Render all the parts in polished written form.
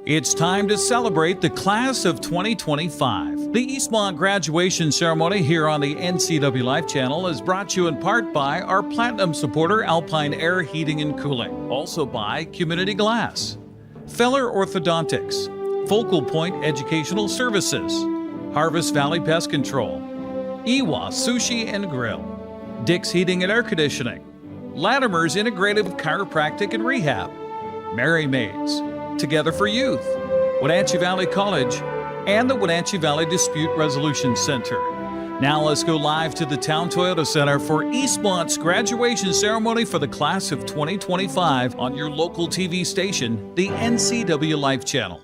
It's time to celebrate the class of 2025. The Eastmont graduation ceremony here on the NCWLIFE channel is brought to you in part by our platinum supporter Alpine Air Heating and Cooling, also by Community Glass, Feller Orthodontics, Focal Point Educational Services, Harvest Valley Pest Control, Iwa Sushi and Grill, Dick's Heating and Air Conditioning, Latimer's Integrative Chiropractic and Rehab, Mary Maids, Together for Youth, Wenatchee Valley College, and the Wenatchee Valley Dispute Resolution Center. Now let's go live to the Town Toyota Center for Eastmont's graduation ceremony for the class of 2025 on your local TV station, the NCWLIFE channel.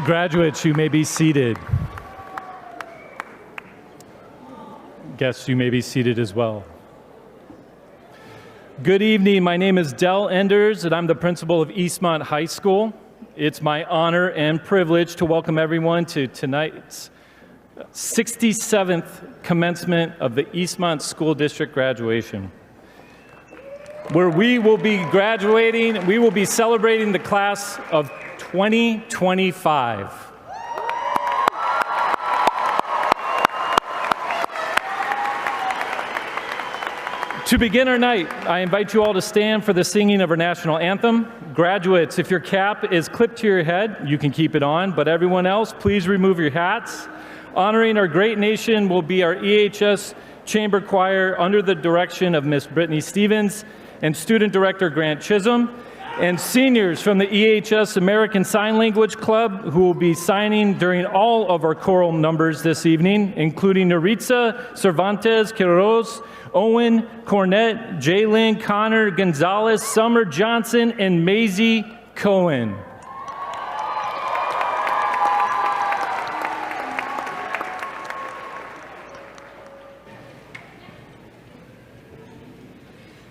Graduates, you may be seated. Guests, you may be seated as well. Good evening. My name is Del Enders, and I'm the principal of Eastmont High School. It's my honor and privilege to welcome everyone to tonight's 67th commencement of the Eastmont School District graduation, where we will be celebrating the class of 2025. To begin our night, I invite you all to stand for the singing of our national anthem. Graduates, if your cap is clipped to your head, you can keep it on, but everyone else, please remove your hats. Honoring our great nation will be our EHS Chamber Choir under the direction of Miss Brittany Stevens and Student Director Grant Chisholm, and seniors from the EHS American Sign Language Club who will be signing during all of our choral numbers this evening, including Noritza Cervantes Quiroz, Owen Cornett, Jalen Connor Gonzalez, Summer Johnson, and Maisie Cohen.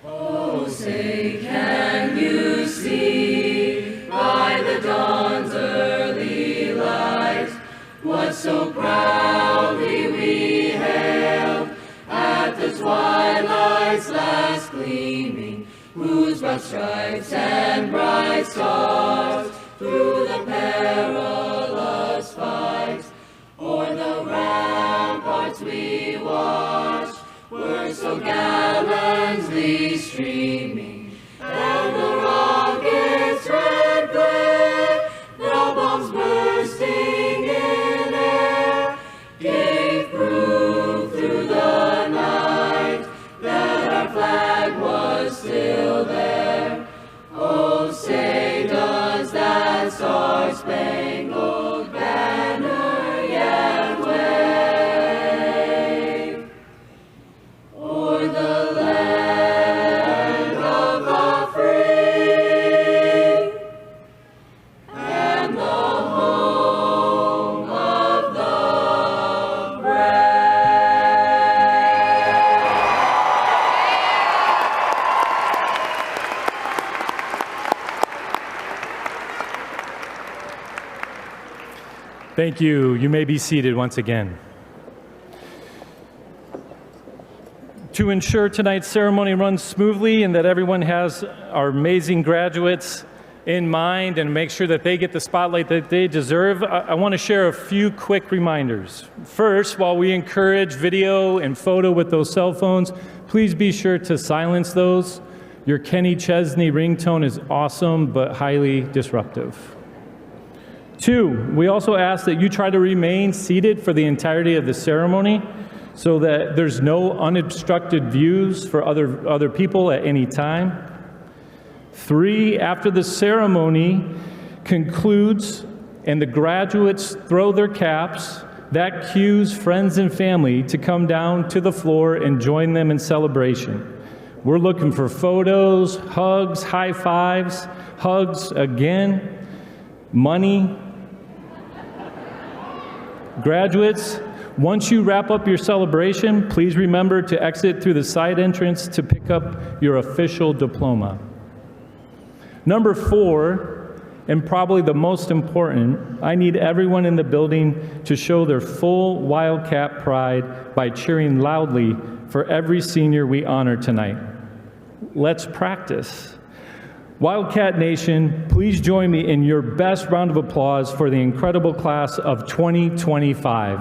Oh, say, can you see by the dawn's early light what so proudly we hailed at the twilight's last gleaming, whose broad stripes and bright stars through the perilous fight o'er the ramparts we watched were so gallantly streaming, and the rockets' red glare, the bombs bursting in air, gave proof through the night that our flag was still there. Oh, say, does that star-spangled banner yet wave o'er the land of the free and the home of the brave? Thank you. You may be seated once again. To ensure tonight's ceremony runs smoothly and that everyone has our amazing graduates in mind and make sure that they get the spotlight that they deserve, I want to share a few quick reminders. First, while we encourage video and photo with those cell phones, please be sure to silence those. Your Kenny Chesney ringtone is awesome but highly disruptive. Two, we also ask that you try to remain seated for the entirety of the ceremony so that there's no unobstructed views for other people at any time. Three, after the ceremony concludes and the graduates throw their caps, that cues friends and family to come down to the floor and join them in celebration. We're looking for photos, hugs, high fives, hugs again, money. Graduates, once you wrap up your celebration, please remember to exit through the side entrance to pick up your official diploma. Number 4, and probably the most important, I need everyone in the building to show their full Wildcat pride by cheering loudly for every senior we honor tonight. Let's practice. Wildcat Nation, please join me in your best round of applause for the incredible class of 2025.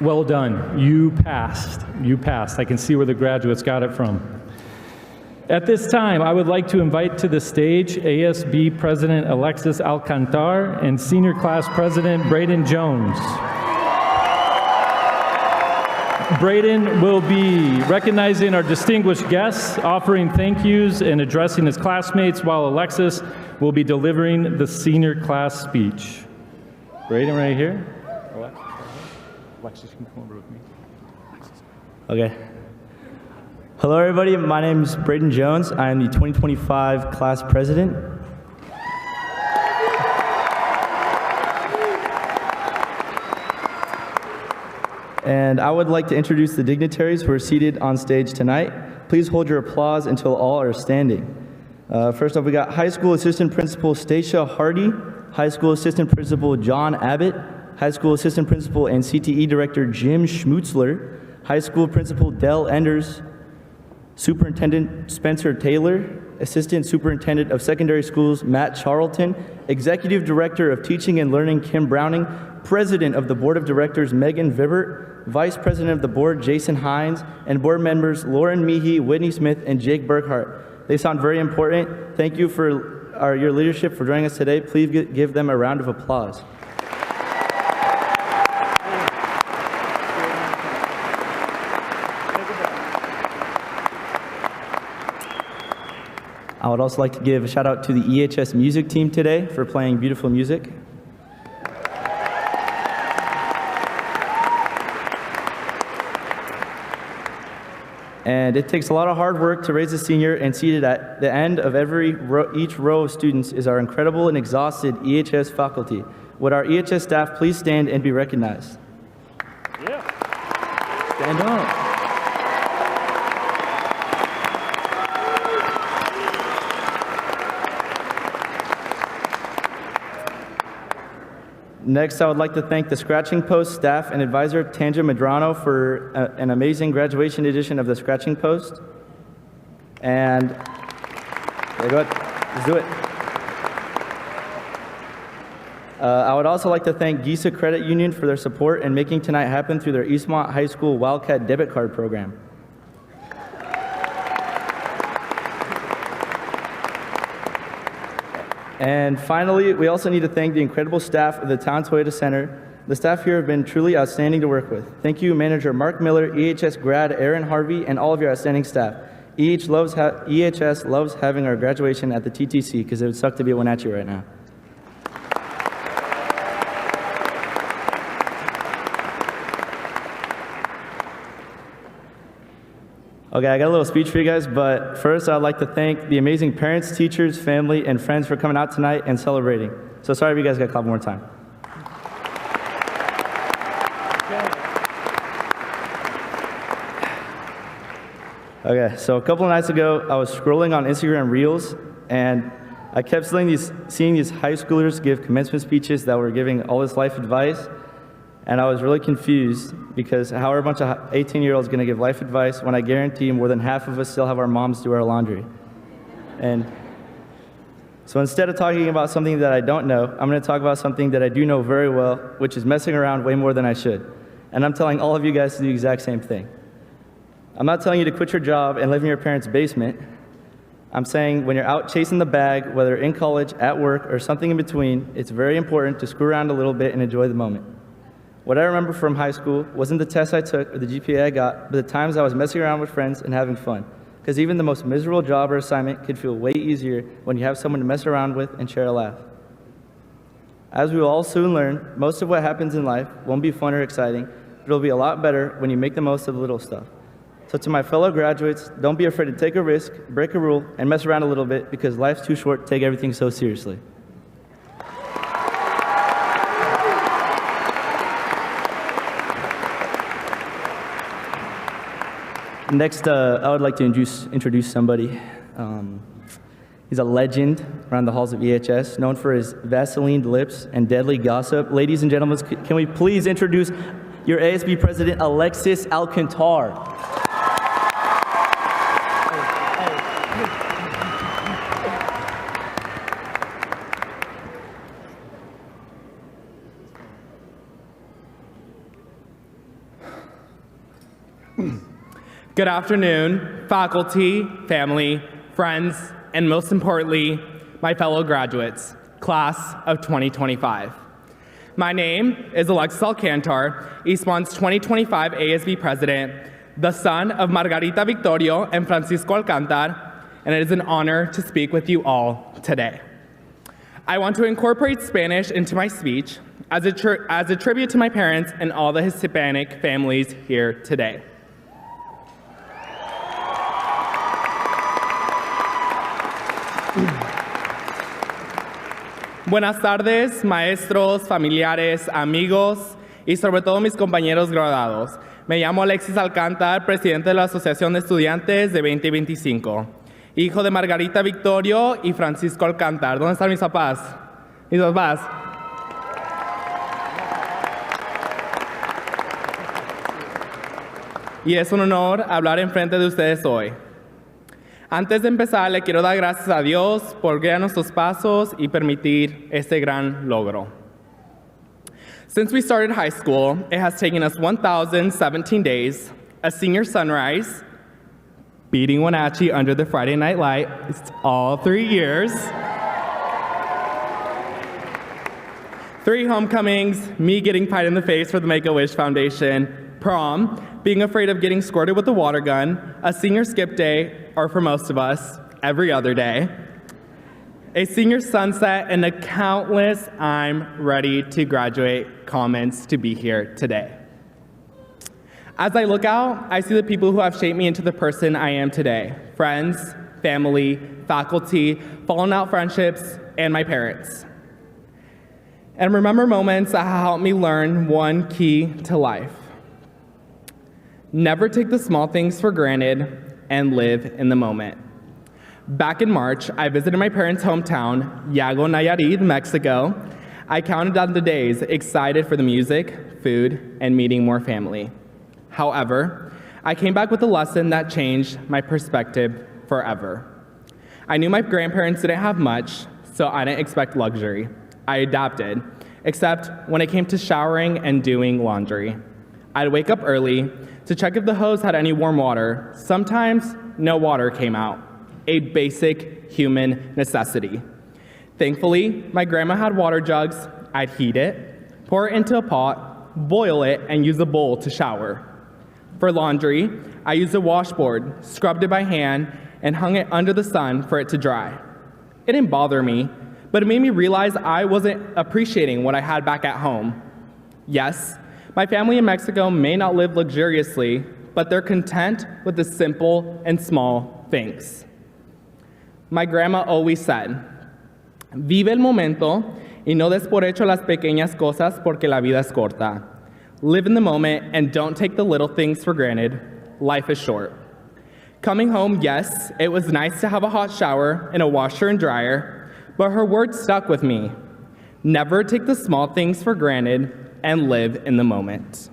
Well done. You passed. You passed. I can see where the graduates got it from. At this time, I would like to invite to the stage ASB President Alexis Alcantar and Senior Class President Braden Jones. Braden will be recognizing our distinguished guests, offering thank yous, and addressing his classmates, while Alexis will be delivering the senior class speech. Braden, right here. Alexis, you can come over with me. Okay. Hello, everybody. My name is Braden Jones. I am the 2025 class president. And I would like to introduce the dignitaries who are seated on stage tonight. Please hold your applause until all are standing. First up, we got High School Assistant Principal Stacia Hardy, High School Assistant Principal John Abbott, High School Assistant Principal and CTE Director Jim Schmutzler, High School Principal Dell Enders, Superintendent Spencer Taylor, Assistant Superintendent of Secondary Schools Matt Charlton, Executive Director of Teaching and Learning Kim Browning, President of the Board of Directors Megan Vibert, Vice President of the Board Jason Hines, and board members Lauren Meehee, Whitney Smith, and Jake Burkhart. They sound very important. Thank you for your leadership for joining us today. Please give them a round of applause. I would also like to give a shout out to the EHS music team today for playing beautiful music. And it takes a lot of hard work to raise a senior, and seated at the end of each row of students is our incredible and exhausted EHS faculty. Would our EHS staff please stand and be recognized? Yeah. Stand up. Next, I would like to thank the Scratching Post staff and advisor Tanja Medrano for an amazing graduation edition of the Scratching Post. And there you go. Let's do it. I would also like to thank GISA Credit Union for their support in making tonight happen through their Eastmont High School Wildcat debit card program. And finally, we also need to thank the incredible staff of the Town Toyota Center. The staff here have been truly outstanding to work with. Thank you, Manager Mark Miller, EHS grad Aaron Harvey, and all of your outstanding staff. EHS loves having our graduation at the TTC because it would suck to be at Wenatchee right now. Okay, I got a little speech for you guys, but first I'd like to thank the amazing parents, teachers, family, and friends for coming out tonight and celebrating. So sorry if you guys got called more time. Okay, so a couple of nights ago, I was scrolling on Instagram Reels, and I kept seeing these high schoolers give commencement speeches that were giving all this life advice. And I was really confused because how are a bunch of 18-year-olds going to give life advice when I guarantee more than half of us still have our moms do our laundry? And so instead of talking about something that I don't know, I'm going to talk about something that I do know very well, which is messing around way more than I should. And I'm telling all of you guys to do the exact same thing. I'm not telling you to quit your job and live in your parents' basement. I'm saying when you're out chasing the bag, whether in college, at work, or something in between, it's very important to screw around a little bit and enjoy the moment. What I remember from high school wasn't the tests I took or the GPA I got, but the times I was messing around with friends and having fun. Because even the most miserable job or assignment could feel way easier when you have someone to mess around with and share a laugh. As we will all soon learn, most of what happens in life won't be fun or exciting, but it'll be a lot better when you make the most of the little stuff. So to my fellow graduates, don't be afraid to take a risk, break a rule, and mess around a little bit because life's too short to take everything so seriously. Next, I would like to introduce somebody. He's a legend around the halls of EHS, known for his Vaseline lips and deadly gossip. Ladies and gentlemen, can we please introduce your ASB president, Alexis Alcantar. Good afternoon, faculty, family, friends, and most importantly, my fellow graduates, class of 2025. My name is Alexis Alcantar, Eastmont's 2025 ASB president, the son of Margarita Victorio and Francisco Alcantar, and it is an honor to speak with you all today. I want to incorporate Spanish into my speech, as a tribute to my parents and all the Hispanic families here today. Buenas tardes, maestros, familiares, amigos y sobre todo mis compañeros graduados. Me llamo Alexis Alcántar, presidente de la Asociación de Estudiantes de 2025. Hijo de Margarita Victorio y Francisco Alcántar. ¿Dónde están mis papás? Mis papás. Y es un honor hablar enfrente de ustedes hoy. Antes de empezar, le quiero dar gracias a Dios por guiar nuestros pasos y permitir este gran logro. Since we started high school, it has taken us 1,017 days, a senior sunrise, beating Wenatchee under the Friday night light, it's all 3 years, 3 homecomings, me getting pied in the face for the Make-A-Wish Foundation, prom, being afraid of getting squirted with a water gun, a senior skip day, or for most of us, every other day, a senior sunset, and the countless I'm ready to graduate comments to be here today. As I look out, I see the people who have shaped me into the person I am today. Friends, family, faculty, fallen out friendships, and my parents. And remember moments that helped me learn one key to life. Never take the small things for granted and live in the moment. Back in March, I visited my parents' hometown, Yago, Nayarit, Mexico. I counted down the days, excited for the music, food, and meeting more family. However, I came back with a lesson that changed my perspective forever. I knew my grandparents didn't have much, so I didn't expect luxury. I adapted, except when it came to showering and doing laundry. I'd wake up early to check if the hose had any warm water. Sometimes no water came out, a basic human necessity. Thankfully, my grandma had water jugs. I'd heat it, pour it into a pot, boil it, and use a bowl to shower. For laundry, I used a washboard, scrubbed it by hand, and hung it under the sun for it to dry. It didn't bother me, but it made me realize I wasn't appreciating what I had back at home. Yes, my family in Mexico may not live luxuriously, but they're content with the simple and small things. My grandma always said, vive el momento y no des por hecho las pequeñas cosas porque la vida es corta. Live in the moment and don't take the little things for granted. Life is short. Coming home, yes, it was nice to have a hot shower and a washer and dryer, but her words stuck with me. Never take the small things for granted and live in the moment.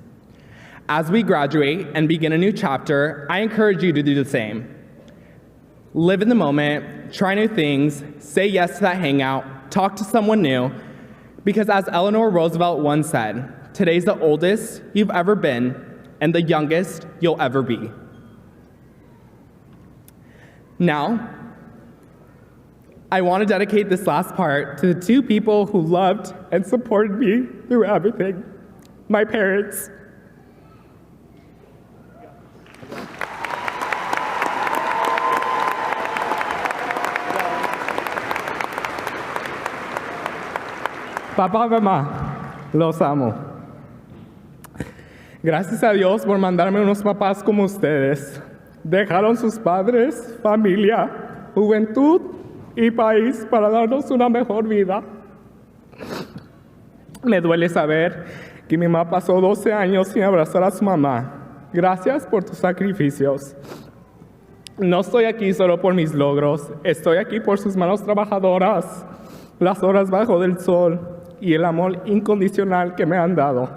As we graduate and begin a new chapter, I encourage you to do the same. Live in the moment, try new things, say yes to that hangout, talk to someone new, because as Eleanor Roosevelt once said, today's the oldest you've ever been and the youngest you'll ever be. Now, I want to dedicate this last part to the 2 people who loved and supported me through everything, my parents. Papá, mamá, los amo. Gracias a Dios por mandarme unos papás como ustedes. Dejaron sus padres, familia, juventud y país para darnos una mejor vida. Me duele saber que mi mamá pasó 12 años sin abrazar a su mamá. Gracias por tus sacrificios. No estoy aquí solo por mis logros, estoy aquí por sus manos trabajadoras, las horas bajo del sol y el amor incondicional que me han dado.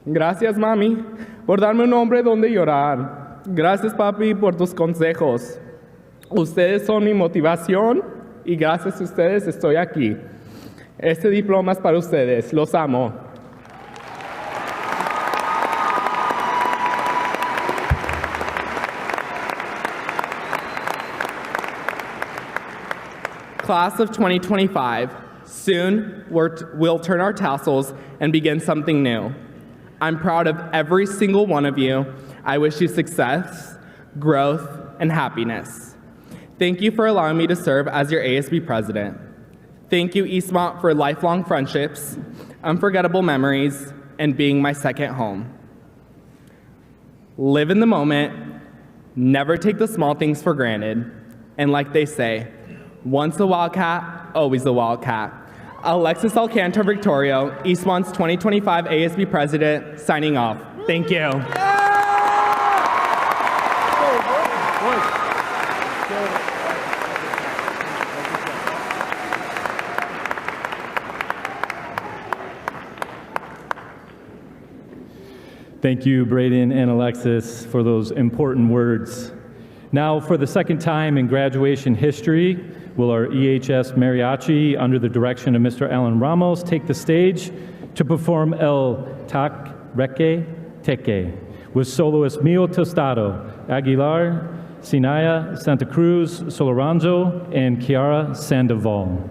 Gracias, mami, por darme un hombre donde llorar. Gracias, papi, por tus consejos. Ustedes son mi motivación y gracias a ustedes estoy aquí. Este diploma es para ustedes. Los amo. Class of 2025, soon we'll turn our tassels and begin something new. I'm proud of every single one of you. I wish you success, growth, and happiness. Thank you for allowing me to serve as your ASB president. Thank you, Eastmont, for lifelong friendships, unforgettable memories, and being my second home. Live in the moment, never take the small things for granted, and like they say, once a Wildcat, always a Wildcat. Alexis Alcantara Victorio, Eastmont's 2025 ASB President, signing off. Thank you. Thank you, Braden and Alexis, for those important words. Now, for the second time in graduation history, will our EHS Mariachi, under the direction of Mr. Alan Ramos, take the stage to perform El Tac-Reque Teque with soloist Mio Tostado, Aguilar, Sinaya Santa Cruz, Soloranzo, and Chiara Sandoval.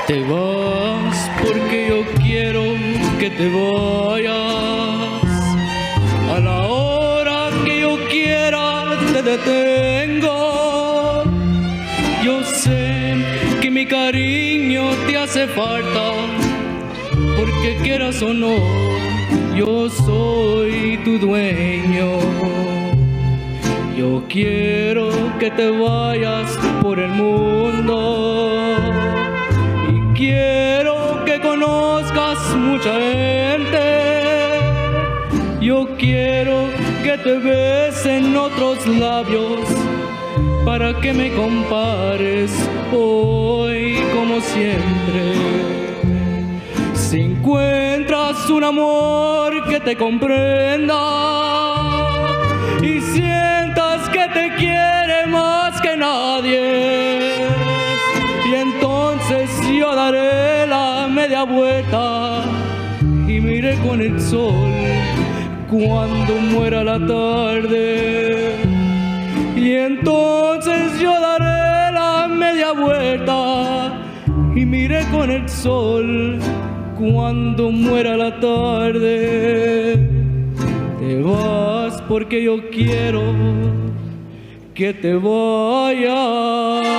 Te vas porque yo quiero que te vayas. A la hora que yo quiera te detengo. Yo sé que mi cariño te hace falta, porque quieras o no, yo soy tu dueño. Yo quiero que te vayas por el mundo. Quiero que conozcas mucha gente. Yo quiero que te besen otros labios para que me compares hoy como siempre. Si encuentras un amor que te comprenda y sientas que te quiere más que nadie, y entonces yo daré la media vuelta y miré con el sol cuando muera la tarde. Y entonces yo daré la media vuelta y miré con el sol cuando muera la tarde. Te vas porque yo quiero que te vayas.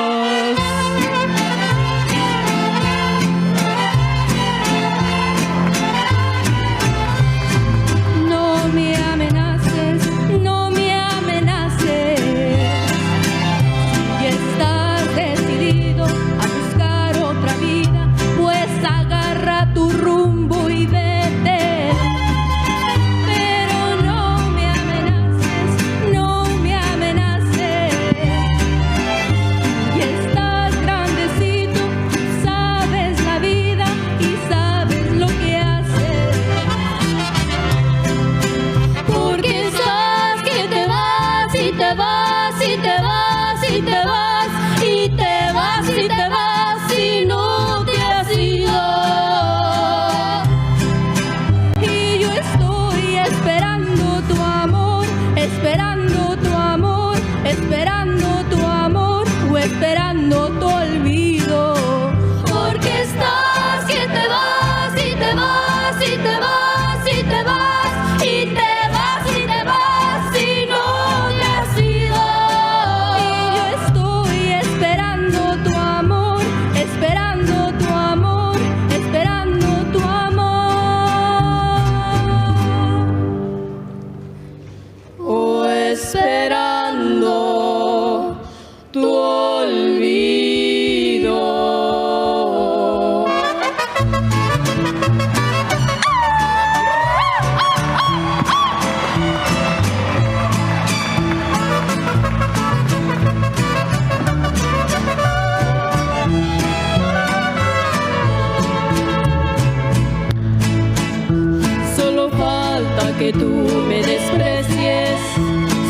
que tú me desprecies,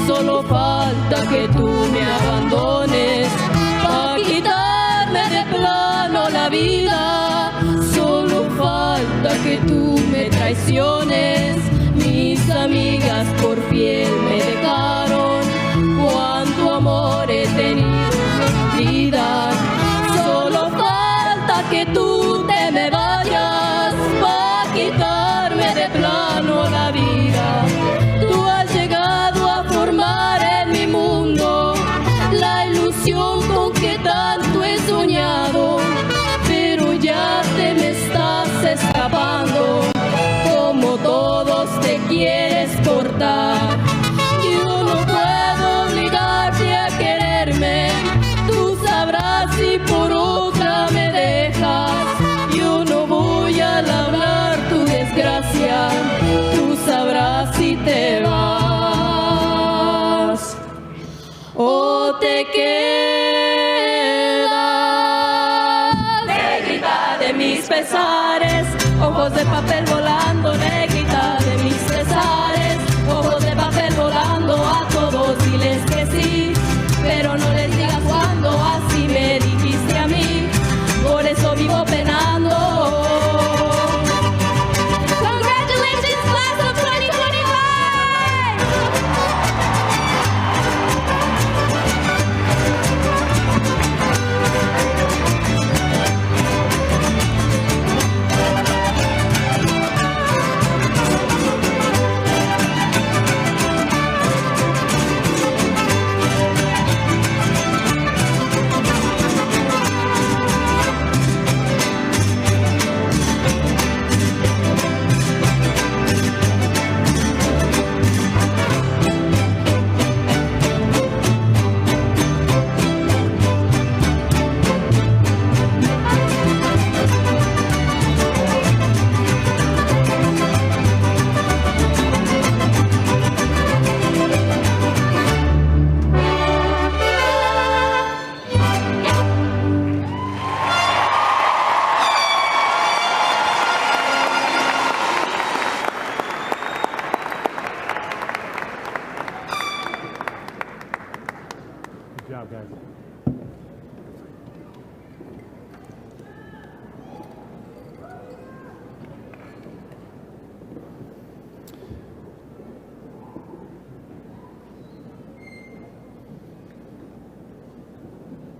solo falta que tú me abandones, para quitarme de plano la vida, solo falta que tú me traiciones, mis amigas por fiel me dejaron, cuánto amor he tenido en mi vida, solo falta que tú te me vayas, para quitarme de plano la vida, tú has llegado a formar en mi mundo la ilusión con que tanto he soñado, pero ya te me estás escapando, como todos te quieres cortar. Yo no puedo obligarte a quererme, tú sabrás si por otra me dejas. Yo no voy a labrar tu desgracia, tú sabrás si te vas o te quedas. Negrita de mis pesares, ojos de papel volando, negrita de mis pesares, ojos de papel volando, a todos diles que sí, pero no les digas cuando, así me dijiste a mí, por eso vivo penando. Congratulations, class of 2025!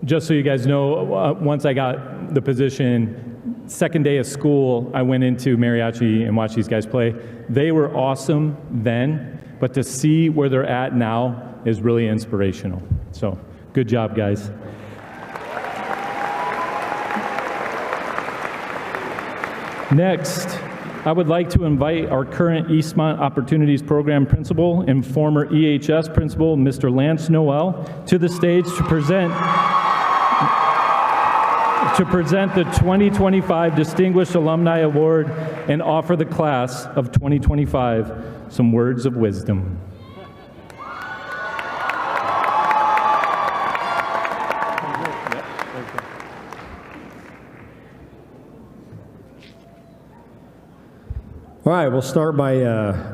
Just so you guys know, once I got the position, second day of school, I went into Mariachi and watched these guys play. They were awesome then, but to see where they're at now is really inspirational. So, good job, guys. Next, I would like to invite our current Eastmont Opportunities Program Principal and former EHS Principal, Mr. Lance Noel, to the stage to present the 2025 Distinguished Alumni Award and offer the class of 2025 some words of wisdom. All right, we'll start by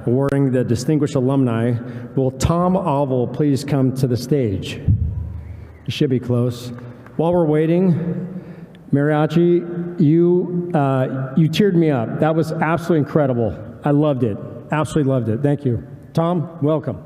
awarding the Distinguished Alumni. Will Tom Oval please come to the stage? You should be close. While we're waiting, Mariachi, you teared me up. That was absolutely incredible. I loved it. Absolutely loved it. Thank you. Tom, welcome.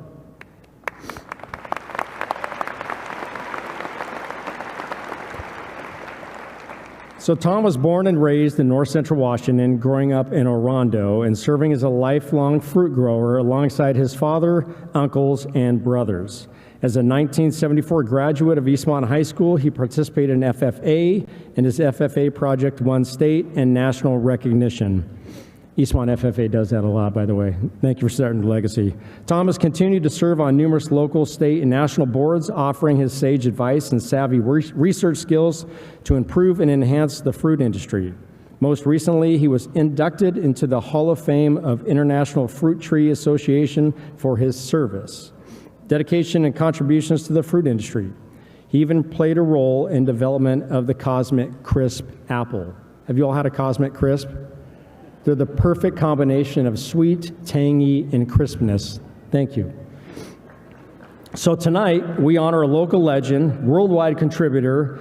So Tom was born and raised in North Central Washington, growing up in Orondo and serving as a lifelong fruit grower alongside his father, uncles, and brothers. As a 1974 graduate of Eastmont High School, he participated in FFA, and his FFA project won state and national recognition. Eastmont FFA does that a lot, by the way. Thank you for starting the legacy. Tom has continued to serve on numerous local, state, and national boards, offering his sage advice and savvy research skills to improve and enhance the fruit industry. Most recently, he was inducted into the Hall of Fame of International Fruit Tree Association for his service, dedication, and contributions to the fruit industry. He even played a role in development of the Cosmic Crisp apple. Have you all had a Cosmic Crisp? They're the perfect combination of sweet, tangy, and crispness. Thank you. So tonight, we honor a local legend, worldwide contributor,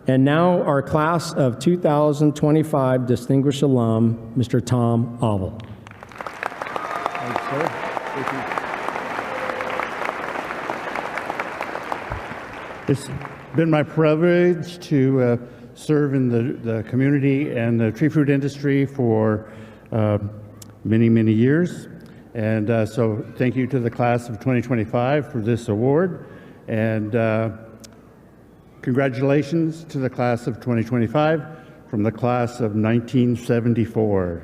and now our class of 2025 distinguished alum, Mr. Tom Ovel. Thanks, sir. Thank you. It's been my privilege to serve in the community and the tree fruit industry for many, many years. And so thank you to the class of 2025 for this award. And congratulations to the class of 2025 from the class of 1974.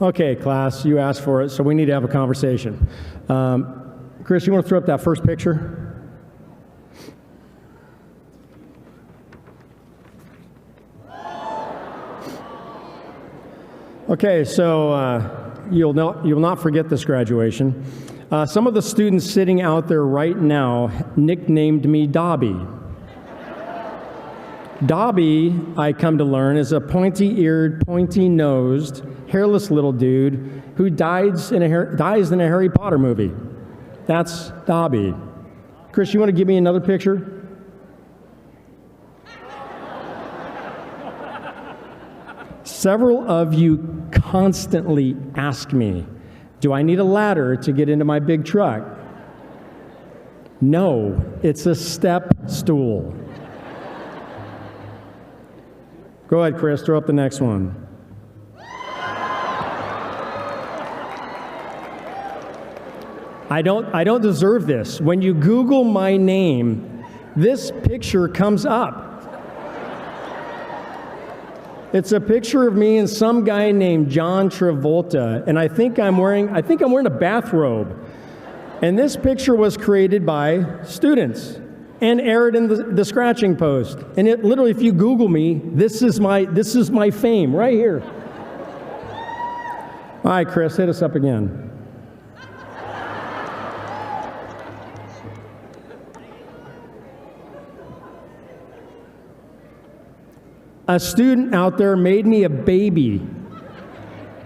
Okay, class, you asked for it, so we need to have a conversation. Chris, you want to throw up that first picture? Okay, so you'll not forget this graduation. Some of the students sitting out there right now nicknamed me Dobby. Dobby, I come to learn, is a pointy-eared, pointy-nosed, hairless little dude who dies in a Harry Potter movie. That's Dobby. Chris, you want to give me another picture? Several of you constantly ask me, do I need a ladder to get into my big truck? No, it's a step stool. Go ahead, Chris, throw up the next one. I don't deserve this. When you Google my name, this picture comes up. It's a picture of me and some guy named John Travolta, and I think I'm wearing a bathrobe. And this picture was created by students and aired in the scratching post. And it literally, if you Google me, this is my fame right here. All right, Chris, hit us up again. A student out there made me a baby,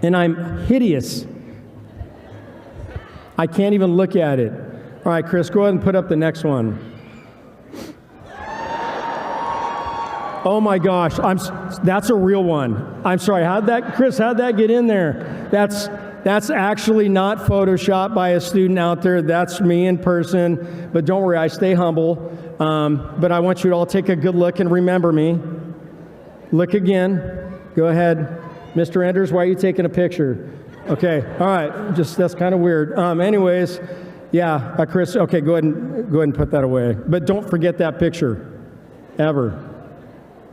and I'm hideous. I can't even look at it. All right, Chris, go ahead and put up the next one. Oh my gosh, that's a real one. I'm sorry, how'd that get in there? That's actually not Photoshopped by a student out there. That's me in person. But don't worry, I stay humble. But I want you to all take a good look and remember me. Look again. Go ahead. Mr. Enders, why are you taking a picture? Okay, all right, that's kind of weird. Anyways, yeah, Chris, okay, go ahead and put that away. But don't forget that picture, ever.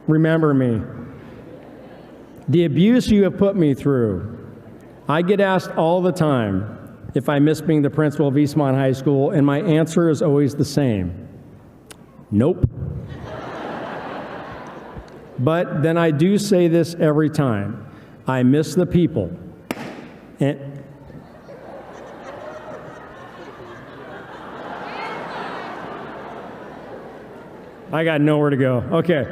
Remember me. The abuse you have put me through. I get asked all the time if I miss being the principal of Eastmont High School, and my answer is always the same. Nope. But then I do say this every time. I miss the people. And I got nowhere to go. Okay.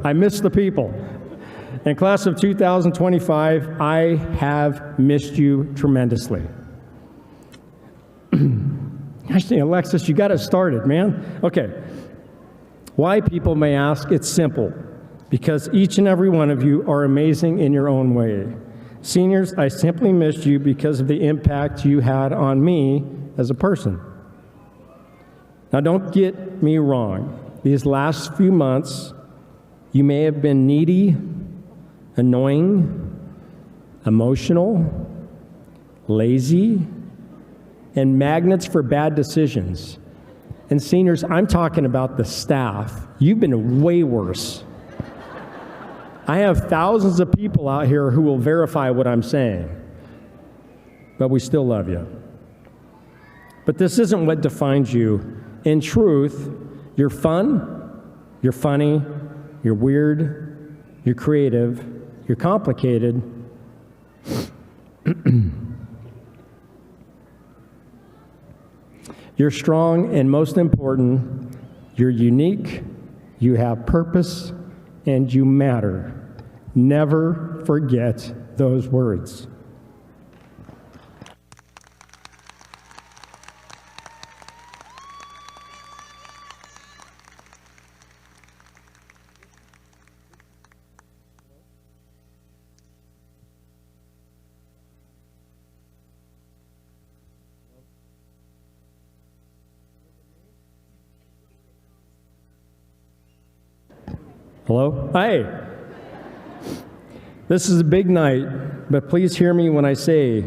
I miss the people. In class of 2025, I have missed you tremendously. Actually, Alexis, you got it started, man. Okay. Why, people may ask, it's simple. Because each and every one of you are amazing in your own way. Seniors, I simply missed you because of the impact you had on me as a person. Now, don't get me wrong. These last few months, you may have been needy, annoying, emotional, lazy, and magnets for bad decisions. And seniors, I'm talking about the staff. You've been way worse. I have thousands of people out here who will verify what I'm saying. But we still love you. But this isn't what defines you. In truth, you're fun, you're funny, you're weird, you're creative, you're complicated, You're strong, and most important, you're unique, you have purpose, and you matter. Never forget those words. Hello? Hi. This is a big night, but please hear me when I say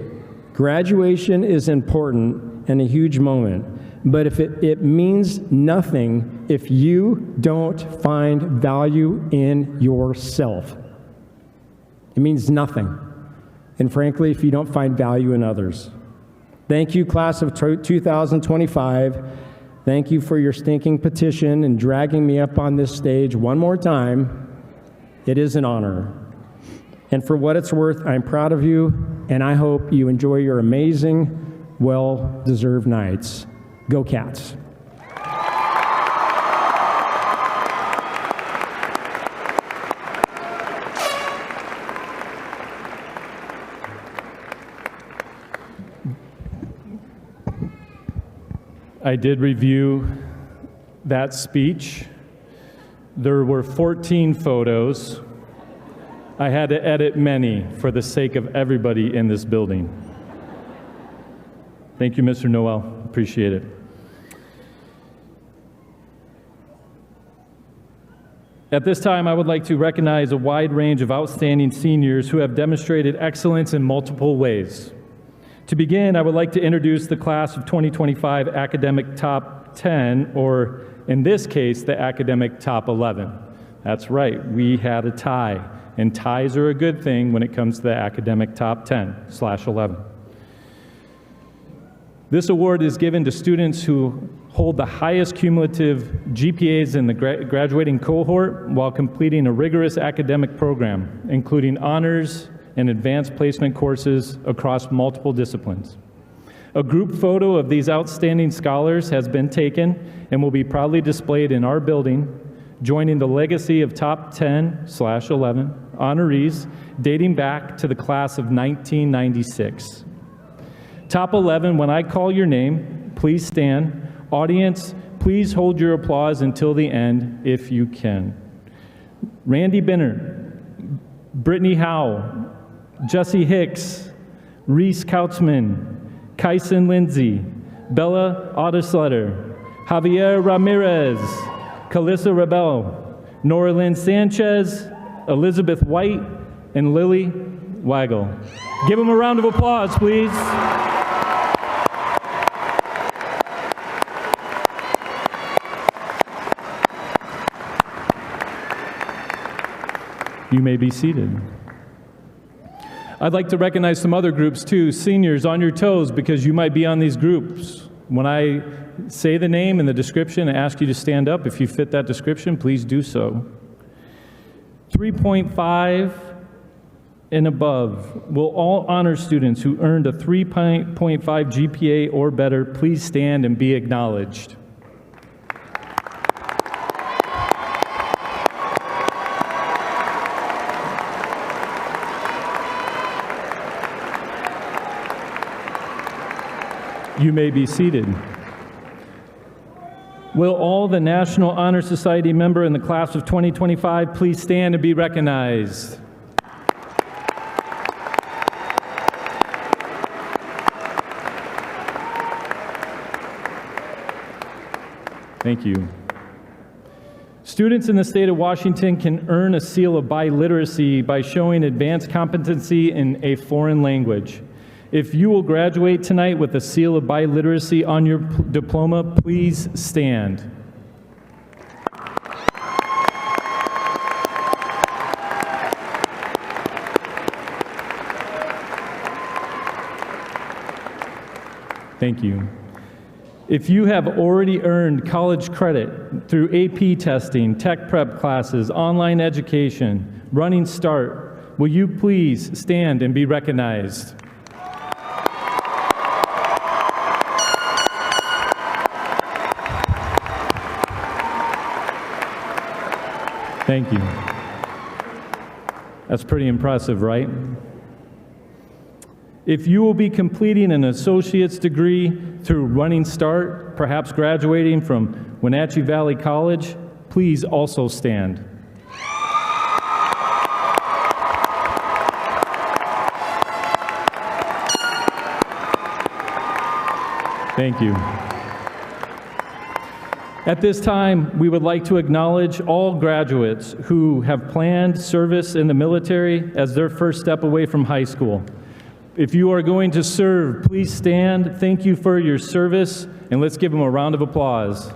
graduation is important and a huge moment. But if it means nothing if you don't find value in yourself. It means nothing. And frankly, if you don't find value in others. Thank you, class of 2025. Thank you for your stinking petition and dragging me up on this stage one more time. It is an honor. And for what it's worth, I'm proud of you, and I hope you enjoy your amazing, well-deserved nights. Go Cats. I did review that speech. There were 14 photos. I had to edit many for the sake of everybody in this building. Thank you, Mr. Noel. Appreciate it. At this time, I would like to recognize a wide range of outstanding seniors who have demonstrated excellence in multiple ways. To begin, I would like to introduce the class of 2025 academic top 10, or in this case, the academic top 11. That's right, we had a tie, and ties are a good thing when it comes to the academic top 10/11. This award is given to students who hold the highest cumulative GPAs in the graduating cohort while completing a rigorous academic program, including honors and advanced placement courses across multiple disciplines. A group photo of these outstanding scholars has been taken and will be proudly displayed in our building, joining the legacy of top 10/11 honorees dating back to the class of 1996. Top 11, when I call your name, please stand. Audience, please hold your applause until the end if you can. Randy Benner, Brittany Howe, Jesse Hicks, Reese Kautzman, Kyson Lindsay, Bella Ottersletter, Javier Ramirez, Calissa Rebel, Nora Lynn Sanchez, Elizabeth White, and Lily Waggle. Give them a round of applause, please. You may be seated. I'd like to recognize some other groups too. Seniors, on your toes, because you might be on these groups. When I say the name and the description and ask you to stand up, if you fit that description, please do so. 3.5 and above. Will all honor students who earned a 3.5 GPA or better please stand and be acknowledged? You may be seated. Will all the National Honor Society member in the class of 2025 please stand and be recognized? Thank you. Students in the state of Washington can earn a seal of biliteracy by showing advanced competency in a foreign language. If you will graduate tonight with a seal of biliteracy on your diploma, please stand. Thank you. If you have already earned college credit through AP testing, tech prep classes, online education, Running Start, will you please stand and be recognized? Thank you. That's pretty impressive, right? If you will be completing an associate's degree through Running Start, perhaps graduating from Wenatchee Valley College, please also stand. Thank you. At this time, we would like to acknowledge all graduates who have planned service in the military as their first step away from high school. If you are going to serve, please stand. Thank you for your service, and let's give them a round of applause.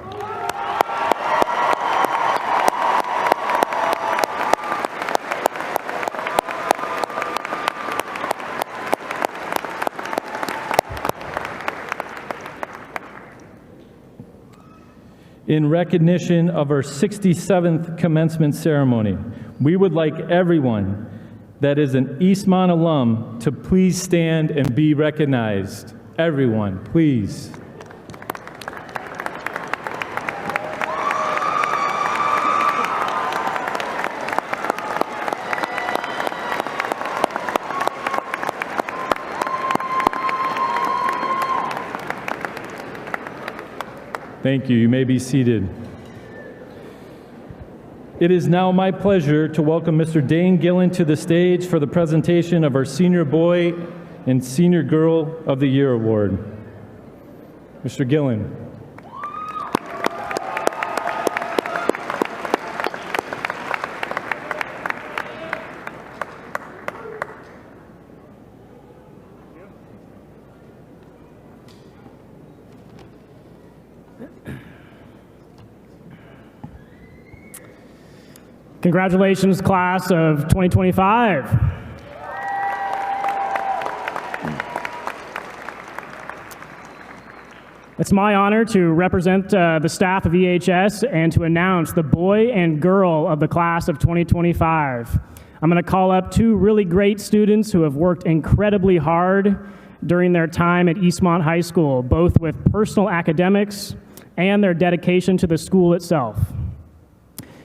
In recognition of our 67th commencement ceremony, we would like everyone that is an Eastmont alum to please stand and be recognized. Everyone, please. Thank you. You may be seated. It is now my pleasure to welcome Mr. Dane Gillen to the stage for the presentation of our Senior Boy and Senior Girl of the Year Award. Mr. Gillen. Congratulations, class of 2025. It's my honor to represent the staff of EHS and to announce the boy and girl of the class of 2025. I'm going to call up two really great students who have worked incredibly hard during their time at Eastmont High School, both with personal academics and their dedication to the school itself.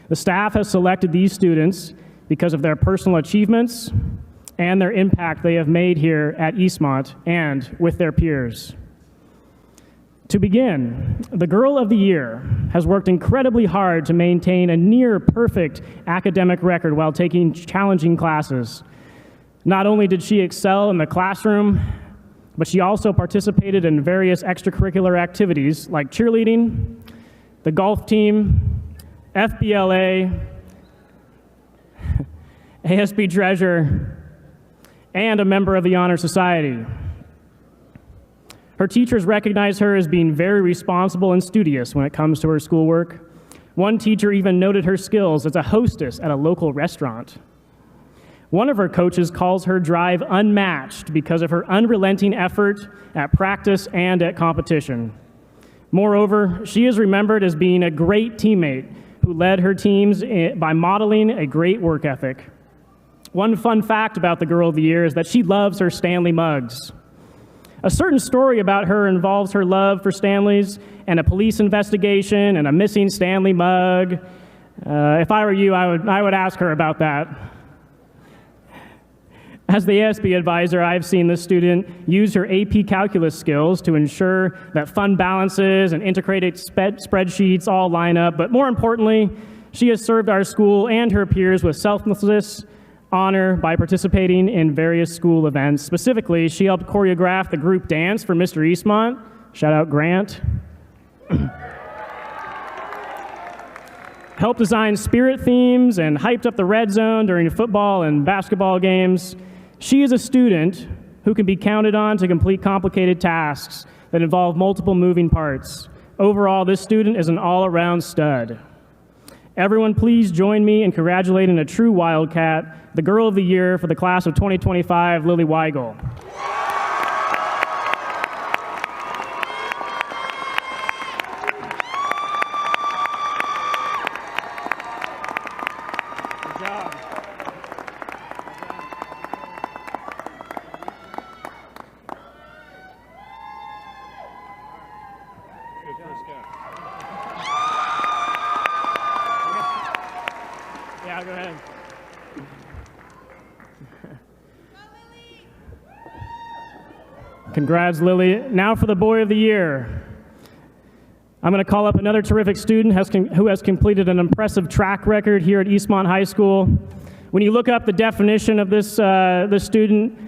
The staff has selected these students because of their personal achievements and their impact they have made here at Eastmont and with their peers. To begin, the Girl of the Year has worked incredibly hard to maintain a near-perfect academic record while taking challenging classes. Not only did she excel in the classroom, but she also participated in various extracurricular activities like cheerleading, the golf team, FBLA, ASB Treasure, and a member of the Honor Society. Her teachers recognize her as being very responsible and studious when it comes to her schoolwork. One teacher even noted her skills as a hostess at a local restaurant. One of her coaches calls her drive unmatched because of her unrelenting effort at practice and at competition. Moreover, she is remembered as being a great teammate who led her teams by modeling a great work ethic. One fun fact about the Girl of the Year is that she loves her Stanley mugs. A certain story about her involves her love for Stanleys and a police investigation and a missing Stanley mug. If I were you, I would ask her about that. As the ASB advisor, I've seen this student use her AP calculus skills to ensure that fund balances and integrated spreadsheets all line up, but more importantly, she has served our school and her peers with selflessness, honor by participating in various school events. Specifically, she helped choreograph the group dance for Mr. Eastmont. Shout out Grant. Helped design spirit themes and hyped up the red zone during football and basketball games. She is a student who can be counted on to complete complicated tasks that involve multiple moving parts. Overall, this student is an all-around stud. Everyone, please join me in congratulating a true Wildcat, the Girl of the Year for the class of 2025, Lily Weigel. Yeah, go ahead. Congrats, Lily. Now for the Boy of the Year. I'm going to call up another terrific student who has completed an impressive track record here at Eastmont High School. When you look up the definition of this student,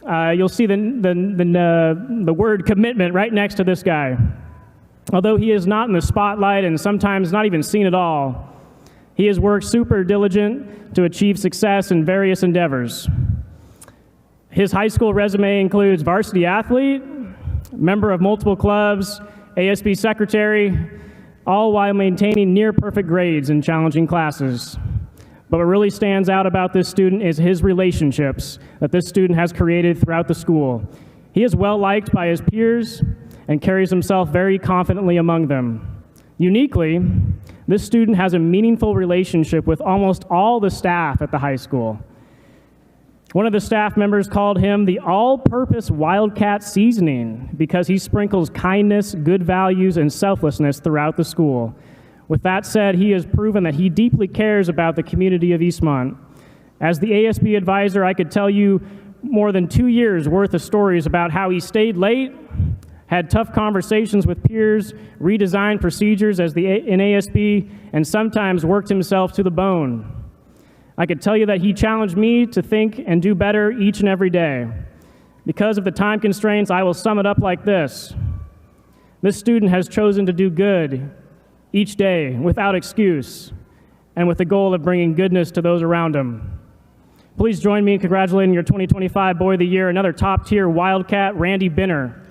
you'll see the word commitment right next to this guy. Although he is not in the spotlight and sometimes not even seen at all, he has worked super diligent to achieve success in various endeavors. His high school resume includes varsity athlete, member of multiple clubs, ASB secretary, all while maintaining near perfect grades in challenging classes. But what really stands out about this student is his relationships that this student has created throughout the school. He is well liked by his peers and carries himself very confidently among them. Uniquely, this student has a meaningful relationship with almost all the staff at the high school. One of the staff members called him the all-purpose Wildcat seasoning because he sprinkles kindness, good values, and selflessness throughout the school. With that said, he has proven that he deeply cares about the community of Eastmont. As the ASB advisor, I could tell you more than 2 years worth of stories about how he stayed late, had tough conversations with peers, redesigned procedures in ASB, and sometimes worked himself to the bone. I could tell you that he challenged me to think and do better each and every day. Because of the time constraints, I will sum it up like this. This student has chosen to do good each day without excuse and with the goal of bringing goodness to those around him. Please join me in congratulating your 2025 Boy of the Year, another top-tier Wildcat, Randy Binner.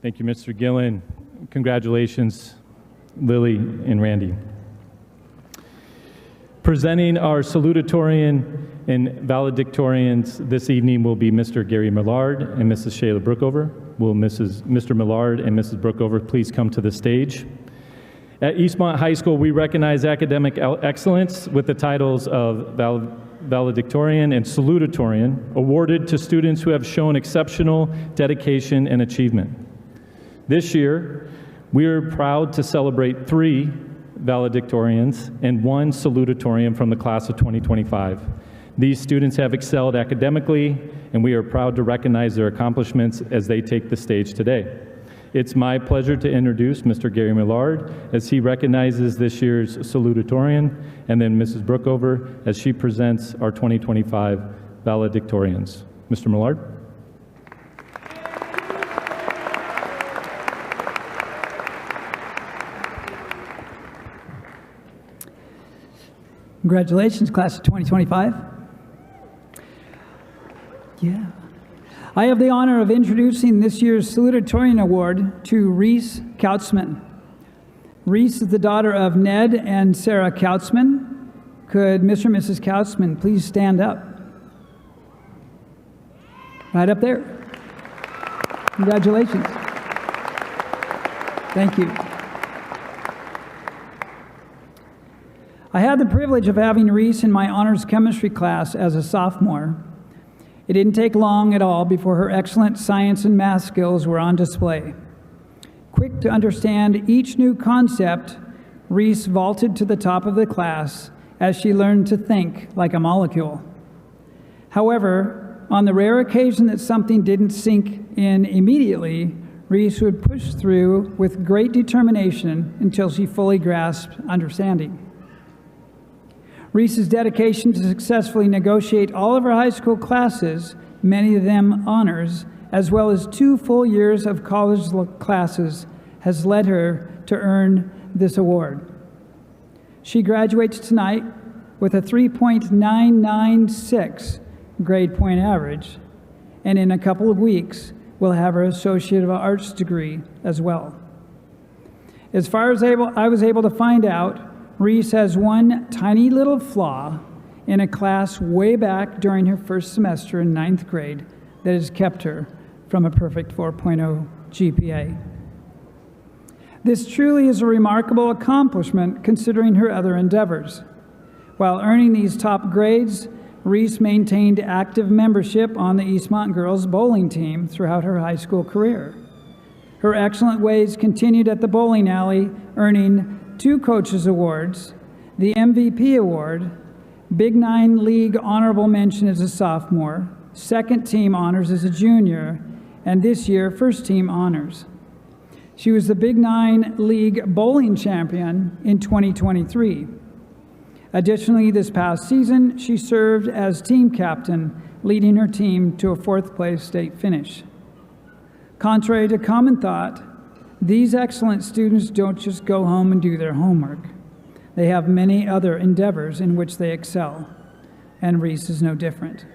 Thank you, Mr. Gillen. Congratulations, Lily and Randy. Presenting our salutatorian and valedictorians this evening will be Mr. Gary Millard and Mrs. Shayla Brookover. Will Mr. Millard and Mrs. Brookover please come to the stage? At Eastmont High School, we recognize academic excellence with the titles of valedictorian and salutatorian awarded to students who have shown exceptional dedication and achievement. This year, we are proud to celebrate 3 valedictorians and 1 salutatorian from the class of 2025. These students have excelled academically, and we are proud to recognize their accomplishments as they take the stage today. It's my pleasure to introduce Mr. Gary Millard as he recognizes this year's salutatorian, and then Mrs. Brookover as she presents our 2025 valedictorians. Mr. Millard. Congratulations, class of 2025. Yeah. I have the honor of introducing this year's salutatorian award to Reese Kautzman. Reese is the daughter of Ned and Sarah Kautzman. Could Mr. and Mrs. Kautzman please stand up? Right up there. Congratulations. Thank you. I had the privilege of having Reese in my honors chemistry class as a sophomore. It didn't take long at all before her excellent science and math skills were on display. Quick to understand each new concept, Reese vaulted to the top of the class as she learned to think like a molecule. However, on the rare occasion that something didn't sink in immediately, Reese would push through with great determination until she fully grasped understanding. Reese's dedication to successfully negotiate all of her high school classes, many of them honors, as well as 2 full years of college classes, has led her to earn this award. She graduates tonight with a 3.996 grade point average, and in a couple of weeks will have her Associate of Arts degree as well. As far as I was able to find out, Reese has one tiny little flaw in a class way back during her first semester in 9th grade that has kept her from a perfect 4.0 GPA. This truly is a remarkable accomplishment considering her other endeavors. While earning these top grades, Reese maintained active membership on the Eastmont girls bowling team throughout her high school career. Her excellent ways continued at the bowling alley, earning 2 Coaches Awards, the MVP Award, Big 9 League Honorable Mention as a sophomore, second team honors as a junior, and this year, first team honors. She was the Big 9 League Bowling Champion in 2023. Additionally, this past season, she served as team captain, leading her team to a 4th place state finish. Contrary to common thought, these excellent students don't just go home and do their homework. They have many other endeavors in which they excel, and Reese is no different.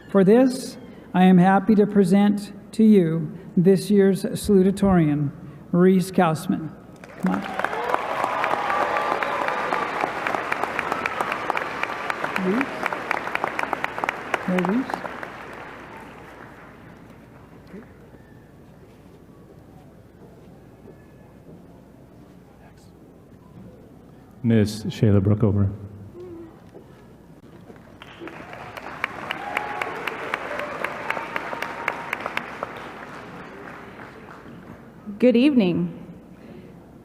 For this, I am happy to present to you this year's salutatorian, Reese Kausman. Come on. Reese? No, Reese? Ms. Shayla Brookover. Good evening.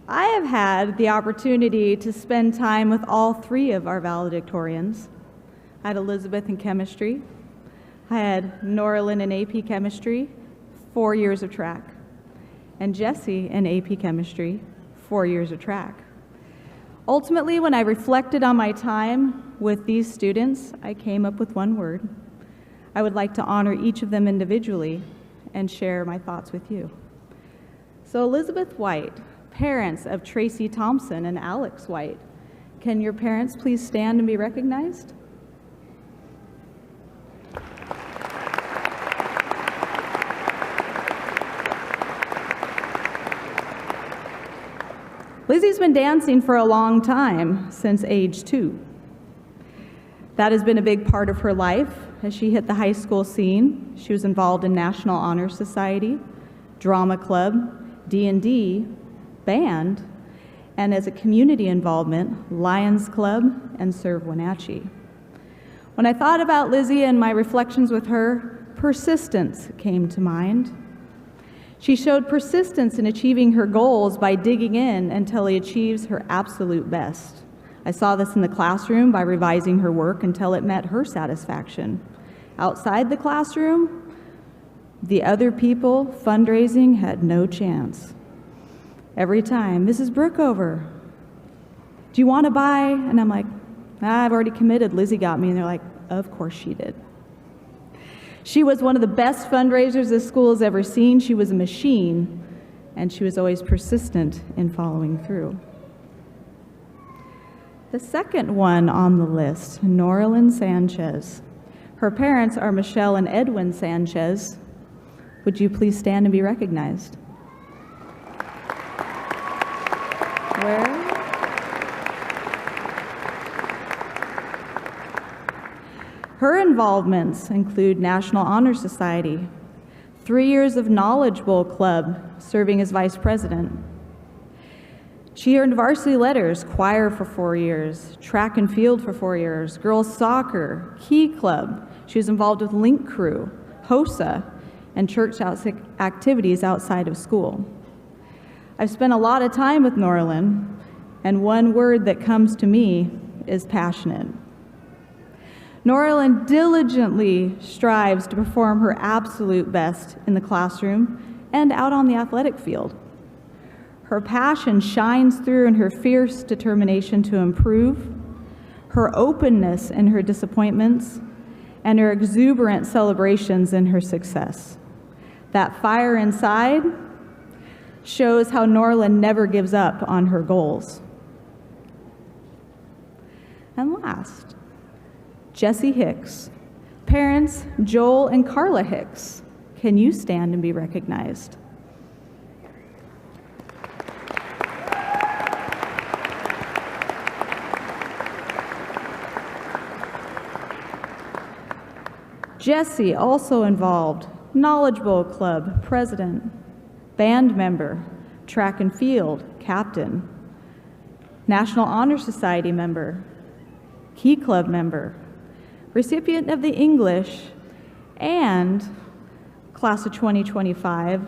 I have had the opportunity to spend time with all 3 of our valedictorians. I had Elizabeth in chemistry. I had Norlin in AP chemistry, 4 years of track. And Jessie in AP chemistry, 4 years of track. Ultimately, when I reflected on my time with these students, I came up with one word. I would like to honor each of them individually and share my thoughts with you. So Elizabeth White, parents of Tracy Thompson and Alex White, can your parents please stand and be recognized? Lizzie's been dancing for a long time, since age 2. That has been a big part of her life. As she hit the high school scene, she was involved in National Honor Society, Drama Club, D&D, band, and as a community involvement, Lions Club and Serve Wenatchee. When I thought about Lizzie and my reflections with her, persistence came to mind. She showed persistence in achieving her goals by digging in until she achieves her absolute best. I saw this in the classroom by revising her work until it met her satisfaction. Outside the classroom, the other people fundraising had no chance. Every time, Mrs. Brookover, do you want to buy? And I'm like, I've already committed, Lizzie got me. And they're like, of course she did. She was one of the best fundraisers this school has ever seen. She was a machine, and she was always persistent in following through. The second one on the list, Norlin Sanchez. Her parents are Michelle and Edwin Sanchez. Would you please stand and be recognized? Where? Her involvements include National Honor Society, 3 years of Knowledge Bowl Club, serving as vice president. She earned varsity letters, choir for 4 years, track and field for 4 years, girls soccer, Key Club. She was involved with Link Crew, HOSA, and church activities outside of school. I've spent a lot of time with Norlin, and one word that comes to me is passionate. Norlin diligently strives to perform her absolute best in the classroom and out on the athletic field. Her passion shines through in her fierce determination to improve, her openness in her disappointments, and her exuberant celebrations in her success. That fire inside shows how Norlin never gives up on her goals. And last, Jessie Hicks. Parents Joel and Carla Hicks, can you stand and be recognized? Jessie also involved Knowledge Bowl Club president, band member, track and field captain, National Honor Society member, Key Club member, recipient of the English, and class of 2025.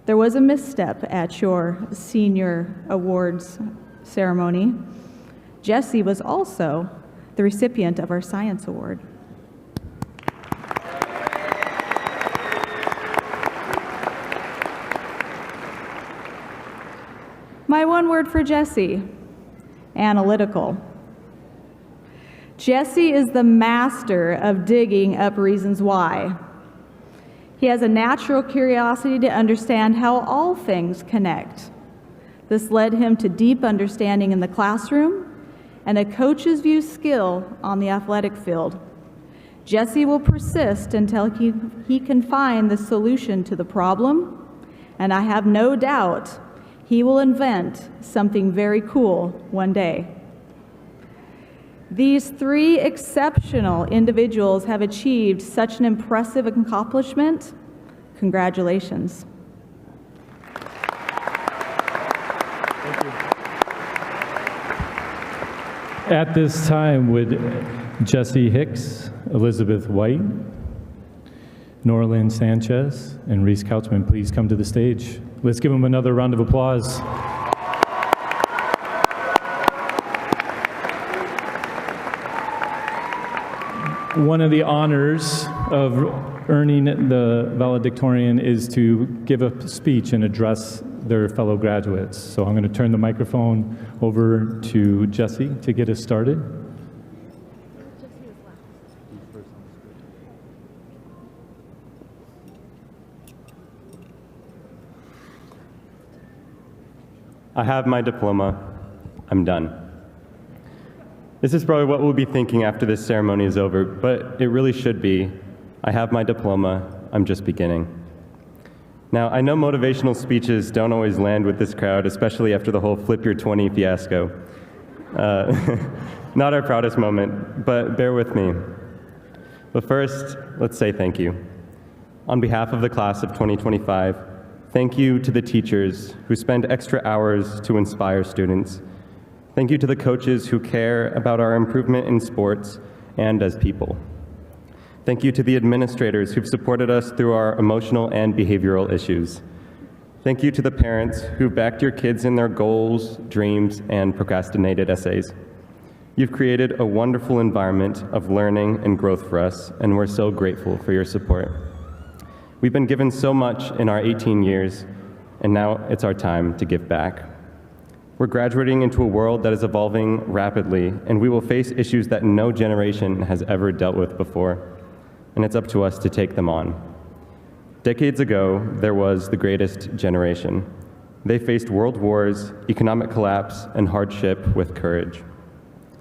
There was a misstep at your senior awards ceremony. Jesse was also the recipient of our Science Award. My one word for Jesse, analytical. Jesse is the master of digging up reasons why. He has a natural curiosity to understand how all things connect. This led him to deep understanding in the classroom and a coach's view skill on the athletic field. Jesse will persist until he can find the solution to the problem, and I have no doubt he will invent something very cool one day. These three exceptional individuals have achieved such an impressive accomplishment. Congratulations. At this time, would Jesse Hicks, Elizabeth White, Norlin Sanchez, and Reese Couchman please come to the stage? Let's give them another round of applause. One of the honors of earning the valedictorian is to give a speech and address their fellow graduates. So I'm going to turn the microphone over to Jesse to get us started. I have my diploma. I'm done. This is probably what we'll be thinking after this ceremony is over, but it really should be. I have my diploma. I'm just beginning. Now, I know motivational speeches don't always land with this crowd, especially after the whole Flip Your 20 fiasco. Not our proudest moment, but bear with me. But first, let's say thank you. On behalf of the class of 2025, thank you to the teachers who spend extra hours to inspire students. Thank you to the coaches who care about our improvement in sports and as people. Thank you to the administrators who've supported us through our emotional and behavioral issues. Thank you to the parents who backed your kids in their goals, dreams, and procrastinated essays. You've created a wonderful environment of learning and growth for us, and we're so grateful for your support. We've been given so much in our 18 years, and now it's our time to give back. We're graduating into a world that is evolving rapidly, and we will face issues that no generation has ever dealt with before, and it's up to us to take them on. Decades ago, there was the greatest generation. They faced world wars, economic collapse, and hardship with courage.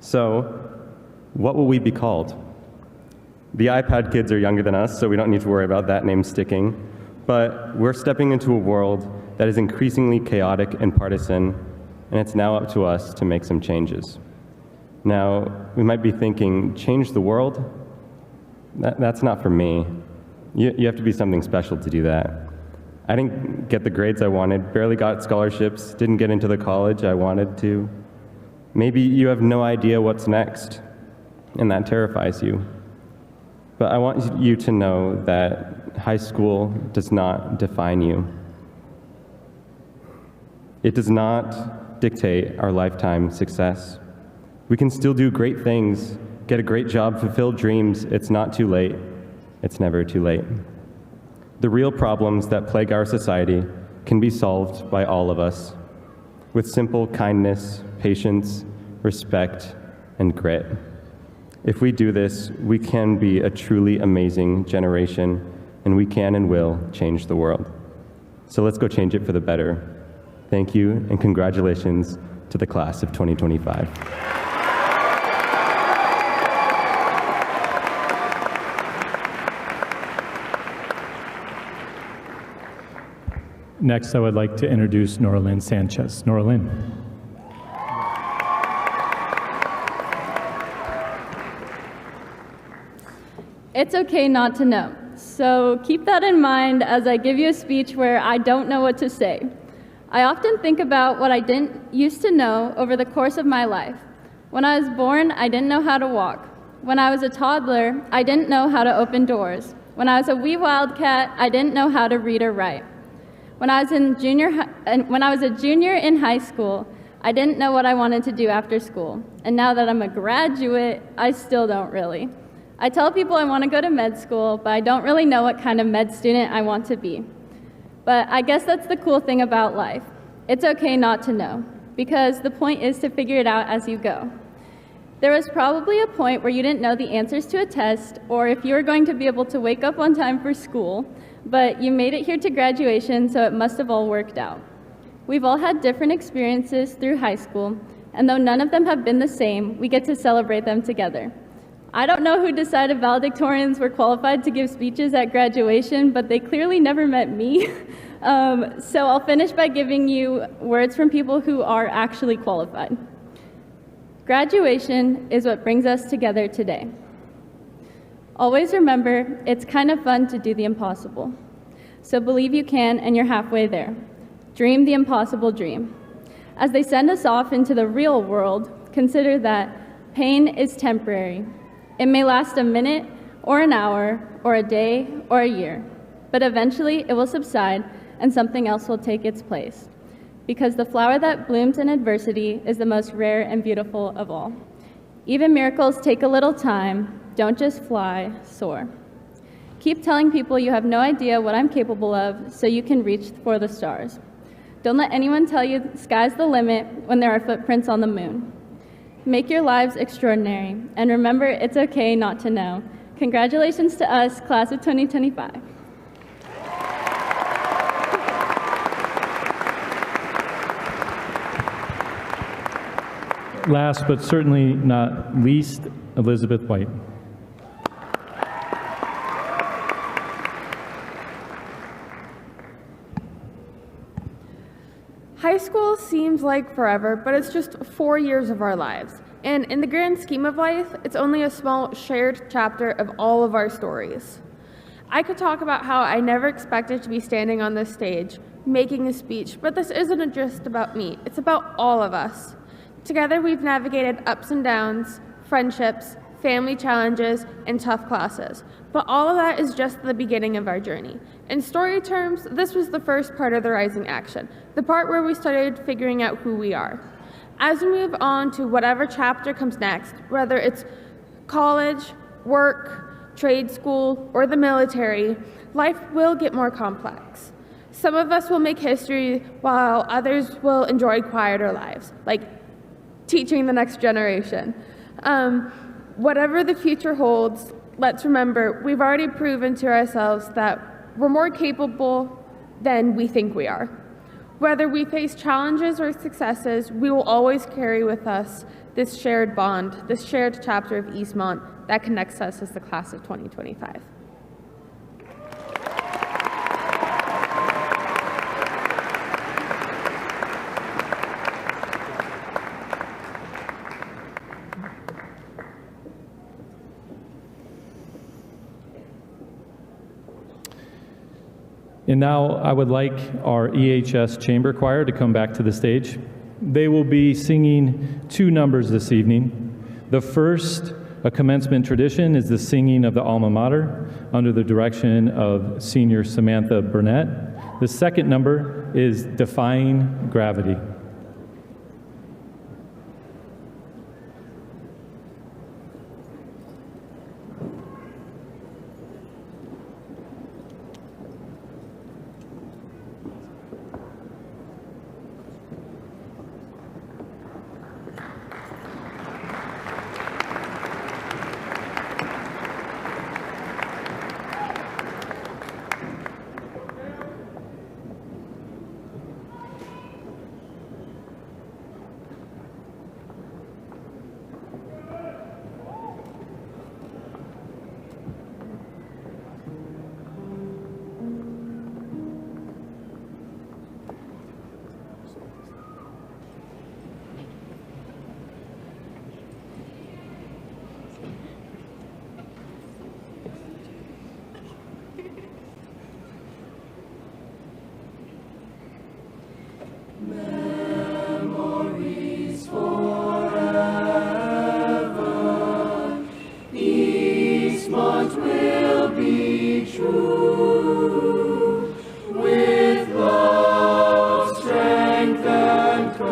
So, what will we be called? The iPad kids are younger than us, so we don't need to worry about that name sticking, but we're stepping into a world that is increasingly chaotic and partisan, and it's now up to us to make some changes. Now, we might be thinking, change the world? That's not for me. You have to be something special to do that. I didn't get the grades I wanted, barely got scholarships, didn't get into the college I wanted to. Maybe you have no idea what's next, and that terrifies you. But I want you to know that high school does not define you. It does not dictate our lifetime success. We can still do great things, get a great job, fulfill dreams. It's not too late. It's never too late. The real problems that plague our society can be solved by all of us with simple kindness, patience, respect, and grit. If we do this, we can be a truly amazing generation, and we can and will change the world. So let's go change it for the better. Thank you, and congratulations to the class of 2025. Next, I would like to introduce Norlin Sanchez. Norlin. It's okay not to know. So keep that in mind as I give you a speech where I don't know what to say. I often think about what I didn't used to know over the course of my life. When I was born, I didn't know how to walk. When I was a toddler, I didn't know how to open doors. When I was a wee wildcat, I didn't know how to read or write. When I was a junior in high school, I didn't know what I wanted to do after school. And now that I'm a graduate, I still don't really. I tell people I want to go to med school, but I don't really know what kind of med student I want to be. But I guess that's the cool thing about life. It's okay not to know, because the point is to figure it out as you go. There was probably a point where you didn't know the answers to a test, or if you were going to be able to wake up on time for school, but you made it here to graduation, so it must have all worked out. We've all had different experiences through high school, and though none of them have been the same, we get to celebrate them together. I don't know who decided valedictorians were qualified to give speeches at graduation, but they clearly never met me. So I'll finish by giving you words from people who are actually qualified. Graduation is what brings us together today. Always remember, it's kind of fun to do the impossible. So believe you can, and you're halfway there. Dream the impossible dream. As they send us off into the real world, consider that pain is temporary. It may last a minute, or an hour, or a day, or a year, but eventually it will subside and something else will take its place. Because the flower that blooms in adversity is the most rare and beautiful of all. Even miracles take a little time. Don't just fly, soar. Keep telling people you have no idea what I'm capable of so you can reach for the stars. Don't let anyone tell you the sky's the limit when there are footprints on the moon. Make your lives extraordinary, and remember, it's okay not to know. Congratulations to us, class of 2025. Last but certainly not least, Elizabeth White. High school seems like forever, but it's just 4 years of our lives. And in the grand scheme of life, it's only a small shared chapter of all of our stories. I could talk about how I never expected to be standing on this stage, making a speech, but this isn't just about me, it's about all of us. Together we've navigated ups and downs, friendships, family challenges, and tough classes. But all of that is just the beginning of our journey. In story terms, this was the first part of the Rising Action, the part where we started figuring out who we are. As we move on to whatever chapter comes next, whether it's college, work, trade school, or the military, life will get more complex. Some of us will make history while others will enjoy quieter lives, like teaching the next generation. Whatever the future holds, let's remember we've already proven to ourselves that we're more capable than we think we are. Whether we face challenges or successes, we will always carry with us this shared bond, this shared chapter of Eastmont that connects us as the class of 2025. And now I would like our EHS Chamber Choir to come back to the stage. They will be singing 2 numbers this evening. The first, a commencement tradition, is the singing of the Alma Mater under the direction of Senior Samantha Burnett. The second number is Defying Gravity. true. With love, strength, and courage,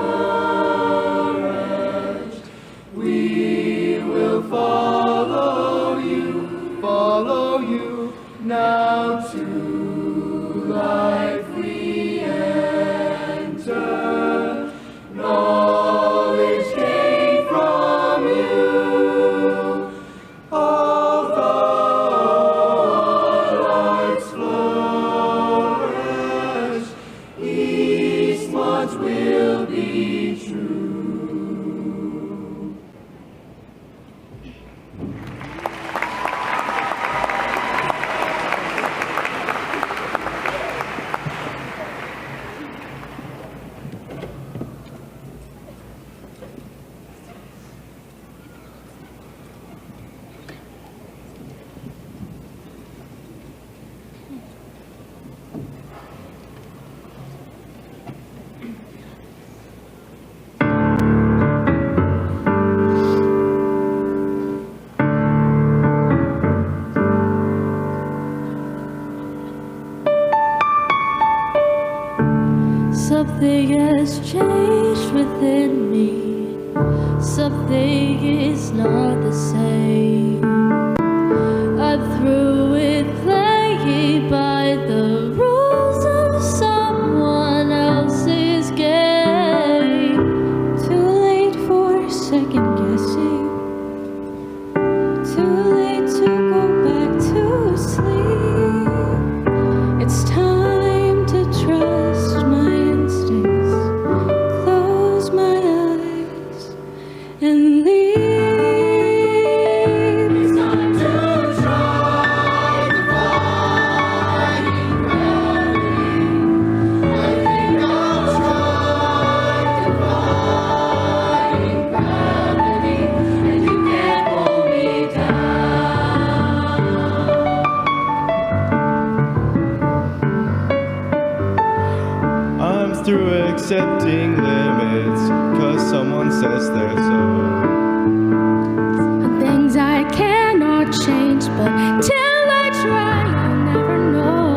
we will follow you now to life we enter. Knowledge came from you, although our arts flourish, Eastmont will be true. Something has changed within me. Something is not the same. I'm through with playing by the rules of someone else's game. Too late for second guessing. Too late to go back to sleep. It's time to trust my instincts, close my eyes, and leave. It's time to try defying gravity. I think I'll try defying gravity, and you can't hold me down. I'm through accepting limits, 'cause someone says they're so. Things I cannot change, but till I try, I'll never know.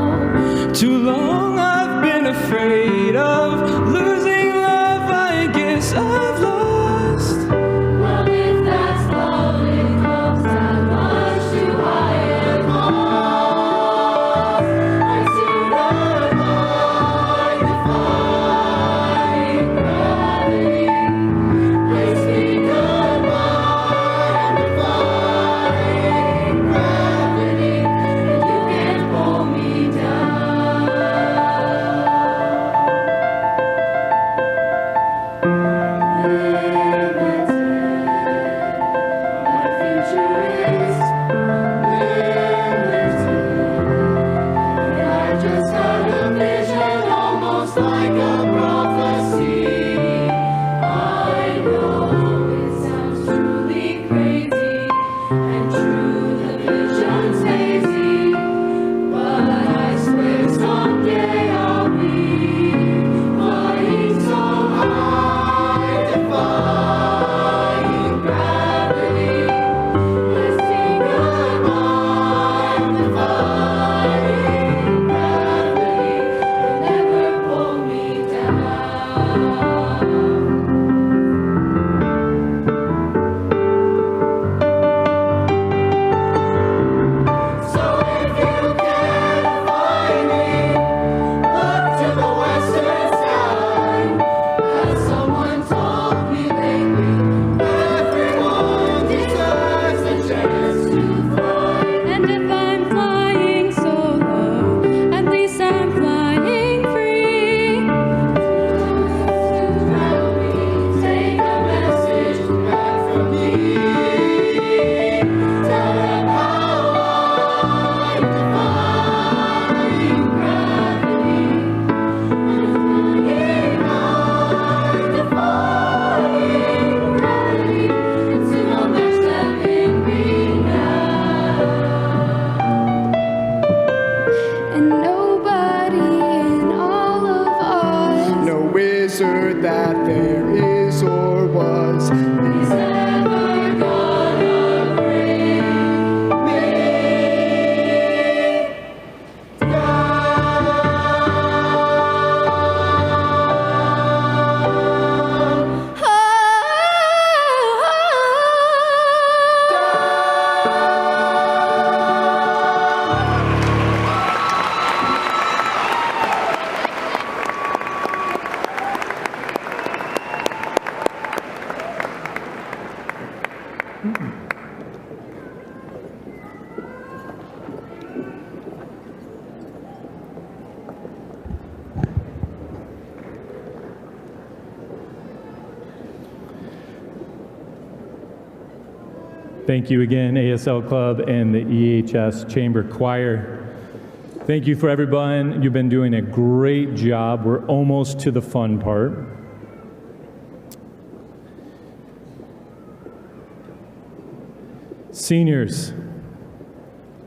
Too long I've been afraid of losing love, I guess I've lost. Well, if that's love, it comes that much too high and lost. I see the line defying gravity. It's because Thank you again, ASL Club and the EHS Chamber Choir. Thank you for everyone. You've been doing a great job. We're almost to the fun part. Seniors,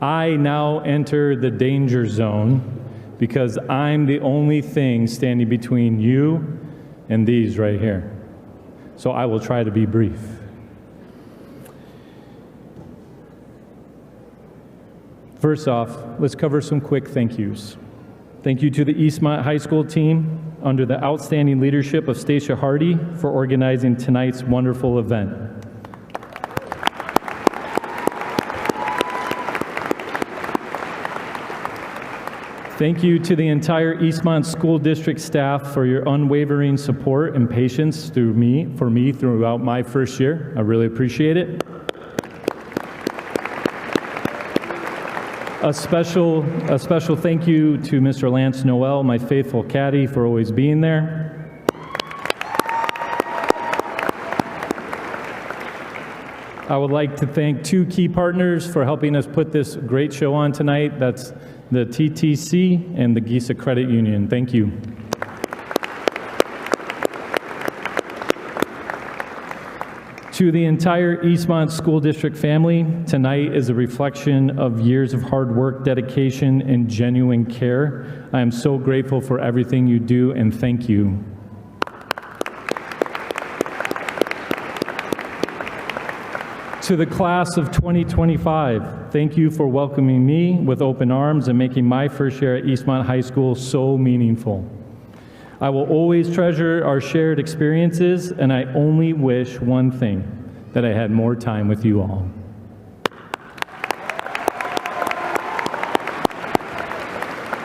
I now enter the danger zone because I'm the only thing standing between you and these right here. So I will try to be brief. First off, let's cover some quick thank yous. Thank you to the Eastmont High School team under the outstanding leadership of Stacia Hardy for organizing tonight's wonderful event. Thank you to the entire Eastmont School District staff for your unwavering support and patience for me throughout my first year. I really appreciate it. A special thank you to Mr. Lance Noel, my faithful caddy, for always being there. I would like to thank two key partners for helping us put this great show on tonight. That's the TTC and the GISA Credit Union. Thank you. To the entire Eastmont School District family, tonight is a reflection of years of hard work, dedication, and genuine care. I am so grateful for everything you do, and thank you. To the class of 2025, thank you for welcoming me with open arms and making my first year at Eastmont High School so meaningful. I will always treasure our shared experiences, and I only wish one thing, that I had more time with you all.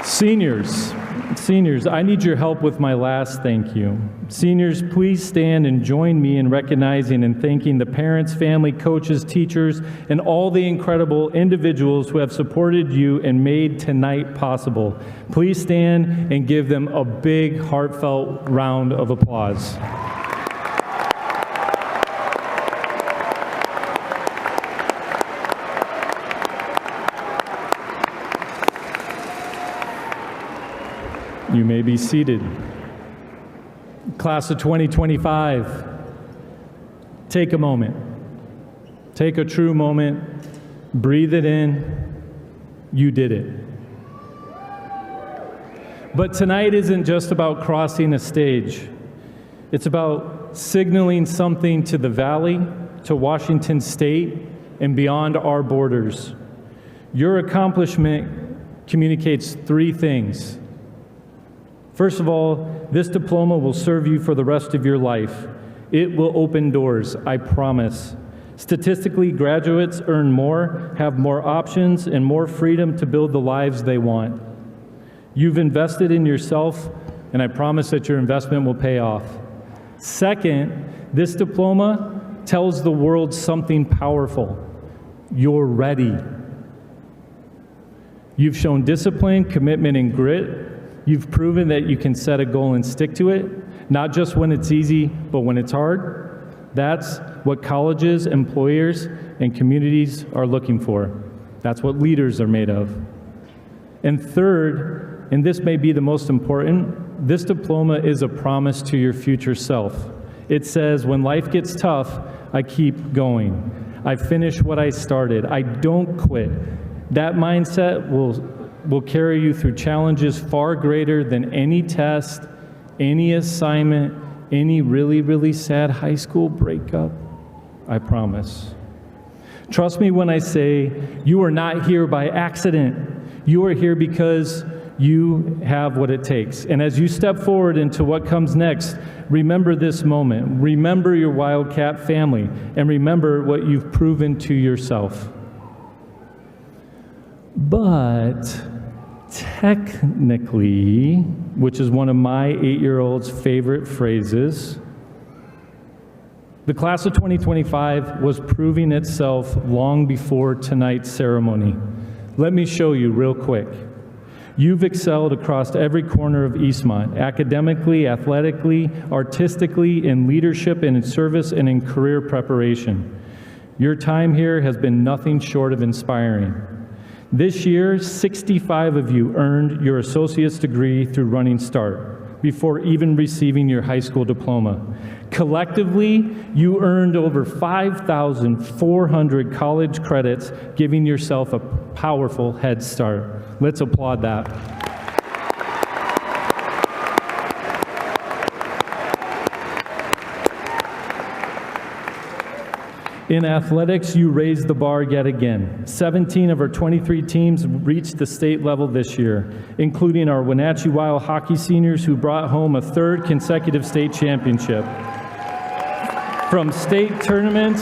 Seniors, I need your help with my last thank you. Seniors, please stand and join me in recognizing and thanking the parents, family, coaches, teachers, and all the incredible individuals who have supported you and made tonight possible. Please stand and give them a big, heartfelt round of applause. You may be seated. Class of 2025, take a moment. Take a true moment. Breathe it in. You did it. But tonight isn't just about crossing a stage. It's about signaling something to the Valley, to Washington State, and beyond our borders. Your accomplishment communicates three things. First of all, this diploma will serve you for the rest of your life. It will open doors, I promise. Statistically, graduates earn more, have more options, and more freedom to build the lives they want. You've invested in yourself, and I promise that your investment will pay off. Second, this diploma tells the world something powerful. You're ready. You've shown discipline, commitment, and grit. You've proven that you can set a goal and stick to it, not just when it's easy, but when it's hard. That's what colleges, employers, and communities are looking for. That's what leaders are made of. And third, and this may be the most important, this diploma is a promise to your future self. It says, when life gets tough, I keep going. I finish what I started. I don't quit. That mindset will carry you through challenges far greater than any test, any assignment, any really, really sad high school breakup. I promise. Trust me when I say you are not here by accident. You are here because you have what it takes. And as you step forward into what comes next, remember this moment. Remember your Wildcat family, and remember what you've proven to yourself. But technically, which is one of my 8-year-old's favorite phrases, the class of 2025 was proving itself long before tonight's ceremony. Let me show you real quick. You've excelled across every corner of Eastmont, academically, athletically, artistically, in leadership, and in service, and in career preparation. Your time here has been nothing short of inspiring. This year, 65 of you earned your associate's degree through Running Start before even receiving your high school diploma. Collectively, you earned over 5,400 college credits, giving yourself a powerful head start. Let's applaud that. In athletics, you raised the bar yet again. 17 of our 23 teams reached the state level this year, including our Wenatchee Wild hockey seniors who brought home a third consecutive state championship. From state tournament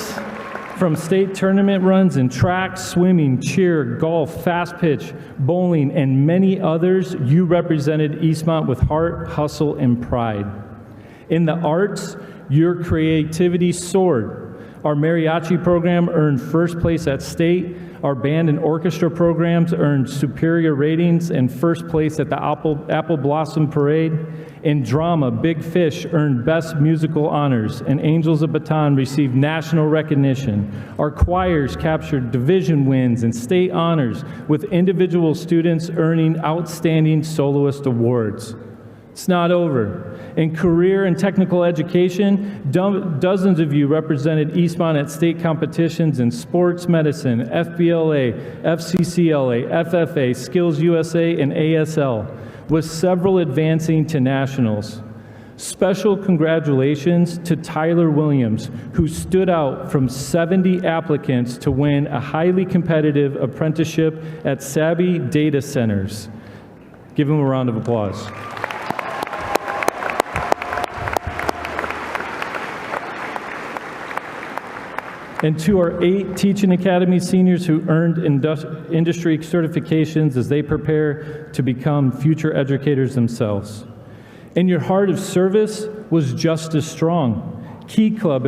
runs in track, swimming, cheer, golf, fast pitch, bowling, and many others, you represented Eastmont with heart, hustle, and pride. In the arts, your creativity soared. Our Mariachi program earned first place at state. Our band and orchestra programs earned superior ratings and first place at the Apple Blossom Parade. In drama, Big Fish earned best musical honors, and Angels of Baton received national recognition. Our choirs captured division wins and state honors, with individual students earning outstanding soloist awards. It's not over. In career and technical education, dozens of you represented Eastmont at state competitions in sports medicine, FBLA, FCCLA, FFA, Skills USA, and ASL, with several advancing to nationals. Special congratulations to Tyler Williams, who stood out from 70 applicants to win a highly competitive apprenticeship at Sabby Data Centers. Give him a round of applause. And to our 8 Teaching Academy seniors who earned industry certifications as they prepare to become future educators themselves. And your heart of service was just as strong. Key Club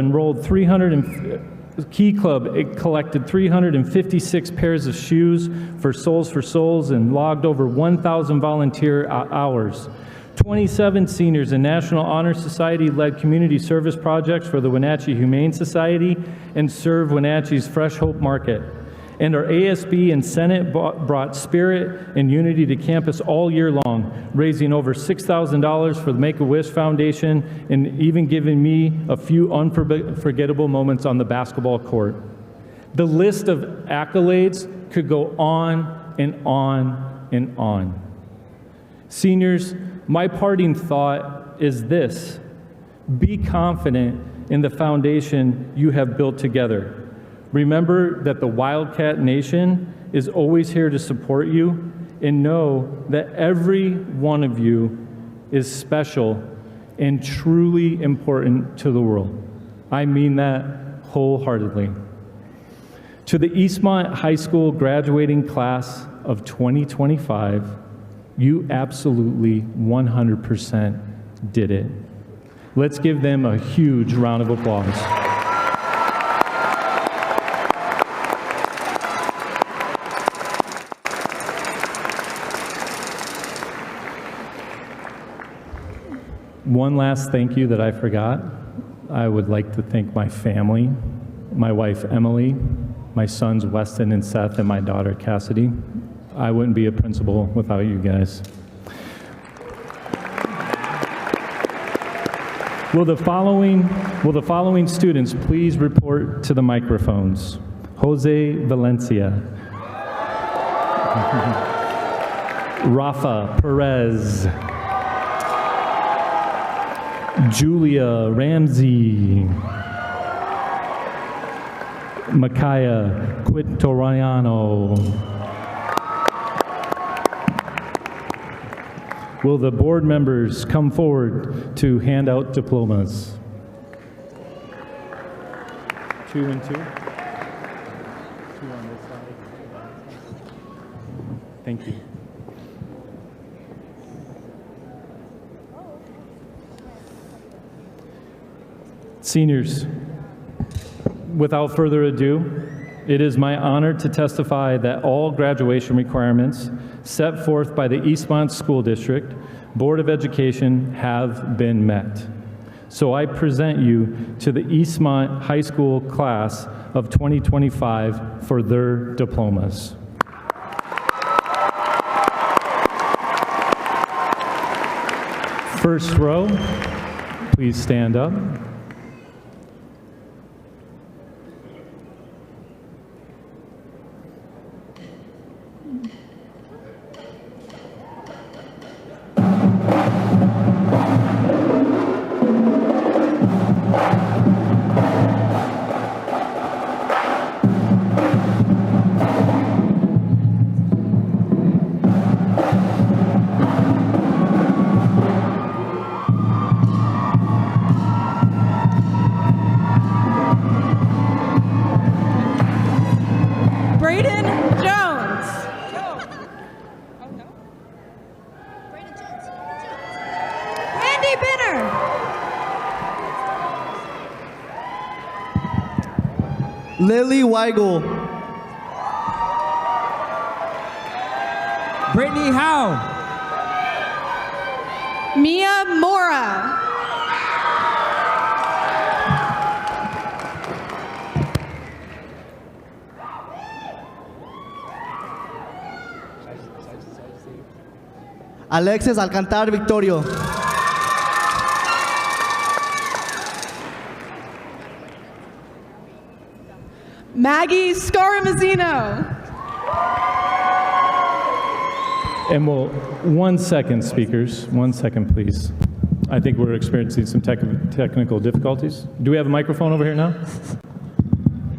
collected 356 pairs of shoes for Souls and logged over 1,000 volunteer hours. 27 seniors in National Honor Society led community service projects for the Wenatchee Humane Society and served Wenatchee's Fresh Hope Market. And our ASB and Senate brought spirit and unity to campus all year long, raising over $6,000 for the Make-A-Wish Foundation and even giving me a few unforgettable moments on the basketball court. The list of accolades could go on and on and on. Seniors, my parting thought is this: be confident in the foundation you have built together. Remember that the Wildcat Nation is always here to support you, and know that every one of you is special and truly important to the world. I mean that wholeheartedly. To the Eastmont High School graduating class of 2025, you absolutely 100% did it. Let's give them a huge round of applause. One last thank you that I forgot. I would like to thank my family, my wife Emily, my sons Weston and Seth, and my daughter Cassidy. I wouldn't be a principal without you guys. Will the following students please report to the microphones? Jose Valencia. Rafa Perez. Julia Ramsey. Micaiah Quintoriano. Will the board members come forward to hand out diplomas? 2 and 2? 2 on this side. Thank you. Seniors, without further ado, it is my honor to testify that all graduation requirements set forth by the Eastmont School District Board of Education have been met. So I present you to the Eastmont High School class of 2025 for their diplomas. First row, please stand up. Lily Weigel. Brittany Howe. Mia Mora. Alexis Alcantar Victorio. Maggie Scaramazino. And we'll, 1 second, speakers. 1 second, please. I think we're experiencing some technical difficulties. Do we have a microphone over here now?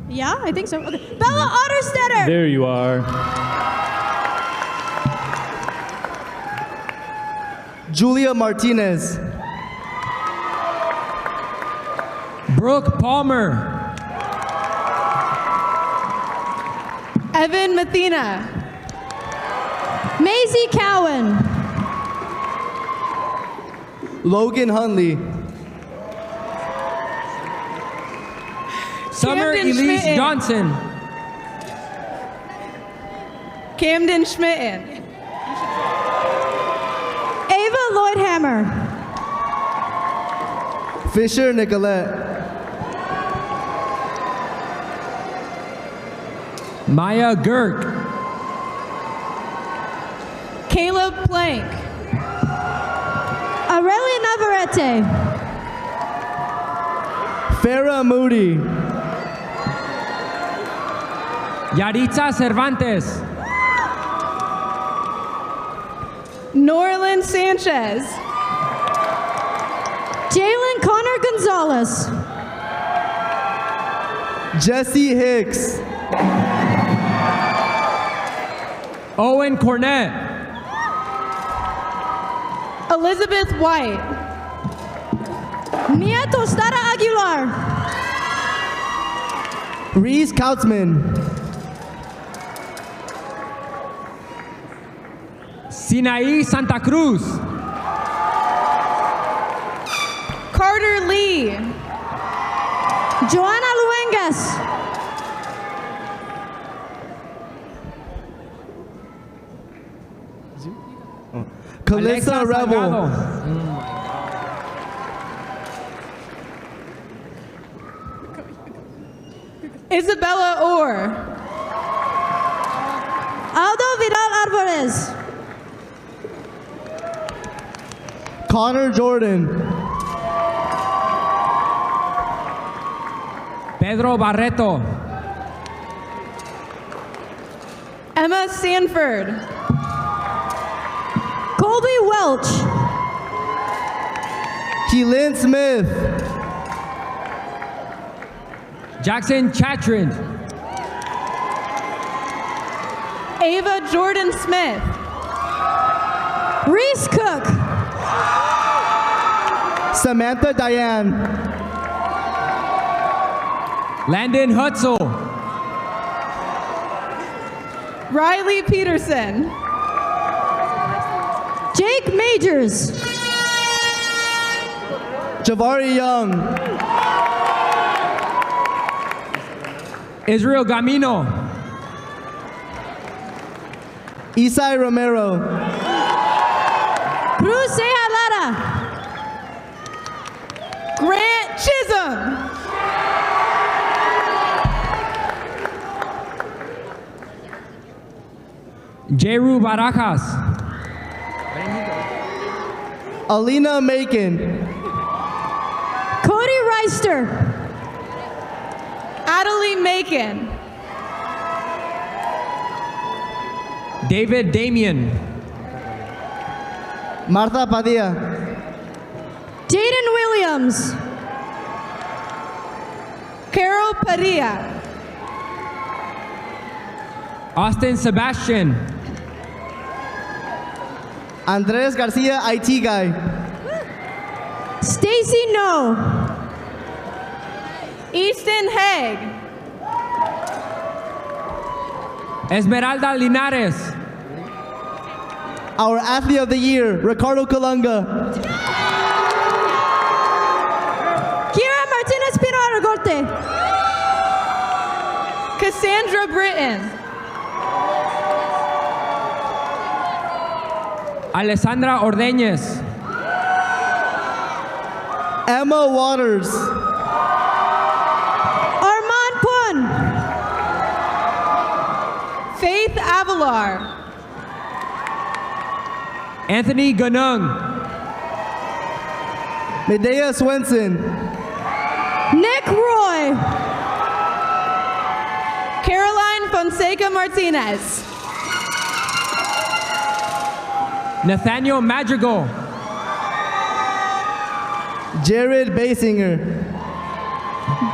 Yeah, I think so. Okay. Bella Otterstetter. There you are. Julia Martinez. Brooke Palmer. Evan Mathena. Maisie Cowan. Logan Hunley. Summer Camden Elise Schmitten. Johnson. Camden Schmitten. Ava Lloydhammer. Fisher Nicolette. Maya Girk. Caleb Plank. Aurelia Navarrete. Farah Moody. Yaritza Cervantes. Norlin Sanchez. Jalen Connor Gonzalez. Jesse Hicks. Owen Cornett. Elizabeth White. Mia Tostada Aguilar. Reese Kautzman. Sinaí Santa Cruz. Carter Lee. Joanna Luengas. Calissa Rebel. Isabella Orr. Aldo Vidal Alvarez. Connor Jordan. Pedro Barreto. Emma Sanford. Colby Welch. Keelan Smith. Jackson Chatrin. Ava Jordan Smith. Reese Cook. Samantha Diane. Landon Hutzel. Riley Peterson. Jake Majors. Javari Young. Israel Gamino. Isai Romero. Cruz Lara. Chisholm. Jeru Barajas. Alina Macon. Cody Reister. Adelie Macon. David Damian. Martha Padilla. Jaden Williams. Carol Padilla. Austin Sebastian. Andres Garcia, IT guy. Stacy No. Easton Haig. Esmeralda Linares. Our athlete of the year, Ricardo Colunga. Kira Martinez Pino Aragorte. Cassandra Britton. Alessandra Ordeñez. Emma Waters. Armand Pun. Faith Avalar. Anthony Ganung. Medea Swenson. Nick Roy. Caroline Fonseca Martinez. Nathaniel Madrigal. Jared Basinger.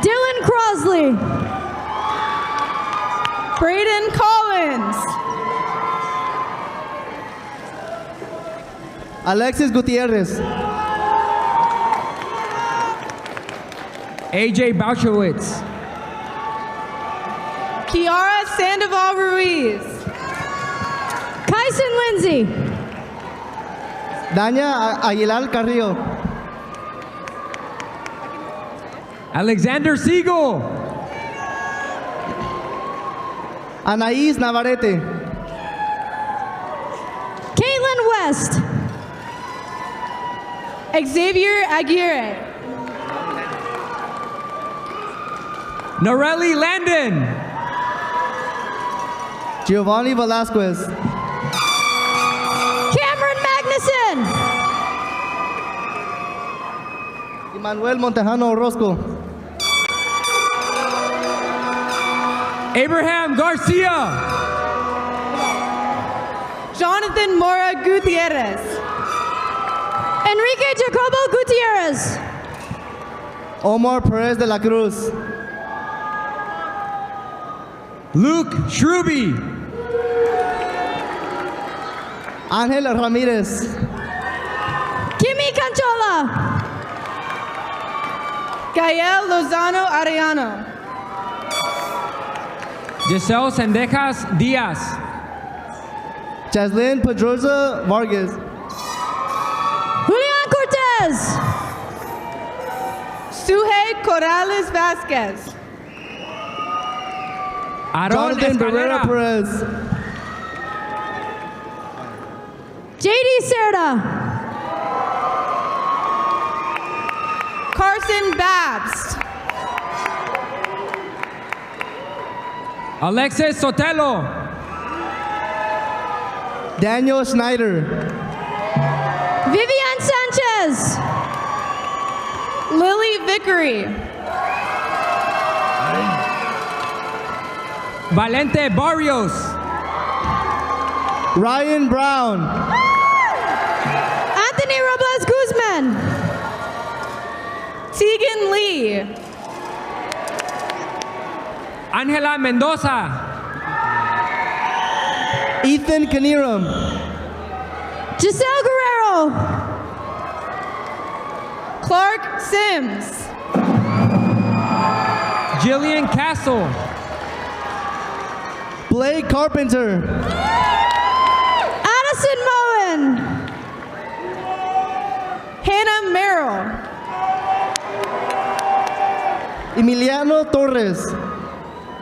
Dylan Crosley. Braden Collins. Alexis Gutierrez. AJ Bauschowitz. Kiara Sandoval Ruiz. Kyson Lindsay. Dania Aguilar Carrillo. Alexander Siegel. Anaís Navarrete. Caitlin West. Xavier Aguirre. Norelli Landon. Giovanni Velasquez. Cameron Magnuson. Manuel Montejano Orozco. Abraham Garcia. Jonathan Mora Gutierrez. Enrique Jacobo Gutierrez. Omar Perez de la Cruz. Luke Shruby. Ángel Ramírez. Kimmy Canchola. Gael Lozano Arellano. Giselle Sendejas Diaz. Jaslyn Pedroza Vargas. Julian Cortez. Suhey Corrales Vasquez. Aaron Jonathan Barrera Escalera. Perez. JD Serta. Carson Babst. Alexis Sotelo. Daniel Schneider. Vivian Sanchez. Lily Vickery. Valente Barrios. Ryan Brown. Anthony Robles Guzman. Tegan Lee. Angela Mendoza. Ethan Kaniram. Giselle Guerrero. Clark Sims. Jillian Castle. Blake Carpenter. Addison Moen. Hannah Merrill. Emiliano Torres.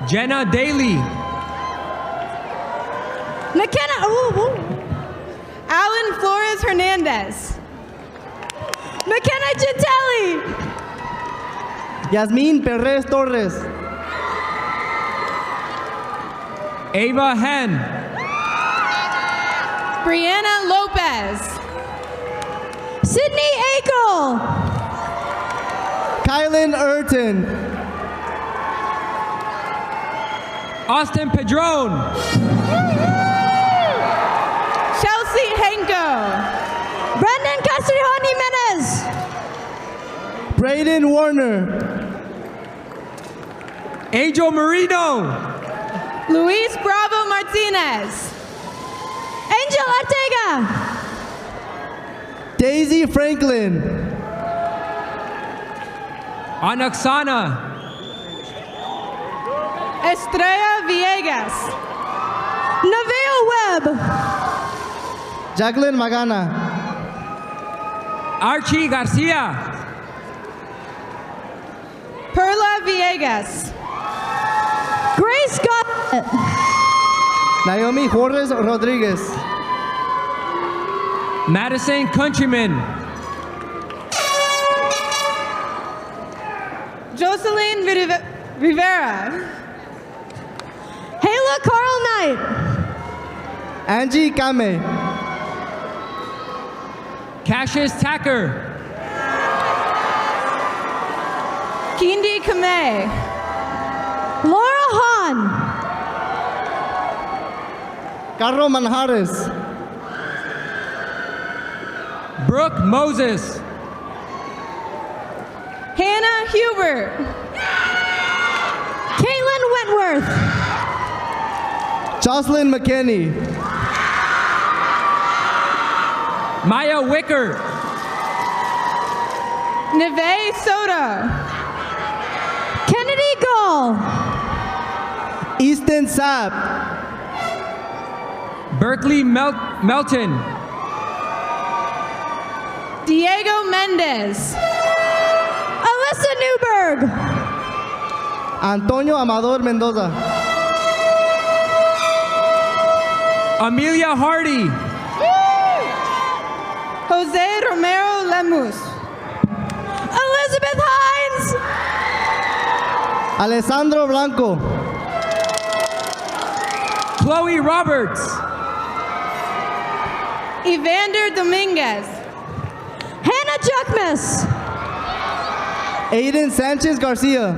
Jenna Daly. McKenna. Alan Flores Hernandez. McKenna Gentili. Yasmin Perez Torres. Ava Hen. Brianna Lopez. Sydney Akel. Kylan Urton. Austin Padron. Chelsea Henko. Brendan Castrillon Jimenez. Braden Warner. Angel Marino. Luis Bravo Martinez. Angel Ortega. Daisy Franklin. Anaxana. Estrella Villegas. Nevaeh Webb. Jacqueline Magana. Archie Garcia. Perla Villegas. Grace Scott. Naomi Juarez Rodriguez. Madison Countryman. Jocelyn Rivera. Hayla Carl Knight. Angie Kame. Cassius Tacker. Kindi Kame. Laura Hahn. Carlo Manjares. Brooke Moses. Hannah Hubert. Caitlin Wentworth. Jocelyn McKinney. Maya Wicker. Neve Soto. Kennedy Gall. Easton Sapp. Berkeley Melton. Diego Mendez. Alyssa Newberg. Antonio Amador Mendoza. Amelia Hardy. Jose Romero Lemus. Elizabeth Hines. Alessandro Blanco. Chloe Roberts. Evander Dominguez. Hannah Juckmas. Aiden Sanchez Garcia.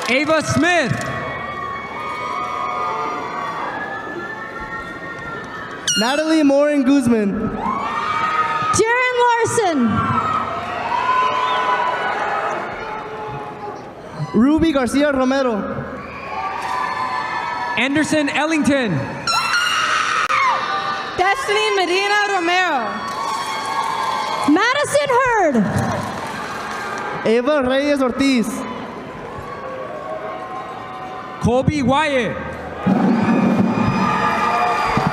Ava Smith. Natalie Morin Guzman. Jaron Larson. Ruby Garcia Romero. Anderson Ellington. Destiny Medina Romero. Madison Hurd. Eva Reyes Ortiz. Colby Wyatt.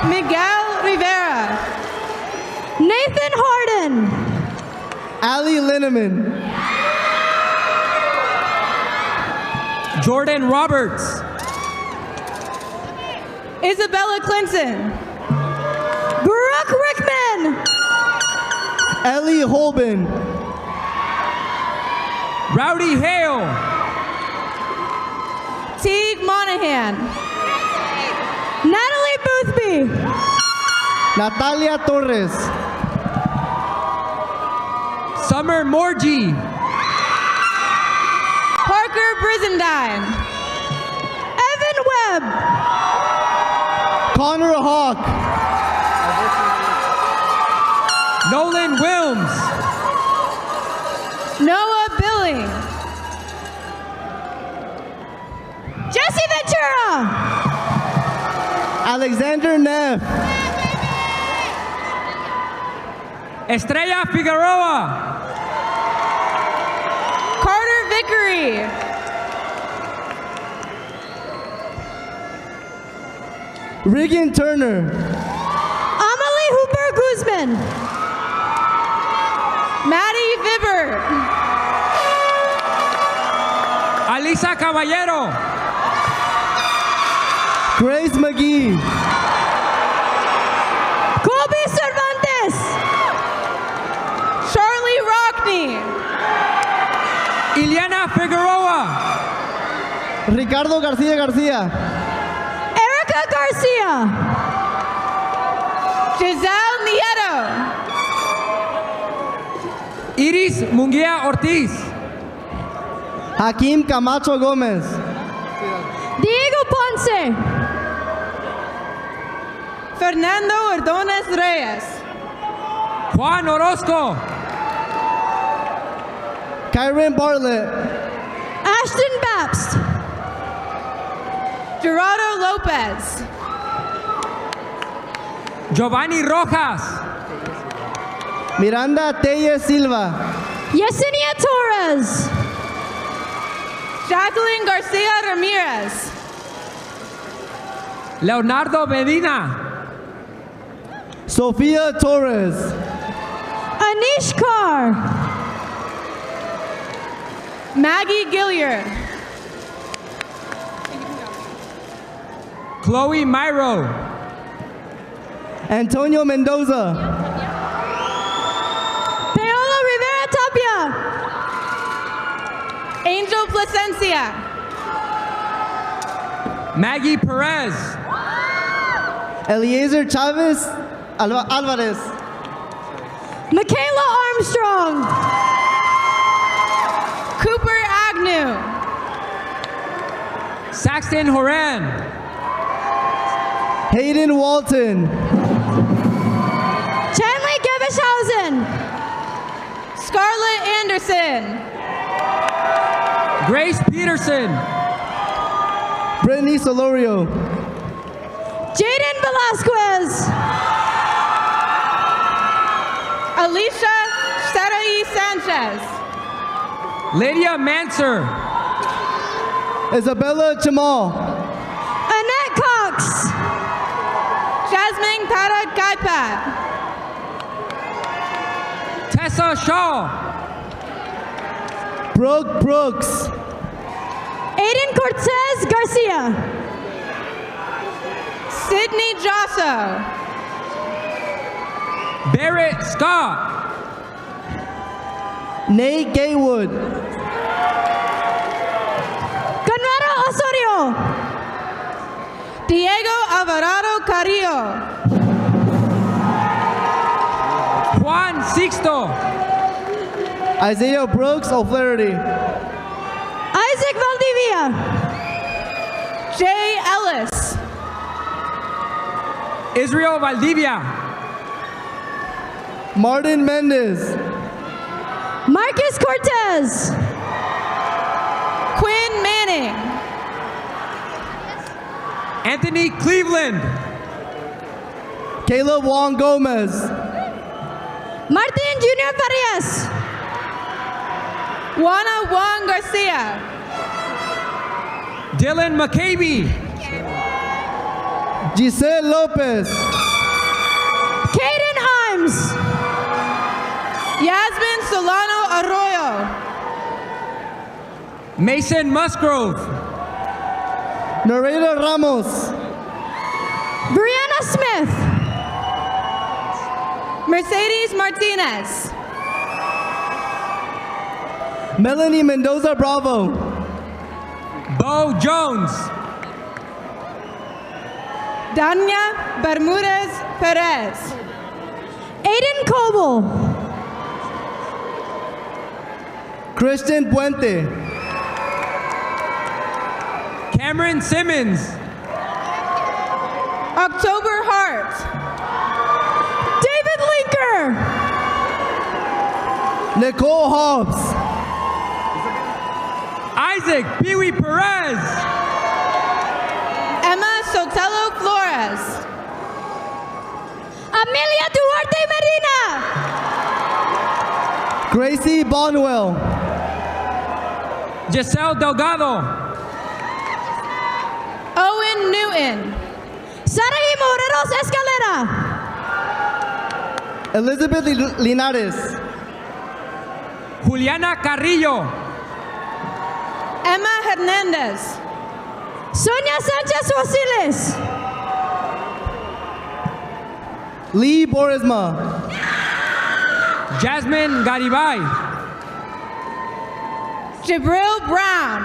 Miguel Rivera. Nathan Harden. Ali Linneman. Jordan Roberts. Isabella Clinton. Brooke Rickman. Ellie Holben. Rowdy Hale. Teague Monahan. Natalie Boothby. Natalia Torres. Summer Morgie. Parker Brizendine. Evan Webb. Connor Hawk. Nolan Wilms. Noah Billing. Jesse Ventura. Alexander Neff. Estrella Figueroa. Carter Vickery. Regan Turner. Amelie Hooper Guzman. Maddie Vibber. Alisa Caballero. Grace McGee. Colby Cervantes. Charlie Rockney. Ricardo García García. Erica Garcia. Giselle Nieto. Iris Munguia Ortiz. Hakim Camacho Gómez. Diego Ponce. Fernando Ordóñez Reyes. Juan Orozco. Kyron Bartlett. Ashton Babst. Gerardo Lopez. Giovanni Rojas. Miranda Telle Silva. Yesenia Torres. Jacqueline Garcia Ramirez. Leonardo Medina. Sofia Torres. Anish Kaur. Maggie Gilliard. Chloe Myro. Antonio Mendoza. Paola Rivera Tapia. Angel Placencia. Maggie Perez. Eliezer Chavez Alvarez. Michaela Armstrong. Cooper Agnew. Saxton Horan. Hayden Walton. Chanley Gevishausen. Scarlett Anderson. Grace Peterson. Brittany Solorio. Jaden Velasquez. Alicia Sarai Sanchez. Lydia Manser. Isabella Jamal. Annette Cox. Jasmine Parrot Gaipat. Tessa Shaw. Brooke Brooks. Aiden Cortez Garcia. Sydney Josso. Barrett Scott. Nate Gaywood. Conrado Osorio. Diego Alvarado Carrillo. Juan Sixto. Isaiah Brooks O'Flaherty. Isaac Valdivia. Jay Ellis. Israel Valdivia. Martin Mendez. Marcus Cortez. Quinn Manning. Anthony Cleveland. Caleb Wong Gomez. Martin Junior Farias. Juana Juan Garcia. Dylan McCabe. Giselle Lopez. Caden Imes. Yasmin Solano Arroyo. Mason Musgrove. Nareda Ramos. Brianna Smith. Mercedes Martinez. Melanie Mendoza Bravo. Bo Jones. Dania Bermudez Perez. Aiden Coble. Christian Puente. Cameron Simmons. October Hart. David Linker. Nicole Hobbs. Isaac Pee-wee Perez. Emma Sotelo Flores. Amelia Duarte Medina. Gracie Bonwell. Giselle Delgado. Owen Newton. Sarahi Moreros Escalera. Elizabeth Linares. Juliana Carrillo. Emma Hernandez. Sonia Sanchez Wasiles. Lee Borisma. Jasmine Garibay. Jabril Brown.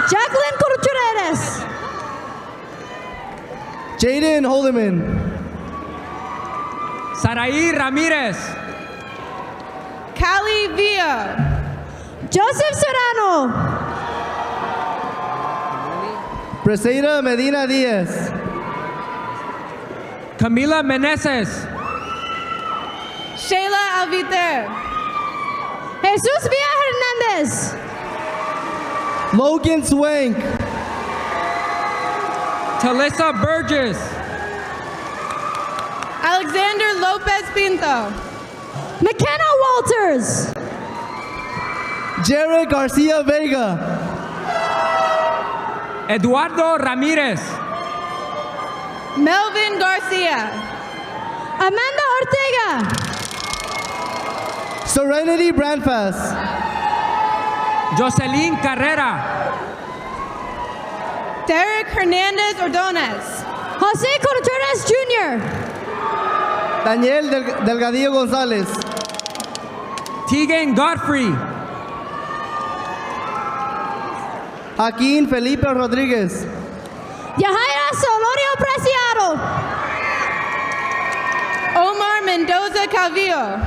Jacqueline Corchureres. Jaden Holdeman. Saraí Ramírez. Callie Villa. Joseph Serrano. Presida Medina Diaz. Camila Meneses. Shayla Alviter. Jesus Villa Hernandez. Logan Swank. Talissa Burgess. Alexander Lopez Pinto. McKenna Walters. Jared Garcia Vega. Eduardo Ramírez. Melvin Garcia. Amanda Ortega. Serenity Brandfast. Jocelyn Carrera. Derek Hernandez Ordonez. Jose Contreras Jr. Daniel Delgadillo González. Tegan Godfrey. Joaquín Felipe Rodríguez. Yahaira Solorio Preciado. Omar Mendoza Calvillo.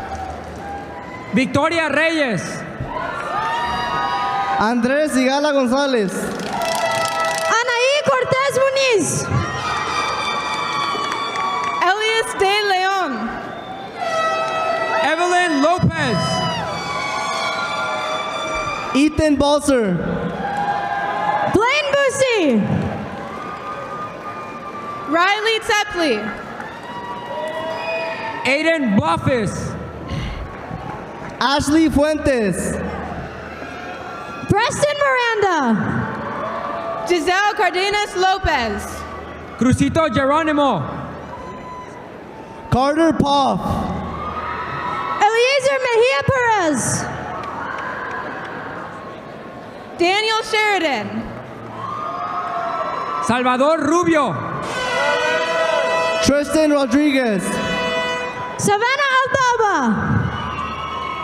Victoria Reyes. Andrés Sigala González. Anaí Cortez Muniz. Elias De Leon. Evelyn Lopez. Ethan Balser. Blaine Boosie. Riley Tepley. Aiden Bluffis. Ashley Fuentes. Preston Miranda. Giselle Cardenas Lopez. Crucito Geronimo. Carter Poff. Eliezer Mejia Perez. Daniel Sheridan. Salvador Rubio. Tristan Rodriguez. Savannah Aldaba.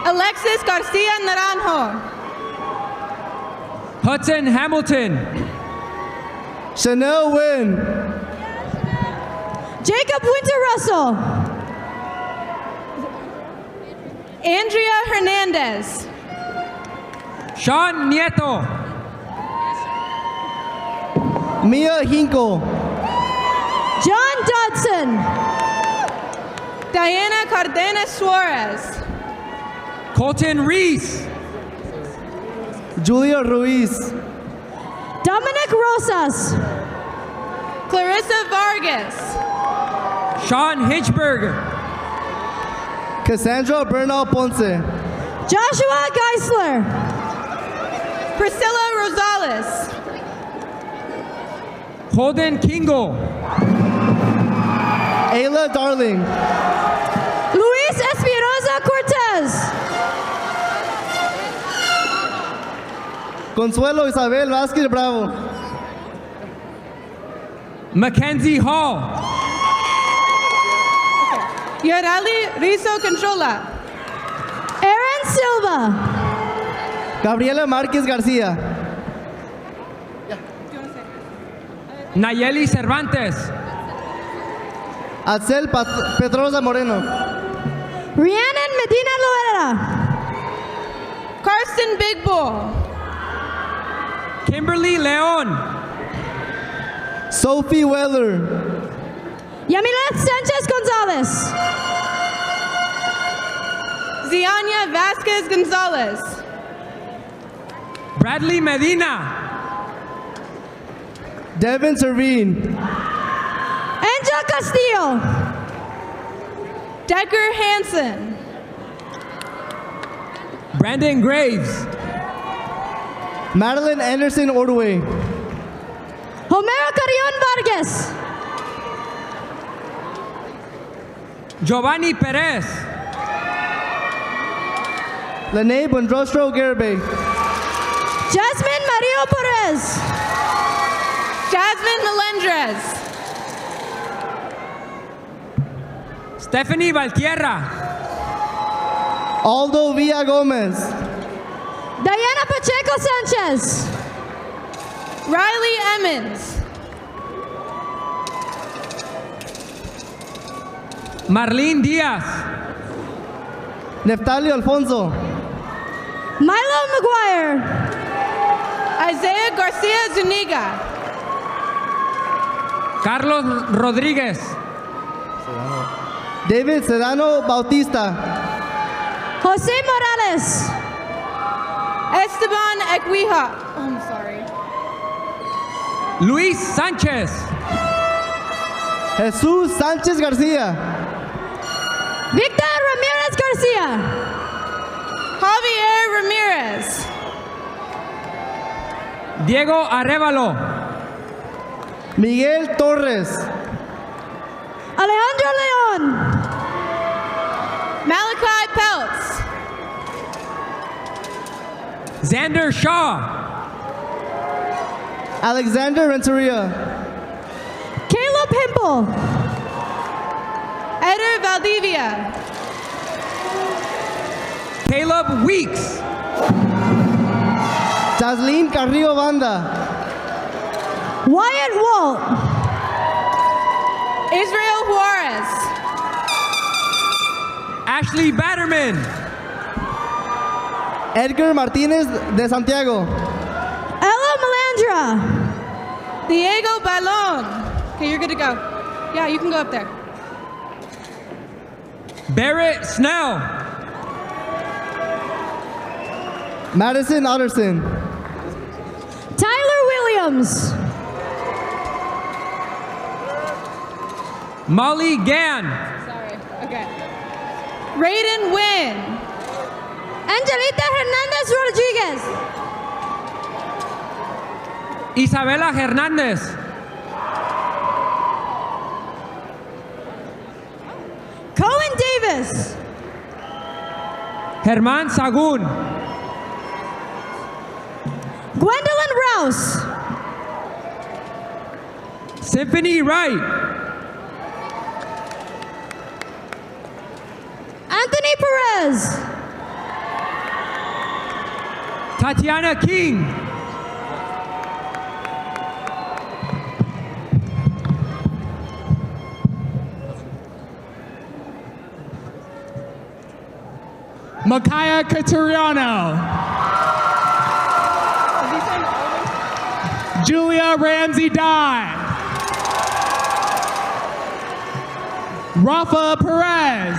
Alexis Garcia Naranjo. Hudson Hamilton. Chanel Wynn. Jacob Winter Russell. Andrea Hernandez. Sean Nieto. Mia Hinkle. John Dodson. Diana Cardenas Suarez. Colton Reese. Julia Ruiz. Dominic Rosas. Clarissa Vargas. Sean Hitchberg. Cassandra Bernal Ponce. Joshua Geisler. Priscilla Rosales. Holden Kingle. Ayla Darling. Luis Espinoza Cortez. Consuelo Isabel Vázquez Bravo. Mackenzie Hall. Yorali Rizo Controla. Aaron Silva. Gabriela Márquez García. Nayeli Cervantes. Axel Pedrosa Moreno. Rhiannon Medina Loera. Karsten Big Bull. Kimberly Leon. Sophie Weller. Yamilet Sanchez Gonzalez. Ziania Vasquez Gonzalez. Bradley Medina. Devin Servine. Angel Castillo. Decker Hansen. Brandon Graves. Madeline Anderson Ordway. Homero Carrion Vargas. Giovanni Perez. Lene Bondrostro Garibay. Jasmine Mario Perez. Jasmine Melendrez. Stephanie Valtierra. Aldo Villa Gomez. Diana Pacheco Sanchez. Riley Emmons. Marlene Diaz. Neftali Alfonso. Milo McGuire. Isaiah Garcia Zuniga. Carlos Rodríguez. David Sedano Bautista. Jose Morales. Esteban Equija. Oh, I'm sorry. Luis Sánchez. Jesus Sánchez Garcia. Victor Ramirez Garcia. Javier Ramirez. Diego Arevalo. Miguel Torres. Alejandro León. Malachi Peltz. Xander Shaw. Alexander Renteria. Caleb Hempel. Eder Valdivia. Caleb Weeks. Jaslyn Carrillo Banda. Wyatt Walt. Israel Juarez. Ashley Batterman. Edgar Martinez de Santiago. Ella Melandra. Diego Balon. Okay, you're good to go. Yeah, you can go up there. Barrett Snell. Madison Otterson. Tyler Williams. Molly Gann. Sorry. Okay. Raiden Wynn. Angelita Hernandez Rodriguez. Isabela Hernández. Cohen Davis. Germán Sagún. Gwendolyn Rouse. Symphony Wright. Anthony Perez. Tatiana King. Micaiah Caturiano. Julia Ramsey Dye. Rafa Perez.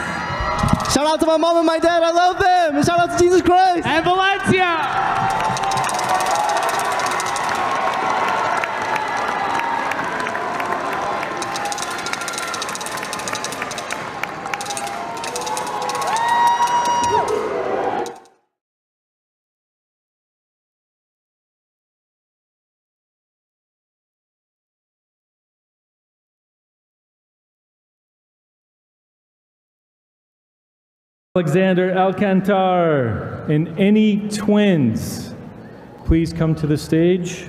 Shout out to my mom and my dad. I love them. And shout out to Jesus Christ. And Valencia. Alexander Alcantar and any twins, please come to the stage.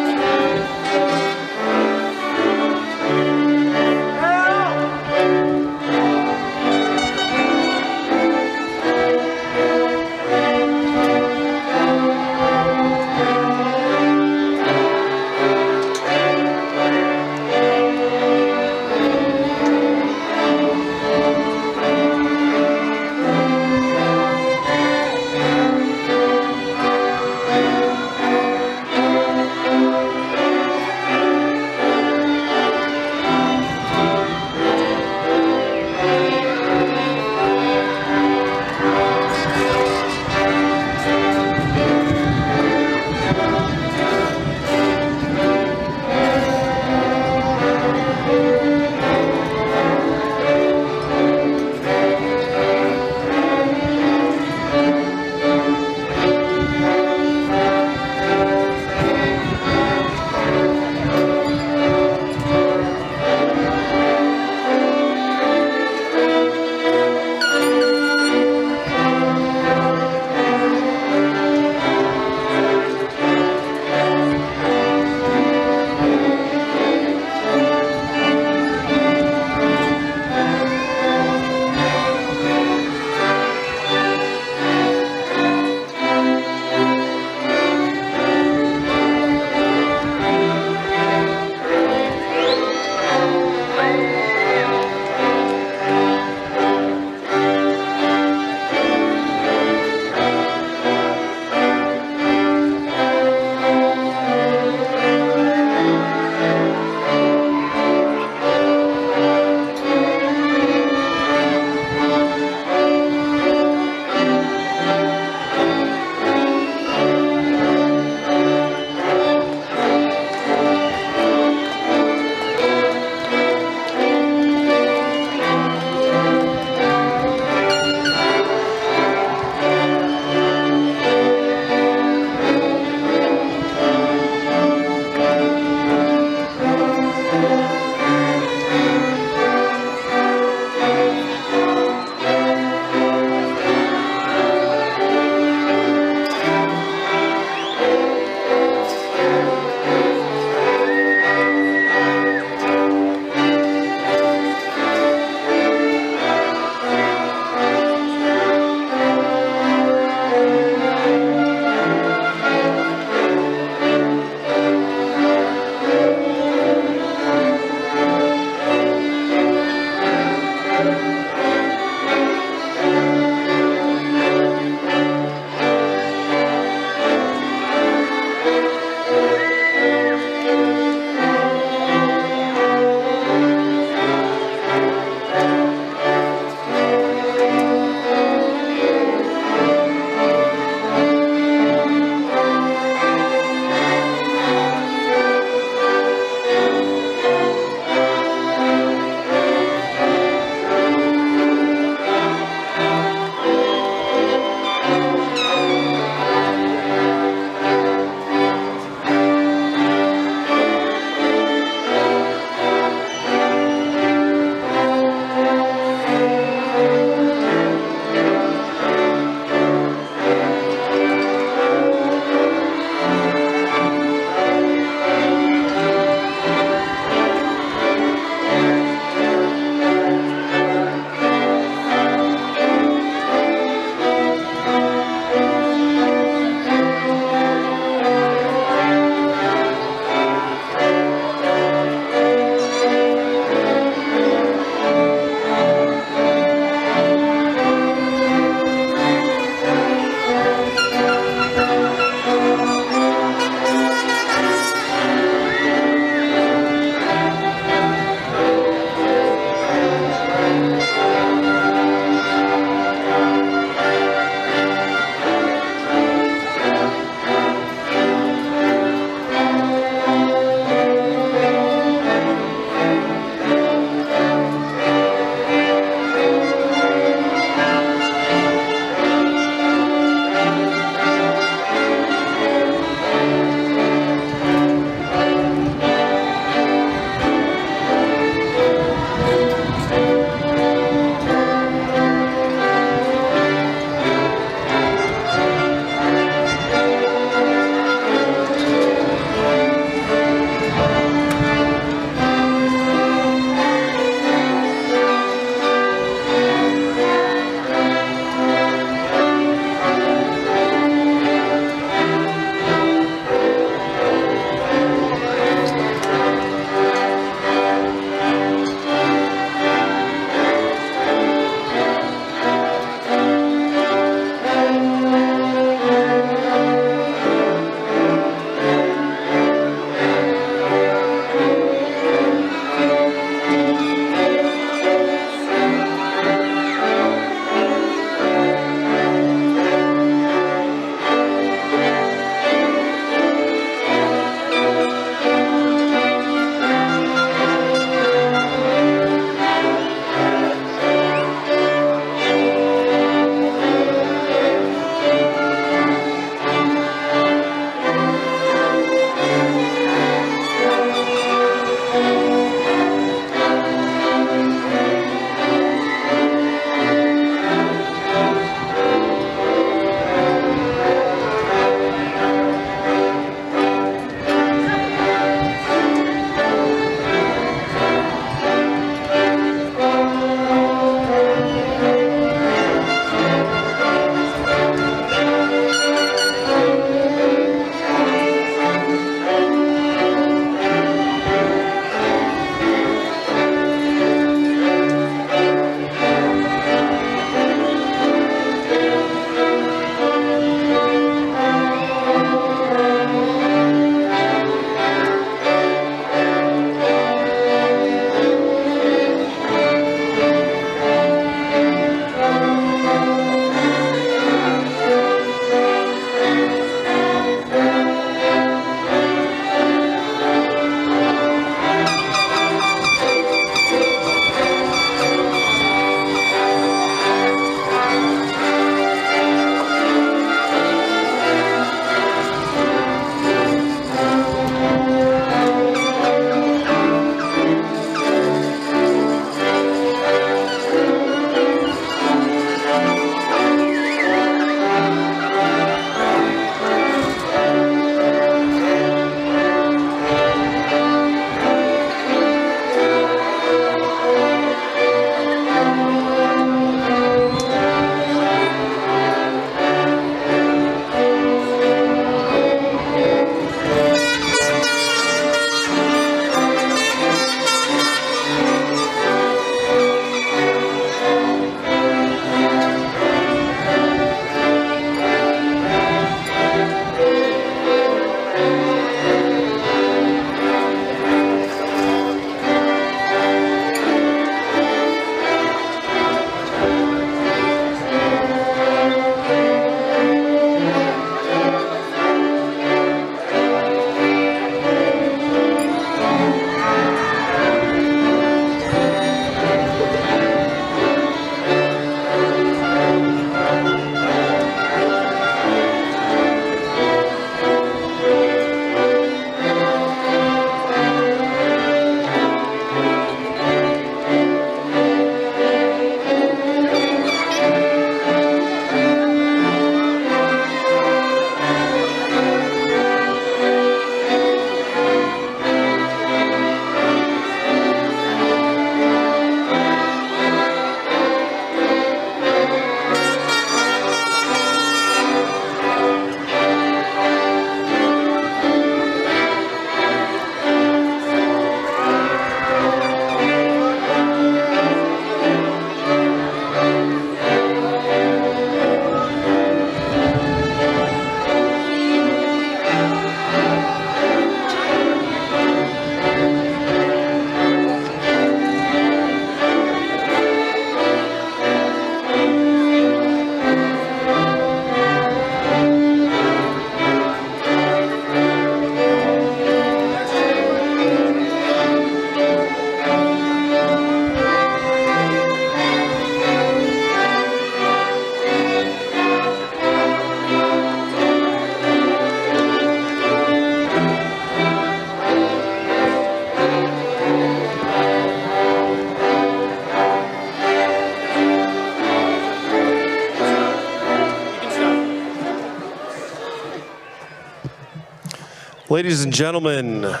Ladies and gentlemen, at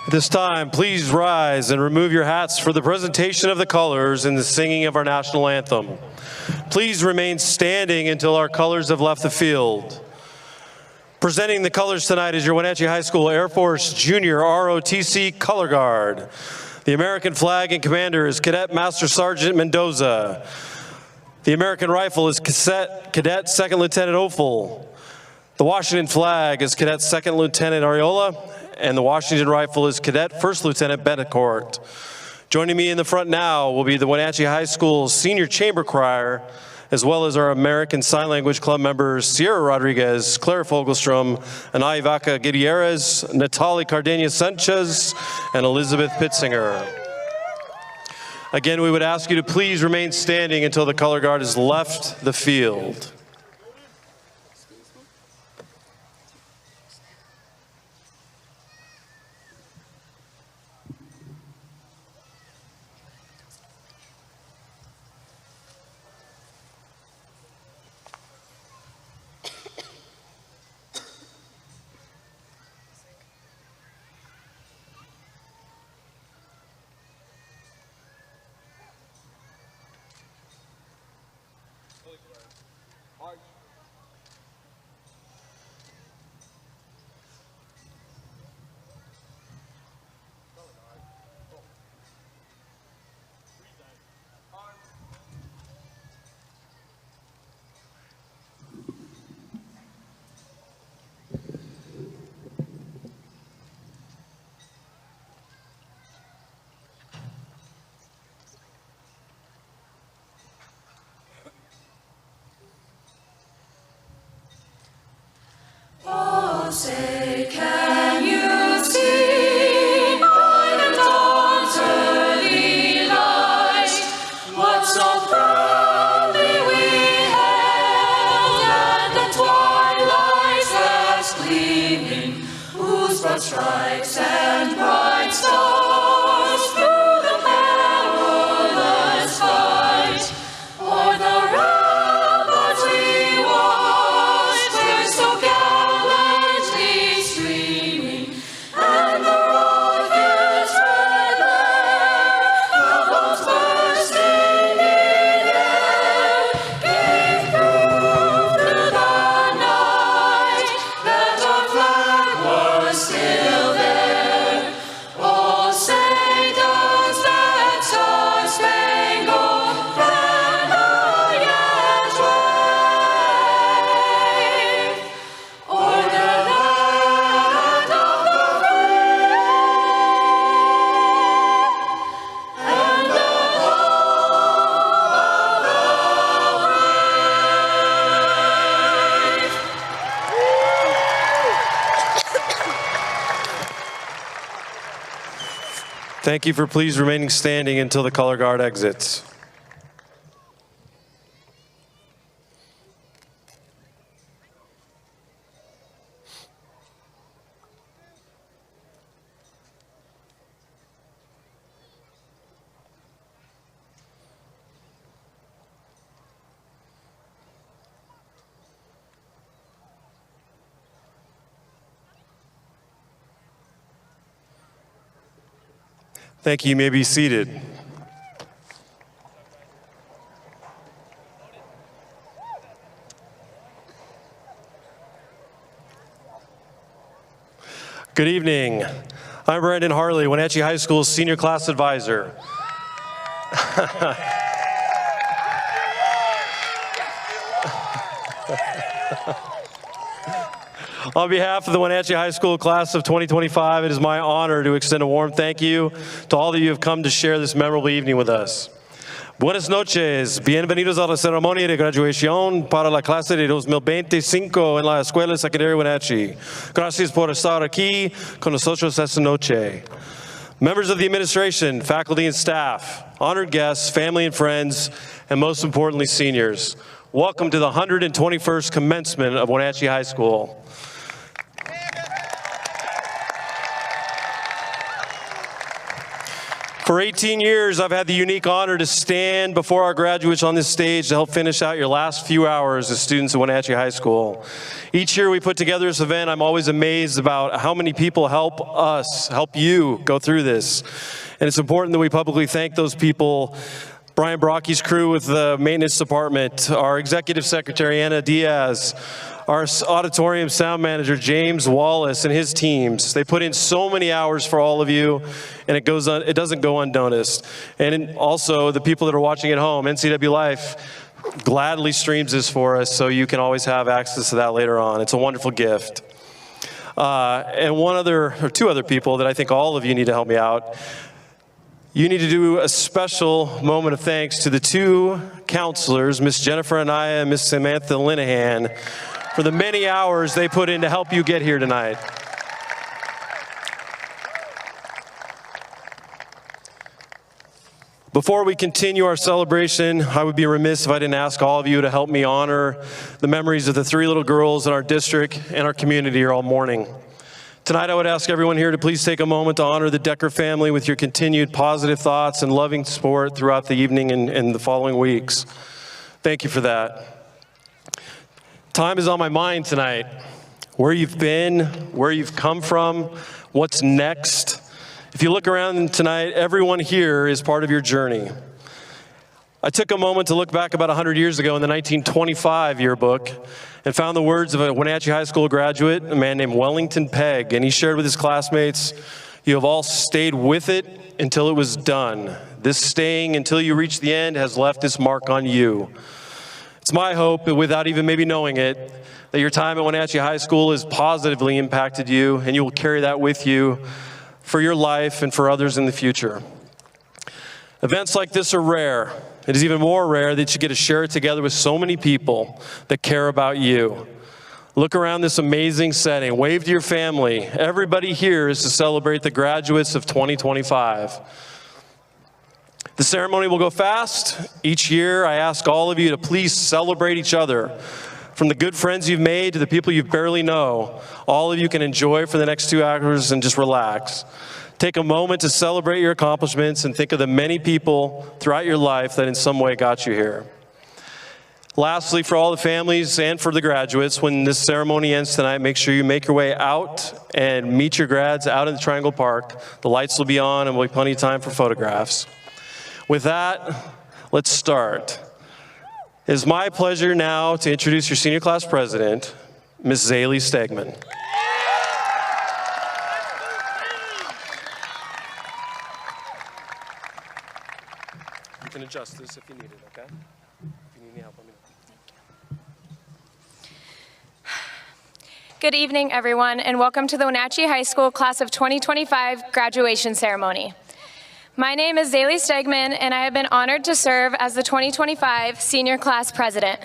this time, please rise and remove your hats for the presentation of the colors and the singing of our national anthem. Please remain standing until our colors have left the field. Presenting the colors tonight is your Wenatchee High School Air Force Junior ROTC Color Guard. The American flag and commander is Cadet Master Sergeant Mendoza. The American rifle is Cadet Second Lieutenant Offal. The Washington flag is Cadet Second Lieutenant Areola, and the Washington rifle is Cadet First Lieutenant Betancourt. Joining me in the front now will be the Wenatchee High School Senior Chamber Choir, as well as our American Sign Language Club members Sierra Rodriguez, Claire Fogelstrom, Anay Vaca Gutierrez, Natalie Cardenas Sanchez, and Elizabeth Pitzinger. Again, we would ask you to please remain standing until the color guard has left the field. Oh, say, can you see by the dawn's early light what so proudly we hailed at the twilight's last gleaming, whose broad stripes and bright stars through the perilous fight o'er the ramparts we watched, where so gallantly streaming, and the rocket's red glare, the bombs bursting in air, gave proof through the night that our flag was still there. Oh, say does that star-spangled banner yet wave o'er the land of the free and the Thank you for please remaining standing until the color guard exits. Thank you. You may be seated. Good evening. I'm Brandon Harley, Wenatchee High School's Senior Class Advisor. On behalf of the Wenatchee High School Class of 2025, it is my honor to extend a warm thank you to all of you who have come to share this memorable evening with us. Buenas noches, bienvenidos a la ceremonia de graduación para la clase de 2025 en la Escuela Secundaria Wenatchee. Gracias por estar aquí con nosotros esta noche. Members of the administration, faculty and staff, honored guests, family and friends, and most importantly, seniors, welcome to the 121st commencement of Wenatchee High School. For 18 years, I've had the unique honor to stand before our graduates on this stage to help finish out your last few hours as students at Wenatchee High School. Each year we put together this event, I'm always amazed about how many people help us, help you go through this. And it's important that we publicly thank those people. Brian Brocky's crew with the maintenance department, our executive secretary, Anna Diaz, our auditorium sound manager, James Wallace, and his teams. They put in so many hours for all of you, and it doesn't go unnoticed. And also the people that are watching at home, NCWLIFE gladly streams this for us, so you can always have access to that later on. It's a wonderful gift. And two other people that I think all of you need to help me out. You need to do a special moment of thanks to the two counselors, Miss Jennifer Anaya and Miss Samantha Linehan, for the many hours they put in to help you get here tonight. Before we continue our celebration, I would be remiss if I didn't ask all of you to help me honor the memories of the three little girls in our district and our community here all morning. Tonight, I would ask everyone here to please take a moment to honor the Decker family with your continued positive thoughts and loving support throughout the evening and the following weeks. Thank you for that. Time is on my mind tonight. Where you've been, where you've come from, what's next. If you look around tonight, everyone here is part of your journey. I took a moment to look back about 100 years ago in the 1925 yearbook and found the words of a Wenatchee High School graduate, a man named Wellington Pegg, and he shared with his classmates, "You have all stayed with it until it was done. This staying until you reach the end has left its mark on you." It's my hope that without even maybe knowing it, that your time at Wenatchee High School has positively impacted you, and you will carry that with you for your life and for others in the future. Events like this are rare. It is even more rare that you get to share it together with so many people that care about you. Look around this amazing setting. Wave to your family. Everybody here is to celebrate the graduates of 2025. The ceremony will go fast. Each year, I ask all of you to please celebrate each other. From the good friends you've made to the people you barely know, all of you can enjoy for the next 2 hours and just relax. Take a moment to celebrate your accomplishments and think of the many people throughout your life that in some way got you here. Lastly, for all the families and for the graduates, when this ceremony ends tonight, make sure you make your way out and meet your grads out in the Triangle Park. The lights will be on and we'll be plenty of time for photographs. With that, let's start. It is my pleasure now to introduce your senior class president, Ms. Zaylee Stegman. You can adjust this if you need it, okay? If you need any help, let me know. Good evening, everyone, and welcome to the Wenatchee High School Class of 2025 graduation ceremony. My name is Zaylee Stegman, and I have been honored to serve as the 2025 senior class president.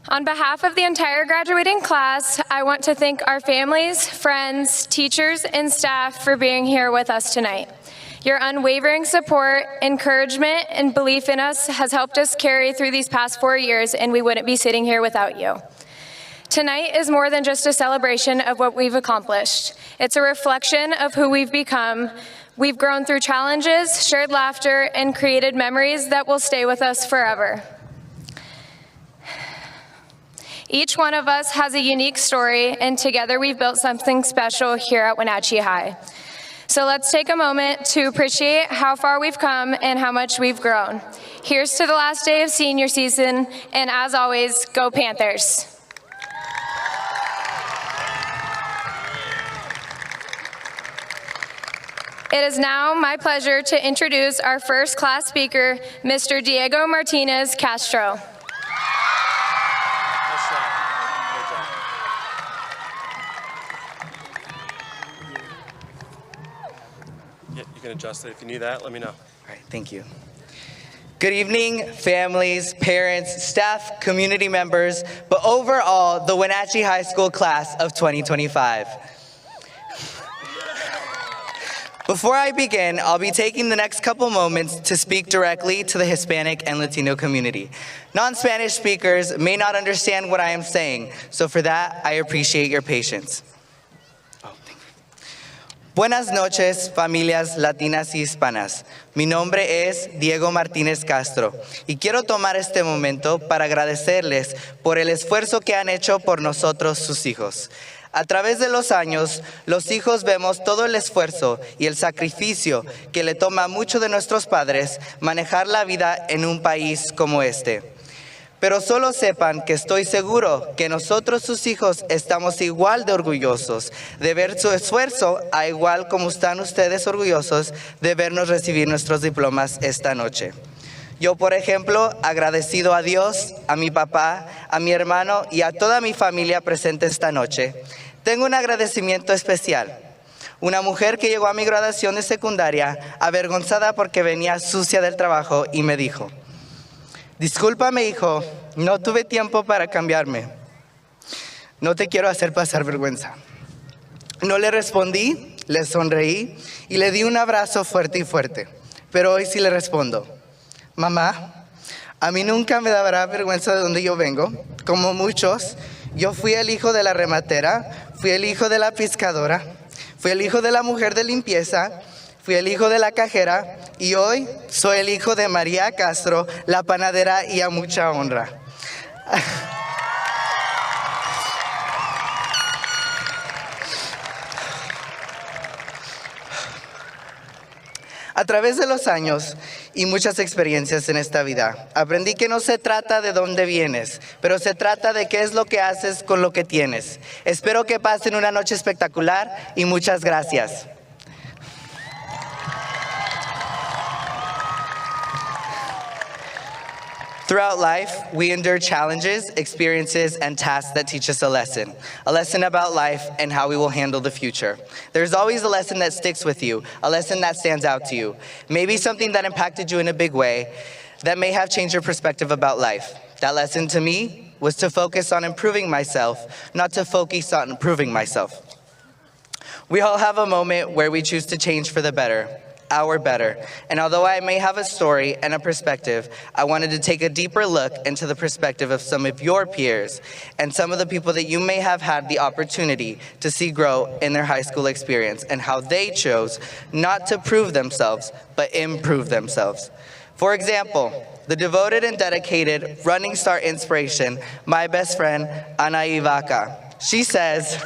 On behalf of the entire graduating class, I want to thank our families, friends, teachers, and staff for being here with us tonight. Your unwavering support, encouragement, and belief in us has helped us carry through these past 4 years, and we wouldn't be sitting here without you. Tonight is more than just a celebration of what we've accomplished. It's a reflection of who we've become. We've grown through challenges, shared laughter, and created memories that will stay with us forever. Each one of us has a unique story, and together we've built something special here at Wenatchee High. So let's take a moment to appreciate how far we've come and how much we've grown. Here's to the last day of senior season, and as always, go Panthers. It is now my pleasure to introduce our first class speaker, Mr. Diego Martinez Castro. Yeah, you can adjust it. If you need that, let me know. All right, thank you. Good evening, families, parents, staff, community members, but overall, the Wenatchee High School class of 2025. Before I begin, I'll be taking the next couple moments to speak directly to the Hispanic and Latino community. Non-Spanish speakers may not understand what I am saying, so for that, I appreciate your patience. Buenas noches, familias latinas y hispanas. Mi nombre es Diego Martínez Castro y quiero tomar este momento para agradecerles por el esfuerzo que han hecho por nosotros, sus hijos. A través de los años, los hijos vemos todo el esfuerzo y el sacrificio que le toma a muchos de nuestros padres manejar la vida en un país como este. Pero solo sepan que estoy seguro que nosotros, sus hijos, estamos igual de orgullosos de ver su esfuerzo, a igual como están ustedes orgullosos de vernos recibir nuestros diplomas esta noche. Yo, por ejemplo, agradecido a Dios, a mi papá, a mi hermano y a toda mi familia presente esta noche, tengo un agradecimiento especial. Una mujer que llegó a mi graduación de secundaria avergonzada porque venía sucia del trabajo y me dijo: discúlpame, hijo, no tuve tiempo para cambiarme. No te quiero hacer pasar vergüenza. No le respondí, le sonreí y le di un abrazo fuerte y fuerte. Pero hoy sí le respondo: mamá, a mí nunca me dará vergüenza de donde yo vengo. Como muchos, yo fui el hijo de la rematera, fui el hijo de la pescadora, fui el hijo de la mujer de limpieza, fui el hijo de la cajera y hoy soy el hijo de María Castro, la panadera, y a mucha honra. A través de los años y muchas experiencias en esta vida, aprendí que no se trata de dónde vienes, pero se trata de qué es lo que haces con lo que tienes. Espero que pasen una noche espectacular y muchas gracias. Throughout life, we endure challenges, experiences, and tasks that teach us a lesson about life and how we will handle the future. There's always a lesson that sticks with you, a lesson that stands out to you, maybe something that impacted you in a big way that may have changed your perspective about life. That lesson to me was to focus on improving myself, not to focus on improving myself. We all have a moment where we choose to change for the better. Our better. And although I may have a story and a perspective, I wanted to take a deeper look into the perspective of some of your peers and some of the people that you may have had the opportunity to see grow in their high school experience and how they chose not to prove themselves, but improve themselves. For example, the devoted and dedicated running star inspiration, my best friend, Anaí Vaca. She says,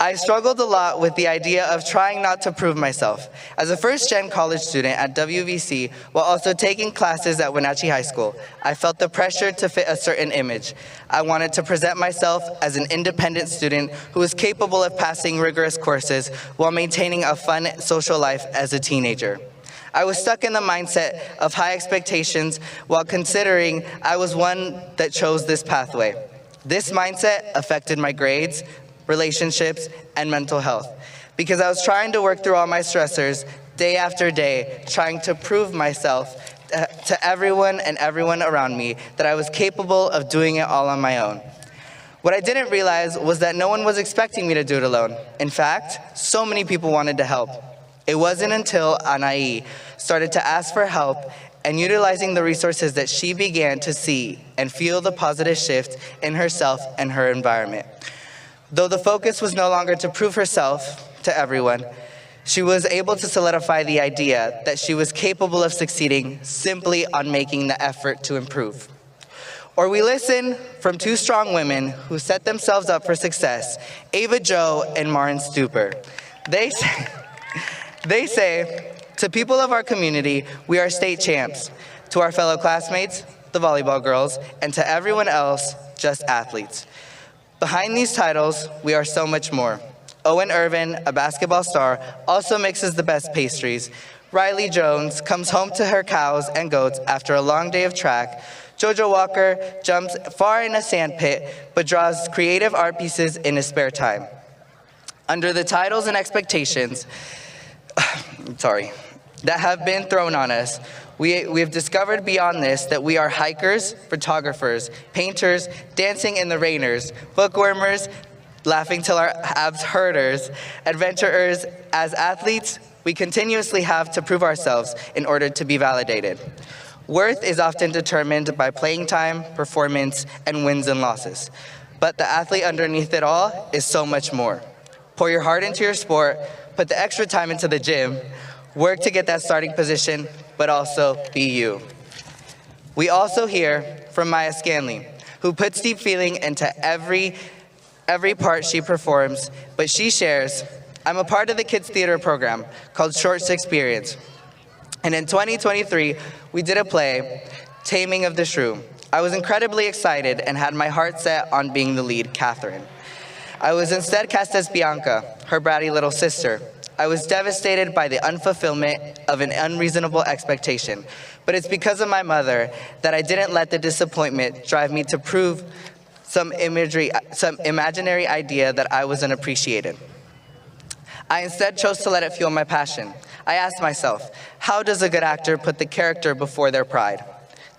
I struggled a lot with the idea of trying not to prove myself. As a first-gen college student at WVC, while also taking classes at Wenatchee High School, I felt the pressure to fit a certain image. I wanted to present myself as an independent student who was capable of passing rigorous courses while maintaining a fun social life as a teenager. I was stuck in the mindset of high expectations while considering I was one that chose this pathway. This mindset affected my grades, relationships, and mental health, because I was trying to work through all my stressors day after day, trying to prove myself to everyone and everyone around me that I was capable of doing it all on my own. What I didn't realize was that no one was expecting me to do it alone. In fact, so many people wanted to help. It wasn't until Anaí started to ask for help and utilizing the resources that she began to see and feel the positive shift in herself and her environment. Though the focus was no longer to prove herself to everyone, she was able to solidify the idea that she was capable of succeeding simply on making the effort to improve. Or we listen from two strong women who set themselves up for success, Ava Jo and Marin Stuper. They say, to people of our community, we are state champs. To our fellow classmates, the volleyball girls, and to everyone else, just athletes. Behind these titles, we are so much more. Owen Irvin, a basketball star, also mixes the best pastries. Riley Jones comes home to her cows and goats after a long day of track. Jojo Walker jumps far in a sand pit, but draws creative art pieces in his spare time. Under the titles and expectations, that have been thrown on us, we have discovered beyond this that we are hikers, photographers, painters, dancing in the rainers, bookwormers, laughing till our abs hurters, adventurers. As athletes, we continuously have to prove ourselves in order to be validated. Worth is often determined by playing time, performance, and wins and losses. But the athlete underneath it all is so much more. Pour your heart into your sport, put the extra time into the gym, work to get that starting position, but also be you. We also hear from Maya Scanley, who puts deep feeling into every part she performs, but she shares, I'm a part of the kids theater program called Shorts Experience. And in 2023, we did a play, Taming of the Shrew. I was incredibly excited and had my heart set on being the lead, Catherine. I was instead cast as Bianca, her bratty little sister. I was devastated by the unfulfillment of an unreasonable expectation, but it's because of my mother that I didn't let the disappointment drive me to prove some imaginary idea that I was unappreciated. I instead chose to let it fuel my passion. I asked myself, how does a good actor put the character before their pride?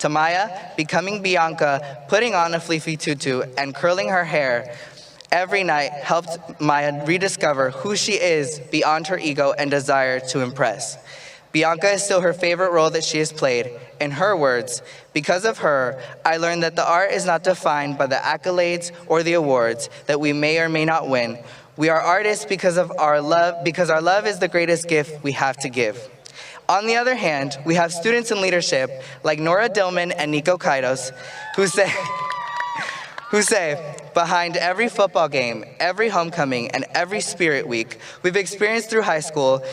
To Maya, becoming Bianca, putting on a fleefy tutu, and curling her hair every night helped Maya rediscover who she is beyond her ego and desire to impress. Bianca is still her favorite role that she has played. In her words, because of her, I learned that the art is not defined by the accolades or the awards that we may or may not win. We are artists because our love is the greatest gift we have to give. On the other hand, we have students in leadership like Nora Dillman and Nico Kaitos who say, behind every football game, every homecoming, and every spirit week we've experienced through high school,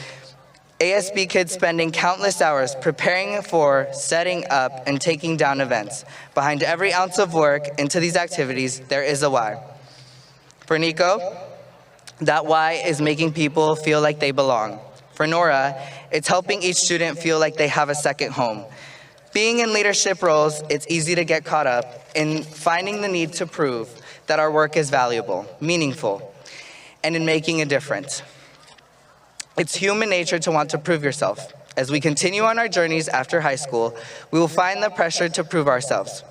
ASB kids spending countless hours preparing for, setting up, and taking down events. Behind every ounce of work into these activities, there is a why. For Nico, that why is making people feel like they belong. For Nora, it's helping each student feel like they have a second home. Being in leadership roles, it's easy to get caught up in finding the need to prove that our work is valuable, meaningful, and in making a difference. It's human nature to want to prove yourself. As we continue on our journeys after high school, we will find the pressure to prove ourselves,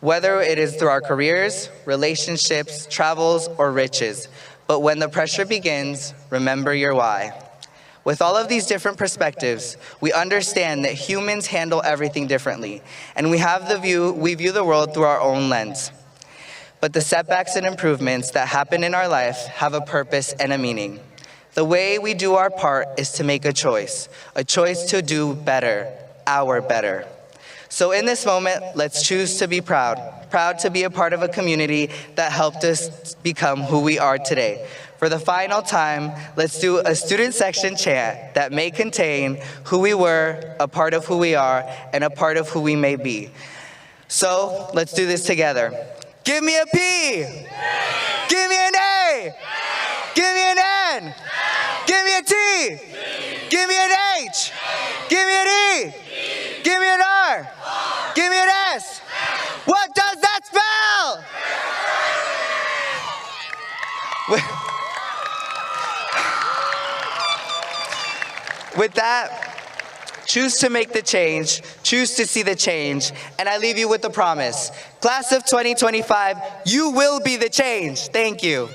whether it is through our careers, relationships, travels, or riches. But when the pressure begins, remember your why. With all of these different perspectives, we understand that humans handle everything differently, and we view the world through our own lens. But the setbacks and improvements that happen in our life have a purpose and a meaning. The way we do our part is to make a choice to do better, our better. So in this moment, let's choose to be proud to be a part of a community that helped us become who we are today. For the final time, let's do a student section chant that may contain who we were, a part of who we are, and a part of who we may be. So let's do this together. Give me a P. Give me an A. Give me an N. Give me a T. Give me an H. Give me an E. Give me an R. Give me an S. What does that spell? With that, choose to make the change, choose to see the change, and I leave you with a promise. Class of 2025, you will be the change. Thank you.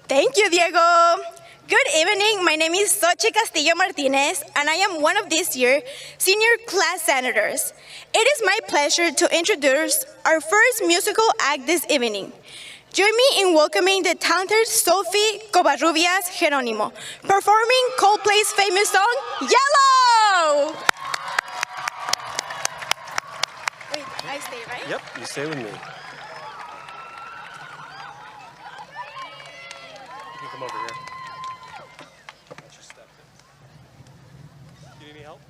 Thank you, Diego. Good evening. My name is Xochitl Castillo Martinez, and I am one of this year's senior class senators. It is my pleasure to introduce our first musical act this evening. Join me in welcoming the talented Sophie Covarrubias Geronimo, performing Coldplay's famous song, Yellow! Wait, I stay, right? Yep, you stay with me. You come over here. I just stepped in. Do you need any help?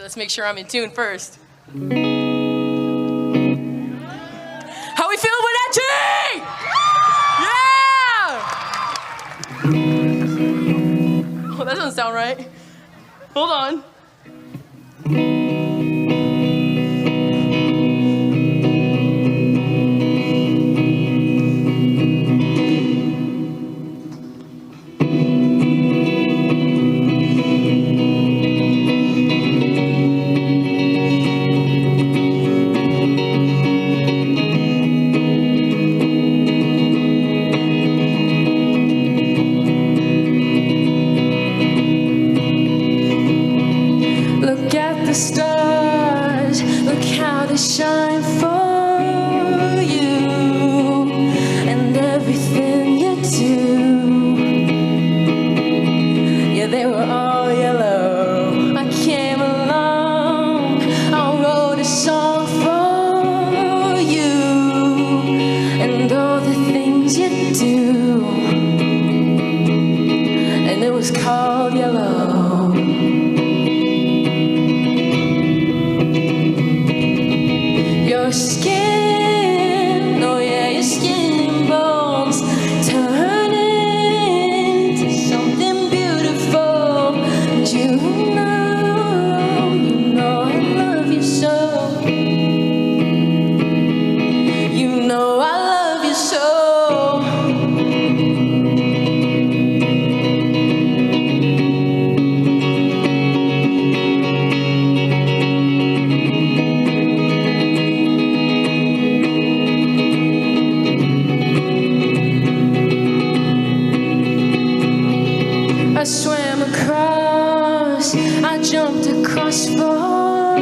Okay, let's make sure I'm in tune first. How we feel, Wenatchee? Yeah! Oh, that doesn't sound right. Hold on. Look at the stars, look how they shine for you and everything you do. Yeah, they were all yellow. I came along, I wrote a song for you and all the things you do. And it was called Yellow. Your skin, oh yeah, your skin and bones turn into something beautiful. And you know I love you so. You know I love you so. I swam across, I jumped across for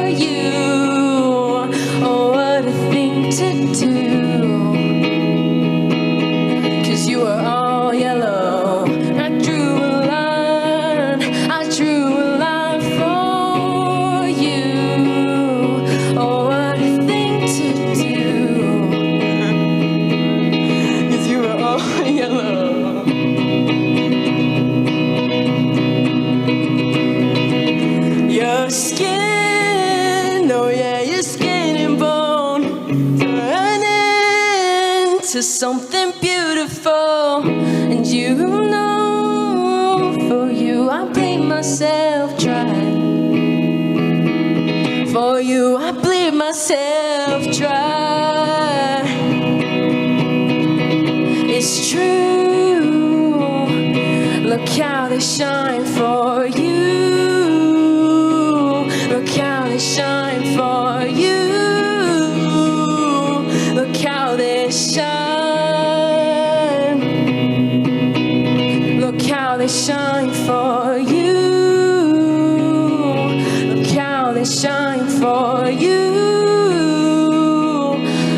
you. Oh, what a thing to do. 'Cause you were all yellow. I drew a line for you. Oh, what a thing to do. 'Cause you were all yellow. Your skin, oh yeah, your skin and bone turn into something beautiful. And you know, for you I bleed myself dry. For you I bleed myself dry. It's true, look how they shine for you. Look how they shine for you. Look how they shine. Look how they shine for you. Look how they shine for you.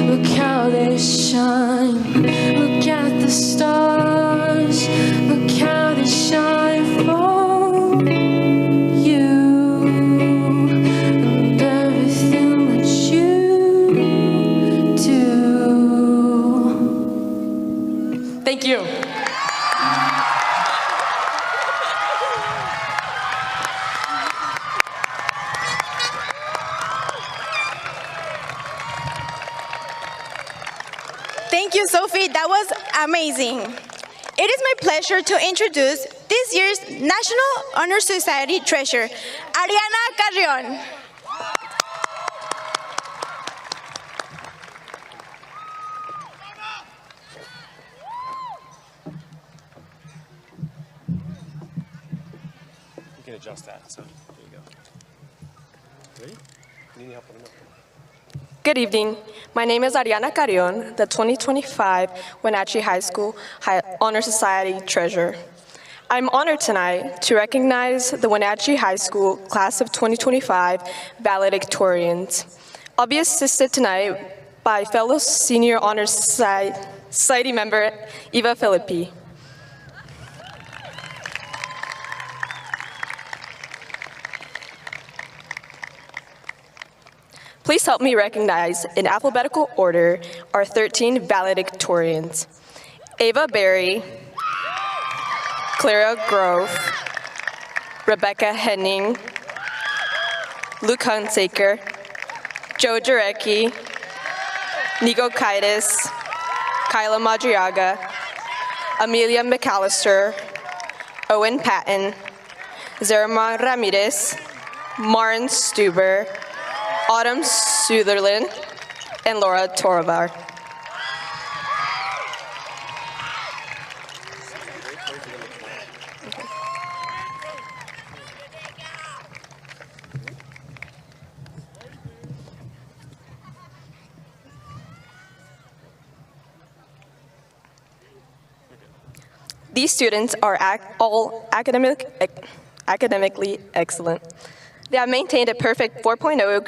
Look how they shine. Look at the stars. Look how they shine for you. And everything that you do. Thank you. Thank you, Sophie. That was amazing. It is my pleasure to introduce this year's National Honor Society treasurer, Ariana Carrion. You can adjust that, so there you go. Ready? You need help with it? Good evening. My name is Ariana Carrion, the 2025 Wenatchee High School Honor Society Treasurer. I'm honored tonight to recognize the Wenatchee High School Class of 2025 Valedictorians. I'll be assisted tonight by fellow Senior Honor Society member Eva Philippi. Please help me recognize, in alphabetical order, our 13 valedictorians. Ava Berry, Clara Grove, Rebecca Henning, Luke Hunsaker, Joe Jarecki, Nico Kaitis, Kyla Madriaga, Amelia McAllister, Owen Patton, Zerma Ramirez, Maren Stuber, Autumn Sutherland, and Laura Toravar. These students are all academically excellent. They have maintained a perfect 4.0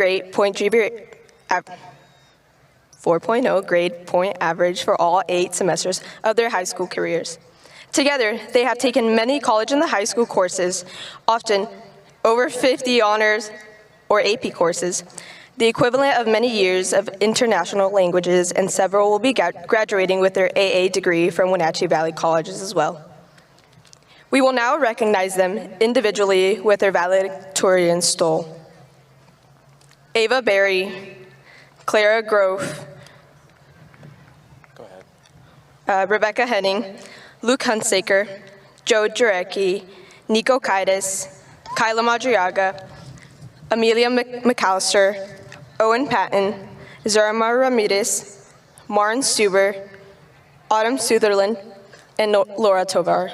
grade point average for all 8 semesters of their high school careers. Together, they have taken many college and high school courses, often over 50 honors or AP courses, the equivalent of many years of international languages, and several will be graduating with their AA degree from Wenatchee Valley Colleges as well. We will now recognize them individually with their Valedictorian stole. Ava Berry, Clara Grove, Rebecca Henning, Luke Hunsaker, Joe Jarecki, Nico Kaitis, Kyla Madriaga, Amelia McAllister, Owen Patton, Zarma Ramirez, Maren Stuber, Autumn Sutherland, and Laura Tovar.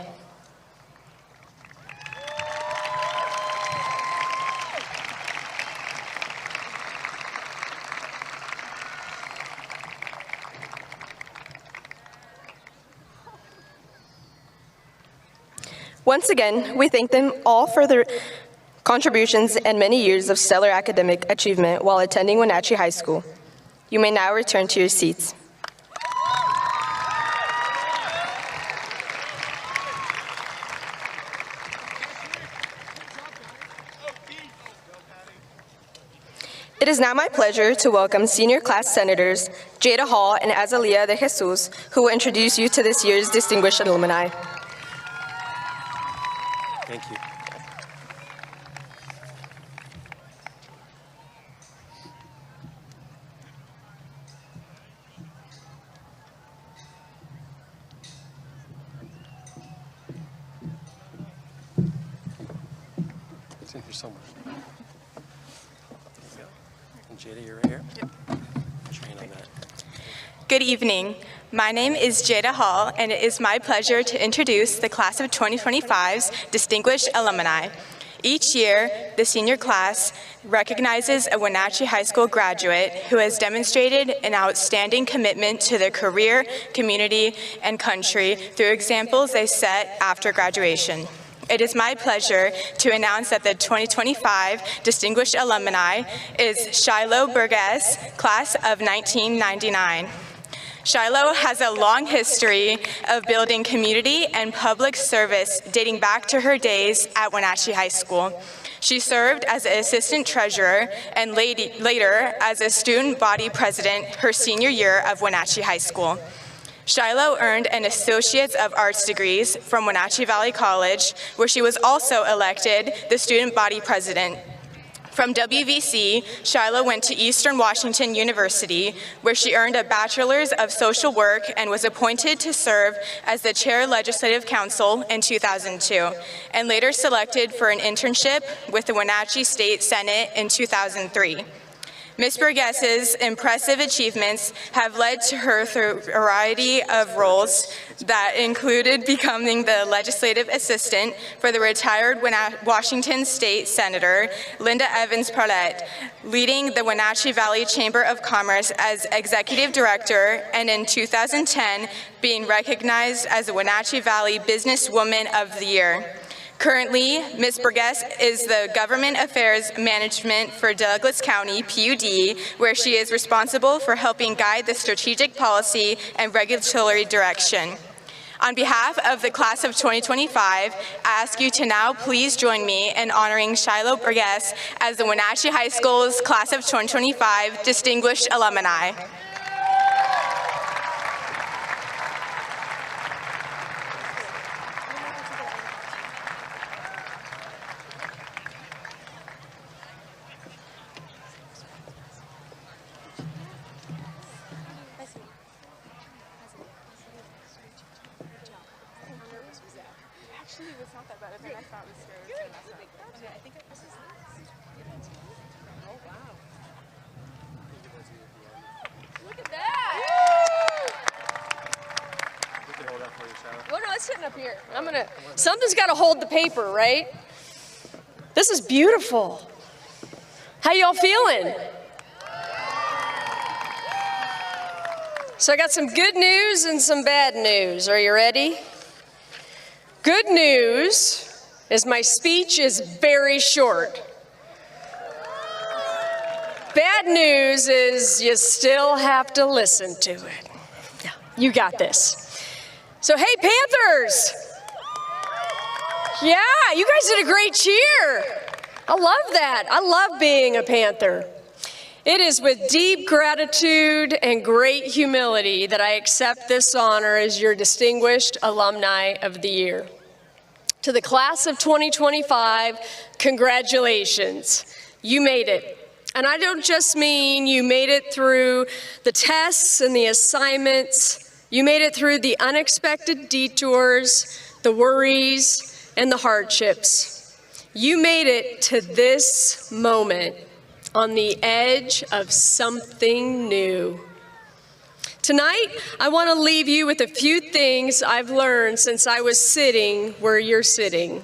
Once again, we thank them all for their contributions and many years of stellar academic achievement while attending Wenatchee High School. You may now return to your seats. It is now my pleasure to welcome senior class senators Jada Hall and Azalea de Jesus, who will introduce you to this year's distinguished alumni. Thank you. It's in here somewhere. There you go. And Jada, you're right here? Yep. Train on that. Good evening. My name is Jada Hall, and it is my pleasure to introduce the class of 2025's distinguished alumni. Each year, the senior class recognizes a Wenatchee High School graduate who has demonstrated an outstanding commitment to their career, community, and country through examples they set after graduation. It is my pleasure to announce that the 2025 Distinguished Alumni is Shiloh Burgess, class of 1999. Shiloh has a long history of building community and public service dating back to her days at Wenatchee High School. She served as an assistant treasurer and later as a student body president her senior year of Wenatchee High School. Shiloh earned an Associates of Arts degrees from Wenatchee Valley College, where she was also elected the student body president. From WVC, Shiloh went to Eastern Washington University, where she earned a Bachelor's of Social Work and was appointed to serve as the Chair Legislative Council in 2002, and later selected for an internship with the Wenatchee State Senate in 2003. Ms. Burgess's impressive achievements have led to her through a variety of roles that included becoming the legislative assistant for the retired Washington State Senator Linda Evans Parlett, leading the Wenatchee Valley Chamber of Commerce as executive director, and in 2010 being recognized as the Wenatchee Valley Businesswoman of the Year. Currently, Ms. Burgess is the Government Affairs Management for Douglas County, PUD, where she is responsible for helping guide the strategic policy and regulatory direction. On behalf of the class of 2025, I ask you to now please join me in honoring Shiloh Burgess as the Wenatchee High School's class of 2025 Distinguished Alumni. Actually, it was not that bad. Then I thought it was scary. Okay, I think this is. Oh wow! Look at that! You can hold that for you, Sarah. What am I sitting up here? Something's got to hold the paper, right? This is beautiful. How y'all feeling? So I got some good news and some bad news. Are you ready? Good news is my speech is very short. Bad news is you still have to listen to it. Yeah, you got this. So hey, Panthers! Yeah, you guys did a great cheer. I love that. I love being a Panther. It is with deep gratitude and great humility that I accept this honor as your Distinguished Alumni of the Year. To the class of 2025, congratulations. You made it. And I don't just mean you made it through the tests and the assignments. You made it through the unexpected detours, the worries, and the hardships. You made it to this moment on the edge of something new. Tonight, I want to leave you with a few things I've learned since I was sitting where you're sitting.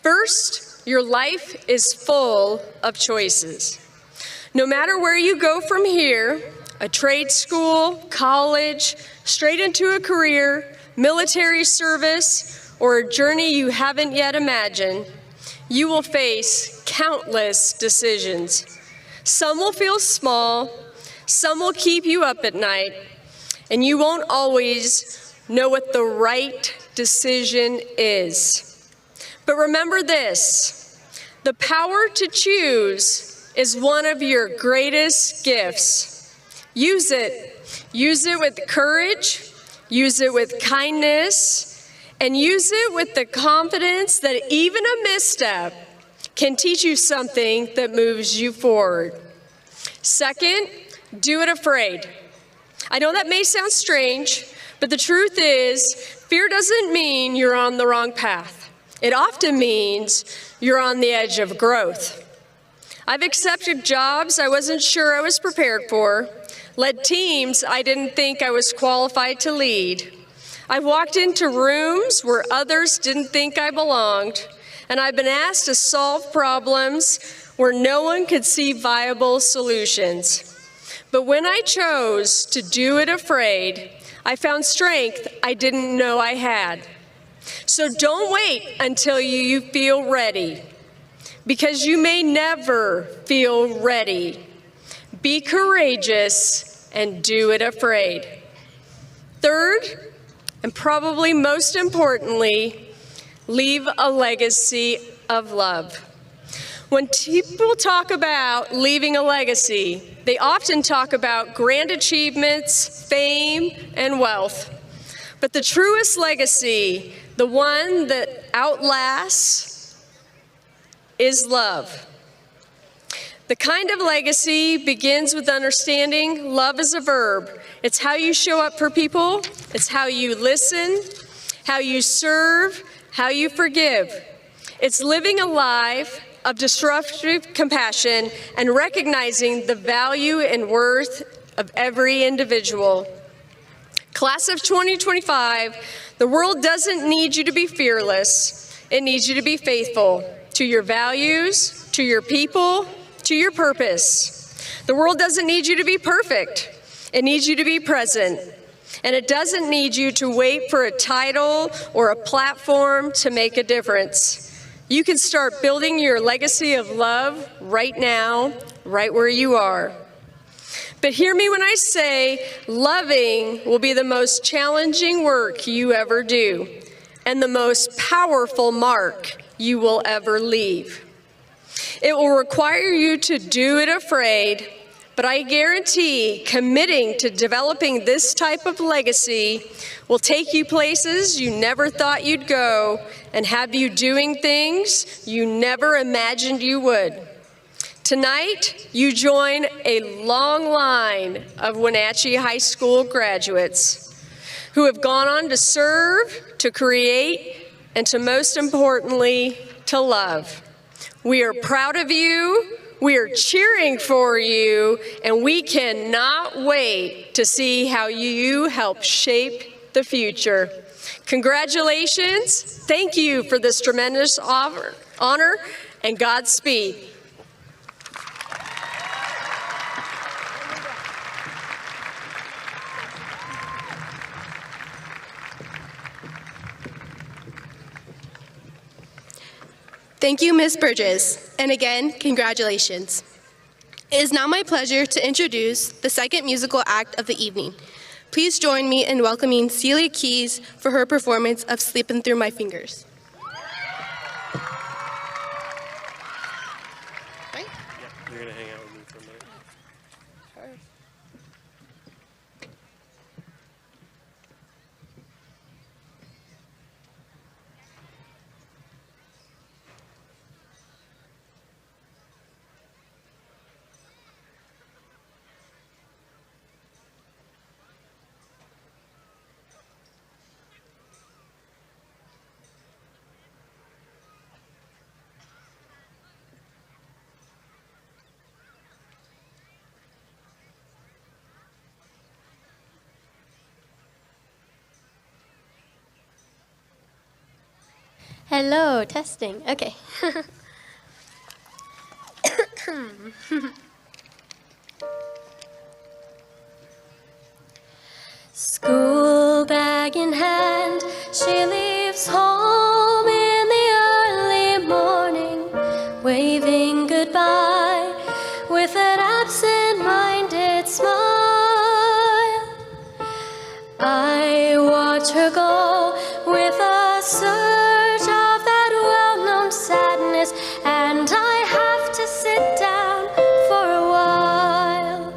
First, your life is full of choices. No matter where you go from here, a trade school, college, straight into a career, military service, or a journey you haven't yet imagined, you will face countless decisions. Some will feel small, some will keep you up at night, and you won't always know what the right decision is. But remember this, the power to choose is one of your greatest gifts. Use it. Use it with courage, use it with kindness, and use it with the confidence that even a misstep can teach you something that moves you forward. Second, do it afraid. I know that may sound strange, but the truth is, fear doesn't mean you're on the wrong path. It often means you're on the edge of growth. I've accepted jobs I wasn't sure I was prepared for, led teams I didn't think I was qualified to lead. I've walked into rooms where others didn't think I belonged, and I've been asked to solve problems where no one could see viable solutions. But when I chose to do it afraid, I found strength I didn't know I had. So don't wait until you feel ready, because you may never feel ready. Be courageous and do it afraid. Third, and probably most importantly, leave a legacy of love. When people talk about leaving a legacy, they often talk about grand achievements, fame, and wealth. But the truest legacy, the one that outlasts, is love. The kind of legacy begins with understanding love is a verb. It's how you show up for people, it's how you listen, how you serve, how you forgive. It's living a life of disruptive compassion and recognizing the value and worth of every individual. Class of 2025, the world doesn't need you to be fearless. It needs you to be faithful to your values, to your people, to your purpose. The world doesn't need you to be perfect. It needs you to be present. And it doesn't need you to wait for a title or a platform to make a difference. You can start building your legacy of love right now, right where you are. But hear me when I say loving will be the most challenging work you ever do and the most powerful mark you will ever leave. It will require you to do it afraid, but I guarantee committing to developing this type of legacy will take you places you never thought you'd go and have you doing things you never imagined you would. Tonight, you join a long line of Wenatchee High School graduates who have gone on to serve, to create, and to most importantly, to love. We are proud of you, we are cheering for you, and we cannot wait to see how you help shape the future. Congratulations, thank you for this tremendous honor, and Godspeed. Thank you, Ms. Burgess, and again, congratulations. It is now my pleasure to introduce the second musical act of the evening. Please join me in welcoming Celia Keys for her performance of Sleeping Through My Fingers. You're going to hang out with me for a minute. Hello, testing. Okay. School bag in hand, she leaves home in the early morning, waving goodbye with an absent-minded smile. I watch her go with a surge of that well-known sadness, and I have to sit down for a while.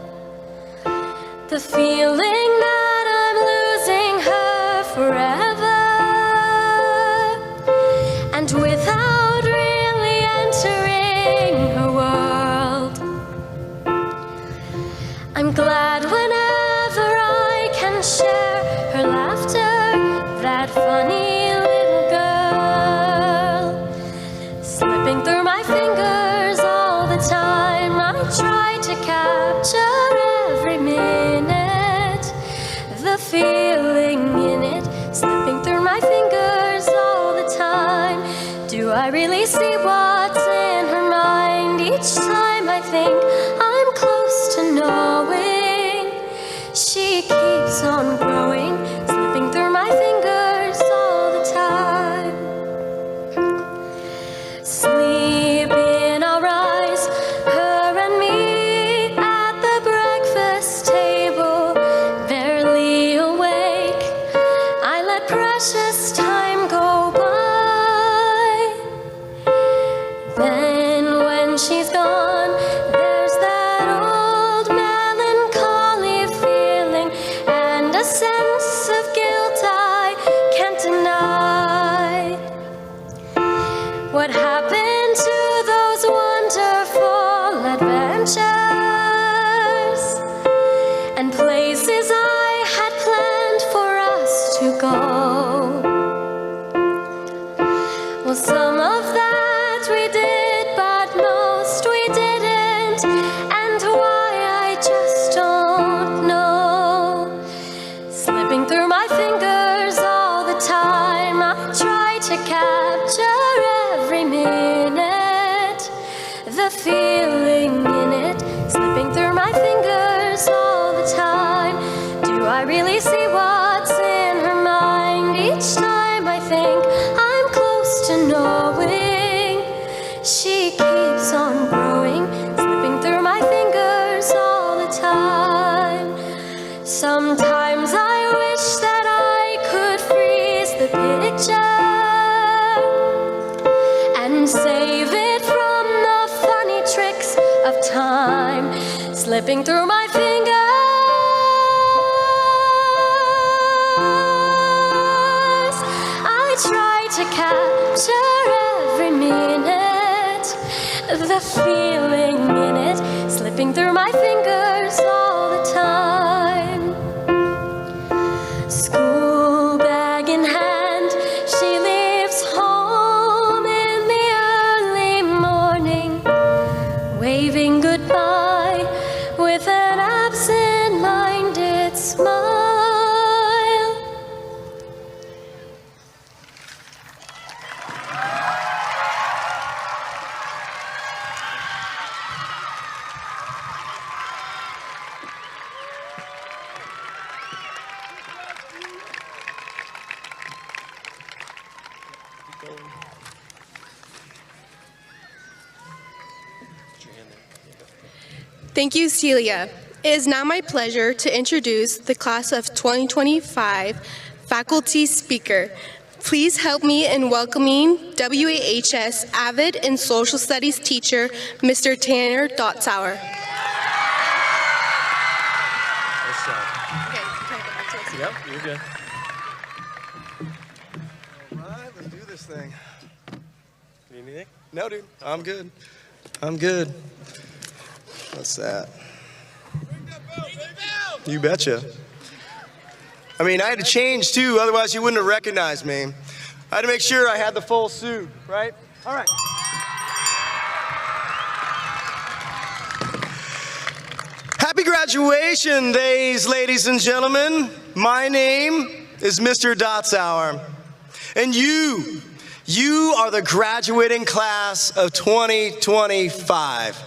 The feeling that I'm losing her forever, and without really entering her world. I'm glad whenever I can share her laughter, that funny little girl, slipping through my fingers all the time. I try to capture every minute, the feeling in it, slipping through my fingers all the time. Do I really see what's in her mind? Each time I think I'm close to knowing, she keeps on growing, slipping through my fingers all the time. Sleeping, I'll rise, her and me at the breakfast table, barely awake. I let precious time go by. Then when she's gone, there's that old melancholy feeling and a sense of guilt I can't deny. What happened to those wonderful adventures and places I had planned for us to go? Well, some of that we did, but most we didn't, and why I just don't know. Slipping through my fingers all the time, I try to capture every minute, the feeling in it, slipping through my fingers all the time. Do I really see what's in her mind? Each time I think I'm close to knowing, she keeps on growing, slipping through my fingers all the time. Sometimes I wish that I could freeze the picture and save it from the funny tricks of time, slipping through my fingers. I try to capture every minute, the feeling in it, slipping through my fingers all the time. School bag in hand, she leaves Thank you, Celia. It is now my pleasure to introduce the class of 2025 faculty speaker. Please help me in welcoming WAHS Avid and Social Studies teacher, Mr. Tanner Dotzauer. Yep, you're good. All right, let's do this thing. Need anything? No, dude, I'm good. I'm good. What's that? You betcha. I mean, I had to change too, otherwise you wouldn't have recognized me. I had to make sure I had the full suit, right? All right. Happy graduation days, ladies and gentlemen. My name is Mr. Dotzauer, and you are the graduating class of 2025.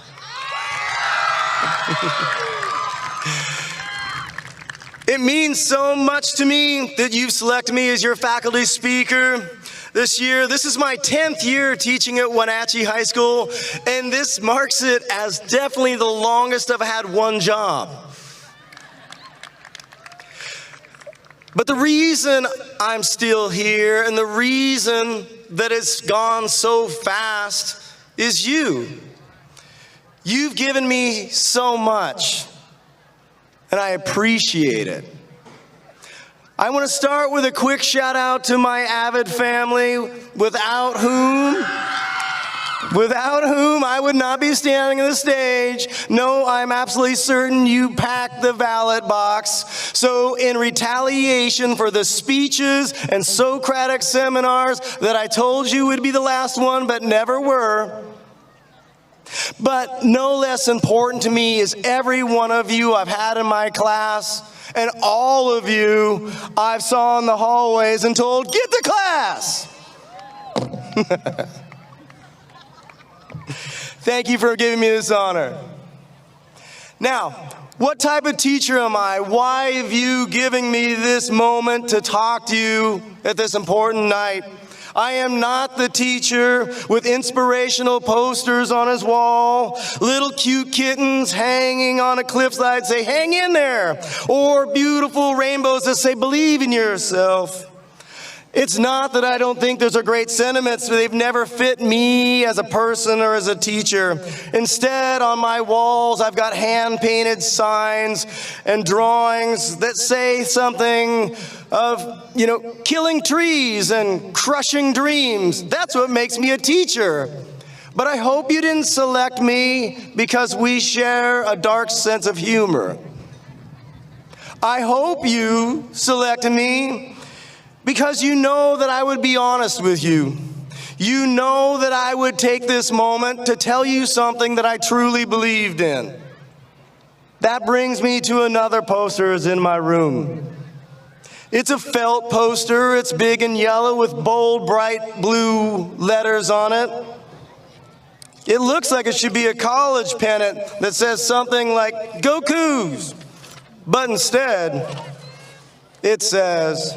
It means so much to me that you've selected me as your faculty speaker this year. This is my 10th year teaching at Wenatchee High School, and this marks it as definitely the longest I've had one job. But the reason I'm still here and the reason that it's gone so fast is you. You've given me so much, and I appreciate it. I want to start with a quick shout out to my Avid family, without whom I would not be standing on the stage. No, I'm absolutely certain you packed the ballot box. So in retaliation for the speeches and Socratic seminars that I told you would be the last one but never were, but no less important to me is every one of you I've had in my class, and all of you I've saw in the hallways and told, get to class. Thank you for giving me this honor. Now, what type of teacher am I? Why have you given me this moment to talk to you at this important night? I am not the teacher with inspirational posters on his wall, little cute kittens hanging on a cliffside say, hang in there, or beautiful rainbows that say, believe in yourself. It's not that I don't think those are great sentiments, but they've never fit me as a person or as a teacher. Instead, on my walls, I've got hand-painted signs and drawings that say something of, killing trees and crushing dreams. That's what makes me a teacher. But I hope you didn't select me because we share a dark sense of humor. I hope you selected me because you know that I would be honest with you. You know that I would take this moment to tell you something that I truly believed in. That brings me to another poster that's in my room. It's a felt poster. It's big and yellow with bold, bright blue letters on it. It looks like it should be a college pennant that says something like, "Go Cougs!" But instead, it says,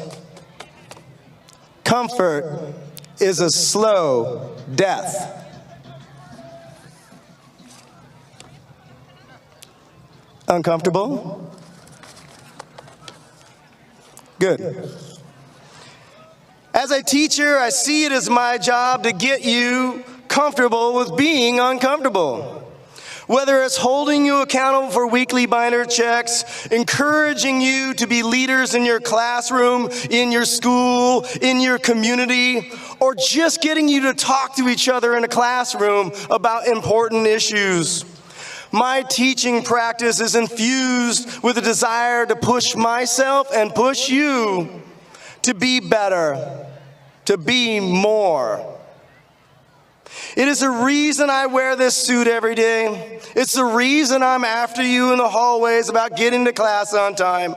"Comfort is a slow death." Uncomfortable? Good. As a teacher, I see it as my job to get you comfortable with being uncomfortable. Whether it's holding you accountable for weekly binder checks, encouraging you to be leaders in your classroom, in your school, in your community, or just getting you to talk to each other in a classroom about important issues. My teaching practice is infused with a desire to push myself and push you to be better, to be more. It is the reason I wear this suit every day. It's the reason I'm after you in the hallways about getting to class on time.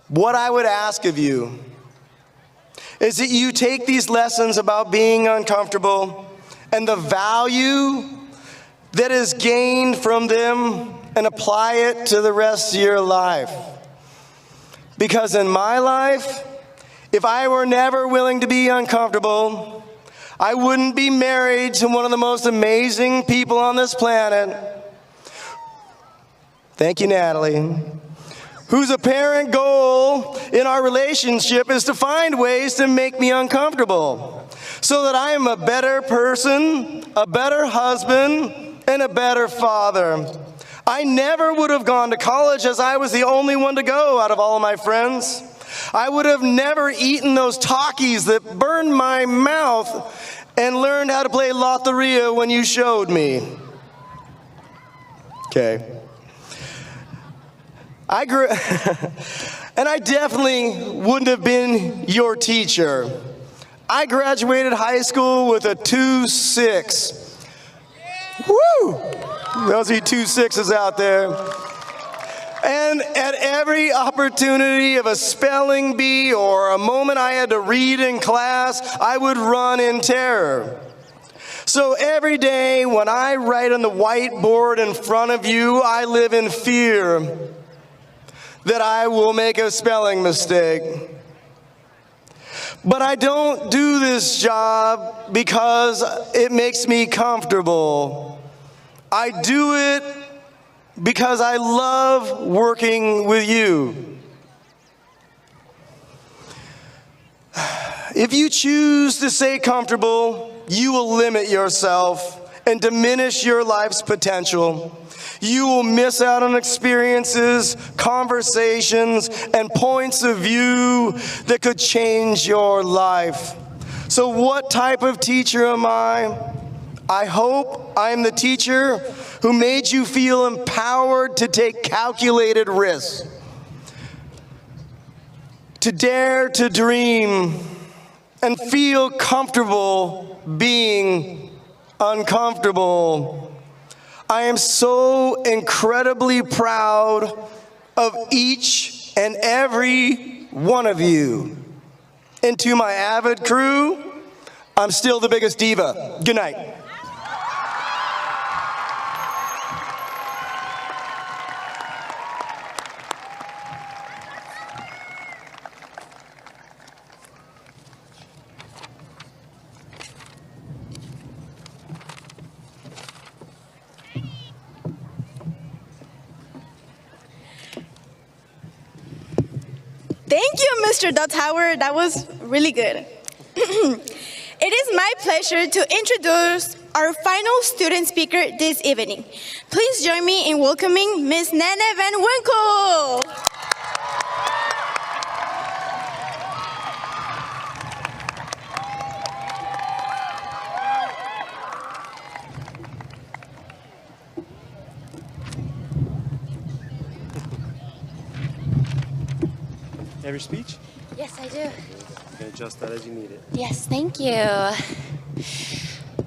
What I would ask of you is that you take these lessons about being uncomfortable and the value that is gained from them and apply it to the rest of your life. Because in my life, if I were never willing to be uncomfortable, I wouldn't be married to one of the most amazing people on this planet. Thank you, Natalie. Whose apparent goal in our relationship is to find ways to make me uncomfortable so that I am a better person, a better husband, and a better father. I never would have gone to college as I was the only one to go out of all of my friends. I would have never eaten those Takis that burned my mouth and learned how to play Loteria when you showed me. Okay. I grew, and I definitely wouldn't have been your teacher. I graduated high school with a 2.6. Woo! Those of you 2.6s out there. And at every opportunity of a spelling bee or a moment I had to read in class, I would run in terror. So every day when I write on the whiteboard in front of you, I live in fear that I will make a spelling mistake. But I don't do this job because it makes me comfortable. I do it because I love working with you. If you choose to stay comfortable, you will limit yourself and diminish your life's potential. You will miss out on experiences, conversations, and points of view that could change your life. So what type of teacher am I? I hope I'm the teacher who made you feel empowered to take calculated risks, to dare to dream, and feel comfortable being uncomfortable. I am so incredibly proud of each and every one of you. And to my avid crew, I'm still the biggest diva. Good night. Thank you, Mr. Dutzhauer. That was really good. It is my pleasure to introduce our final student speaker this evening. Please join me in welcoming Ms. Nene Van Winkle. Have your speech? Yes, I do. You can adjust that as you need it. Yes, thank you.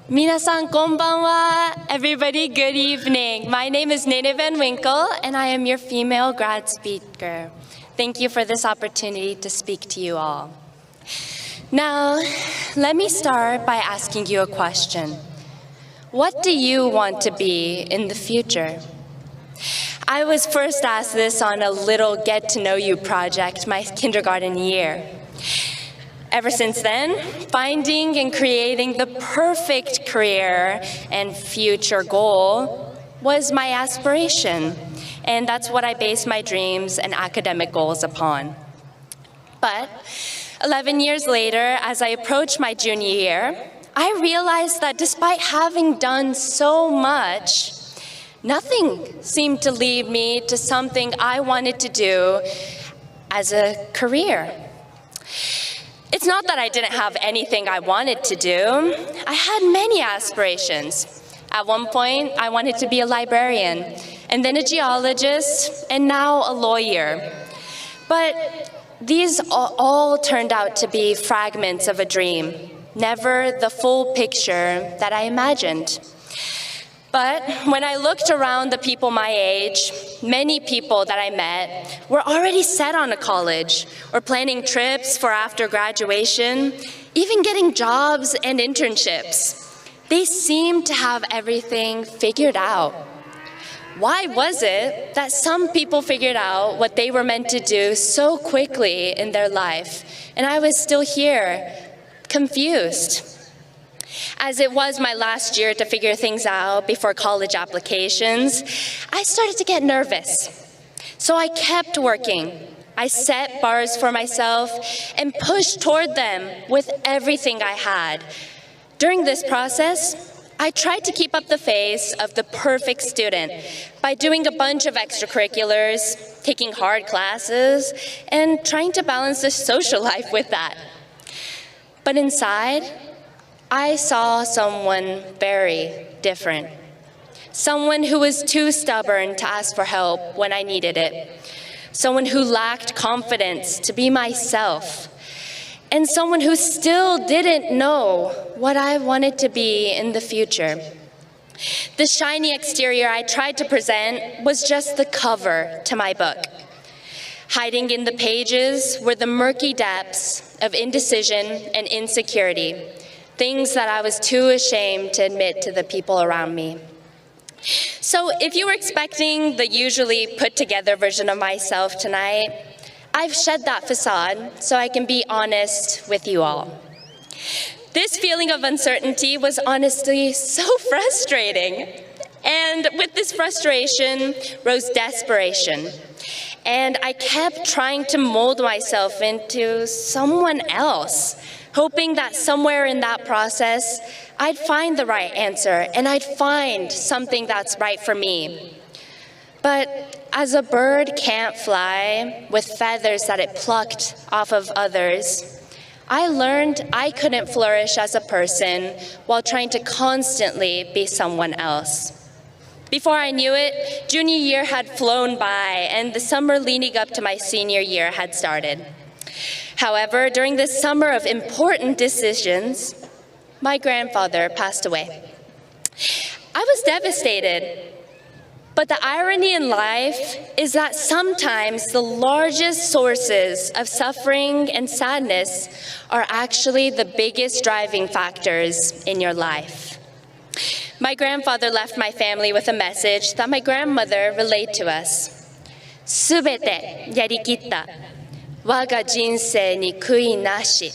Minasan konbanwa. Everybody, good evening. My name is Nene Van Winkle, and I am your female grad speaker. Thank you for this opportunity to speak to you all. Now, let me start by asking you a question. What do you want to be in the future? I was first asked this on a little get-to-know-you project my kindergarten year. Ever since then, finding and creating the perfect career and future goal was my aspiration, and that's what I based my dreams and academic goals upon. But 11 years later, as I approached my junior year, I realized that despite having done so much, nothing seemed to lead me to something I wanted to do as a career. It's not that I didn't have anything I wanted to do. I had many aspirations. At one point, I wanted to be a librarian, and then a geologist, and now a lawyer. But these all turned out to be fragments of a dream, never the full picture that I imagined. But when I looked around the people my age, many people that I met were already set on a college or planning trips for after graduation, even getting jobs and internships. They seemed to have everything figured out. Why was it that some people figured out what they were meant to do so quickly in their life, and I was still here, confused? As it was my last year to figure things out before college applications, I started to get nervous. So I kept working. I set bars for myself and pushed toward them with everything I had. During this process, I tried to keep up the face of the perfect student by doing a bunch of extracurriculars, taking hard classes, and trying to balance the social life with that. But inside, I saw someone very different. Someone who was too stubborn to ask for help when I needed it. Someone who lacked confidence to be myself. And someone who still didn't know what I wanted to be in the future. The shiny exterior I tried to present was just the cover to my book. Hiding in the pages were the murky depths of indecision and insecurity, things that I was too ashamed to admit to the people around me. So if you were expecting the usually put-together version of myself tonight, I've shed that facade so I can be honest with you all. This feeling of uncertainty was honestly so frustrating. And with this frustration rose desperation. And I kept trying to mold myself into someone else, hoping that somewhere in that process, I'd find the right answer and I'd find something that's right for me. But as a bird can't fly with feathers that it plucked off of others, I learned I couldn't flourish as a person while trying to constantly be someone else. Before I knew it, junior year had flown by and the summer leading up to my senior year had started. However, during this summer of important decisions, my grandfather passed away. I was devastated. But the irony in life is that sometimes the largest sources of suffering and sadness are actually the biggest driving factors in your life. My grandfather left my family with a message that my grandmother relayed to us. すべてやりきった。我が人生に悔いなし.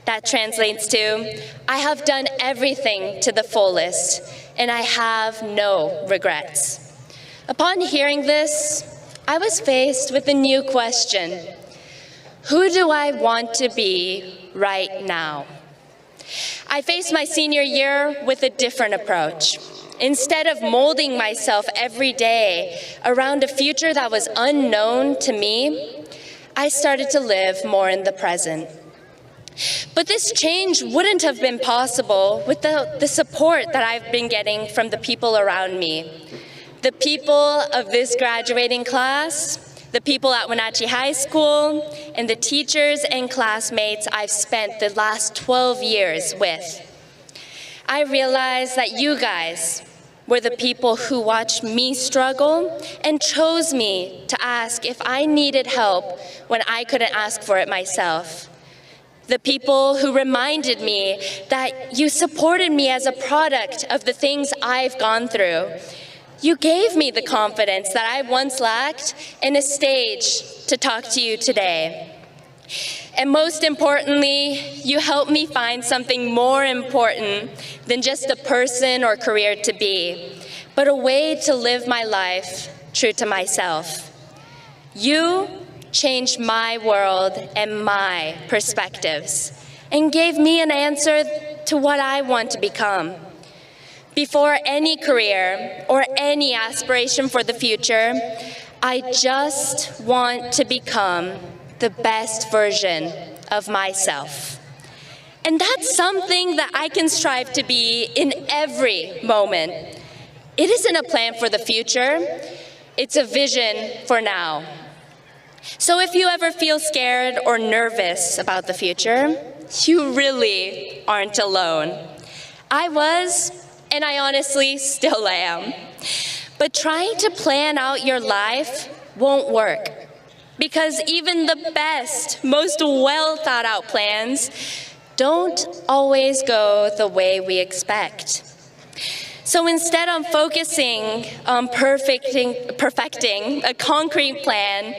That translates to, I have done everything to the fullest, and I have no regrets. Upon hearing this, I was faced with a new question. Who do I want to be right now? I faced my senior year with a different approach. Instead of molding myself every day around a future that was unknown to me, I started to live more in the present. But this change wouldn't have been possible without the support that I've been getting from the people around me. The people of this graduating class, the people at Wenatchee High School, and the teachers and classmates I've spent the last 12 years with. I realized that you guys were the people who watched me struggle and chose me to ask if I needed help when I couldn't ask for it myself. The people who reminded me that you supported me as a product of the things I've gone through. You gave me the confidence that I once lacked and a stage to talk to you today. And most importantly, you helped me find something more important than just a person or career to be, but a way to live my life true to myself. You changed my world and my perspectives and gave me an answer to what I want to become. Before any career or any aspiration for the future, I just want to become the best version of myself. And that's something that I can strive to be in every moment. It isn't a plan for the future, it's a vision for now. So if you ever feel scared or nervous about the future, you really aren't alone. I was, and I honestly still am. But trying to plan out your life won't work, because even the best, most well thought out plans don't always go the way we expect. So instead of focusing on perfecting a concrete plan,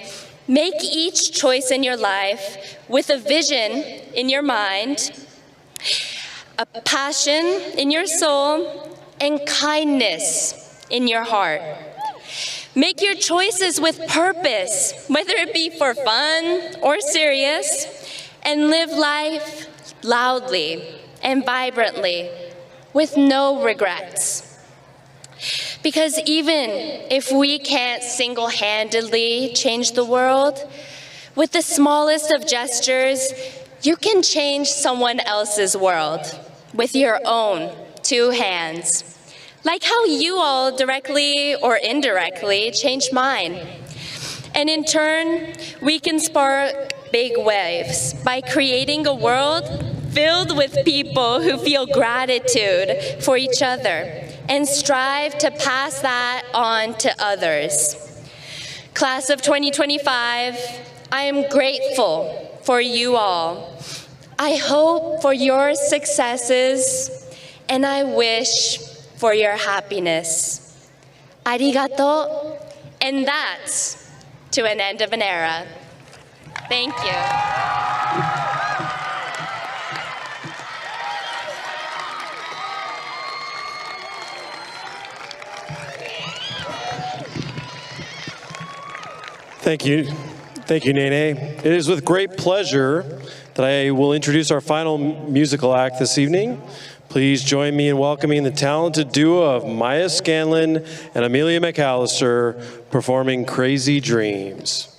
make each choice in your life with a vision in your mind. a passion in your soul, and kindness in your heart. Make your choices with purpose, whether it be for fun or serious, and live life loudly and vibrantly with no regrets. Because even if we can't single-handedly change the world, with the smallest of gestures, you can change someone else's world with your own 2 hands. Like how you all directly or indirectly changed mine. And in turn, we can spark big waves by creating a world filled with people who feel gratitude for each other and strive to pass that on to others. Class of 2025, I am grateful for you all. I hope for your successes, and I wish for your happiness. Arigato, and that's to an end of an era. Thank you. Thank you, Nene. It is with great pleasure that I will introduce our final musical act this evening. Please join me in welcoming the talented duo of Maya Scanlon and Amelia McAllister performing Crazy Dreams.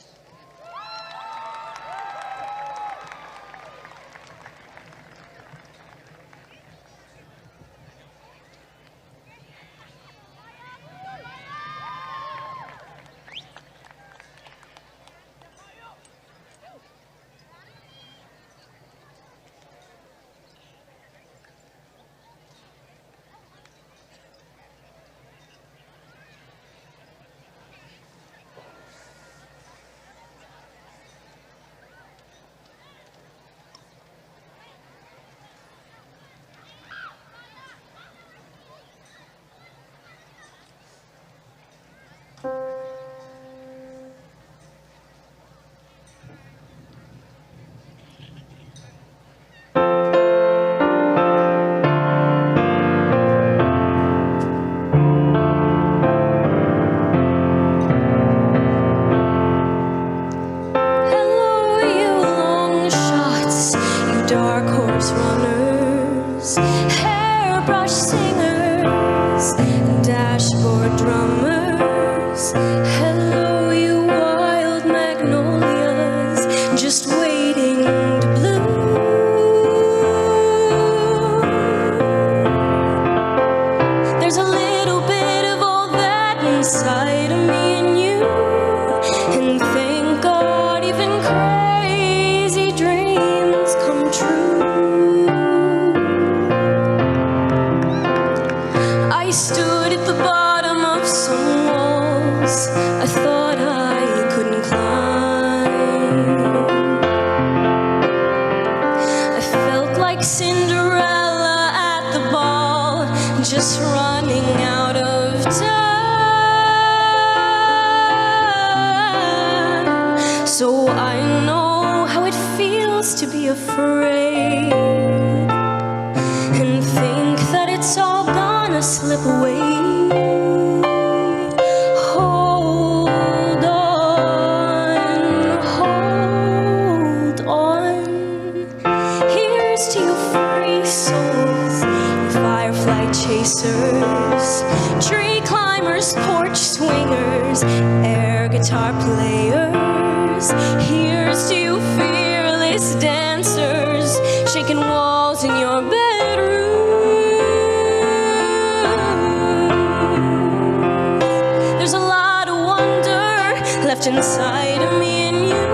Inside of me and you,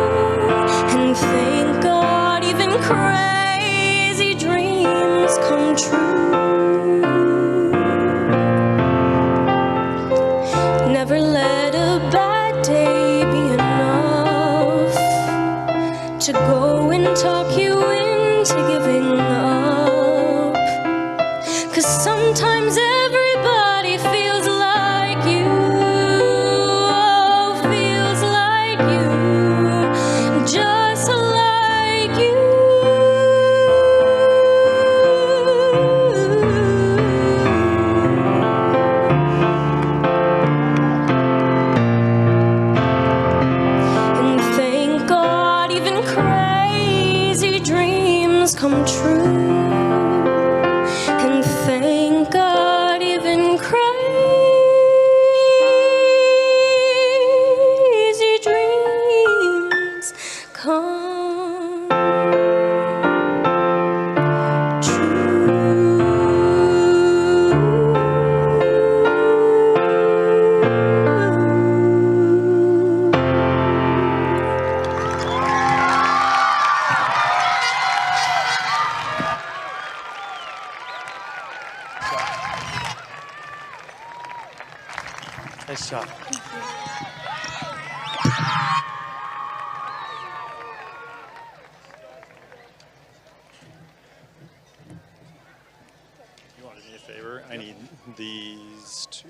and thank God even crazy dreams come true. Never let a bad day be enough to go and talk you into giving up, 'cause sometimes everybody feels like you. Just like you. come true. And thank God even crazy dreams come true. Nice job. You want to do me a favor? I need these two.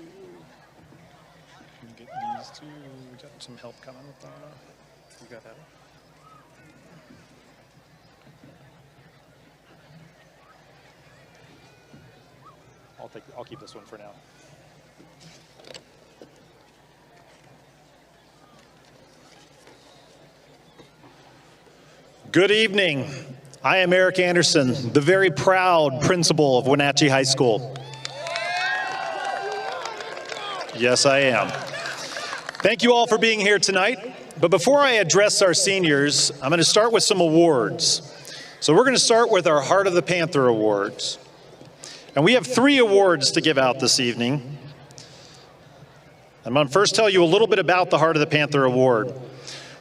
Can you get these two? We got some help coming with that. You got that? I'll keep this one for now. Good evening. I am Eric Anderson, the very proud principal of Wenatchee High School. Yes, I am. Thank you all for being here tonight. But before I address our seniors, I'm going to start with some awards. So we're going to start with our Heart of the Panther Awards. And we have 3 awards to give out this evening. I'm going to first tell you a little bit about the Heart of the Panther Award.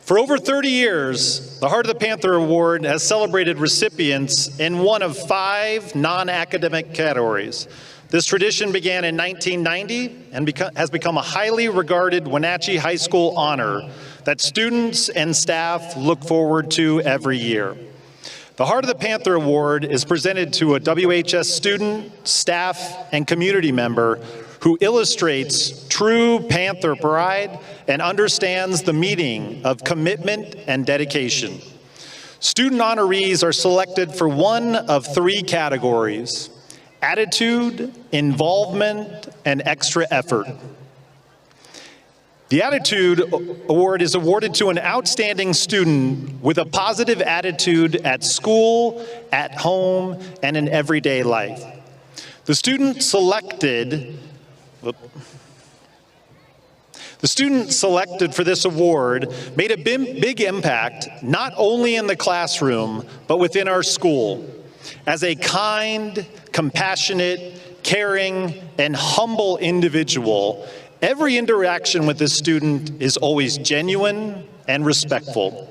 For over 30 years, the Heart of the Panther Award has celebrated recipients in one of 5 non-academic categories. This tradition began in 1990 and has become a highly regarded Wenatchee High School honor that students and staff look forward to every year. The Heart of the Panther Award is presented to a WHS student, staff, and community member who illustrates true Panther pride and understands the meaning of commitment and dedication. Student honorees are selected for one of 3 categories: attitude, involvement, and extra effort. The Attitude Award is awarded to an outstanding student with a positive attitude at school, at home, and in everyday life. The student selected for this award made a big impact not only in the classroom, but within our school. As a kind, compassionate, caring, and humble individual, every interaction with this student is always genuine and respectful.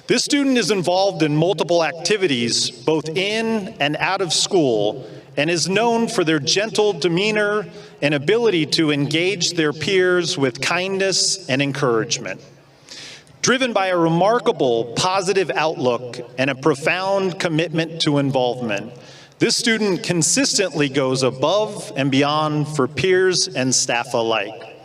This student is involved in multiple activities, both in and out of school, and is known for their gentle demeanor and ability to engage their peers with kindness and encouragement. Driven by a remarkable positive outlook and a profound commitment to involvement, this student consistently goes above and beyond for peers and staff alike.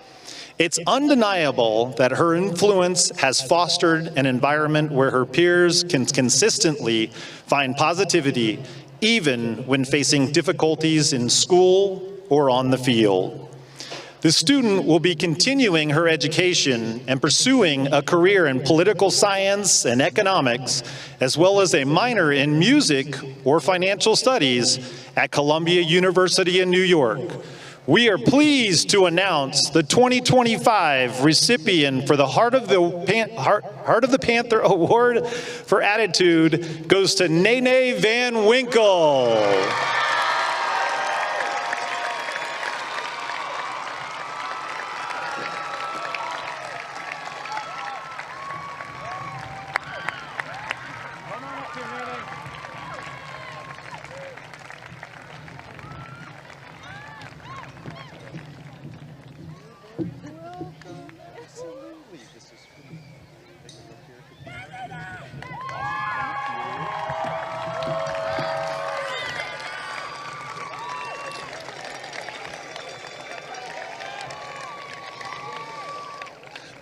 It's undeniable that her influence has fostered an environment where her peers can consistently find positivity even when facing difficulties in school or on the field. The student will be continuing her education and pursuing a career in political science and economics, as well as a minor in music or financial studies at Columbia University in New York. We are pleased to announce the 2025 recipient for the Heart of the Panther Award for Attitude goes to Nene Van Winkle.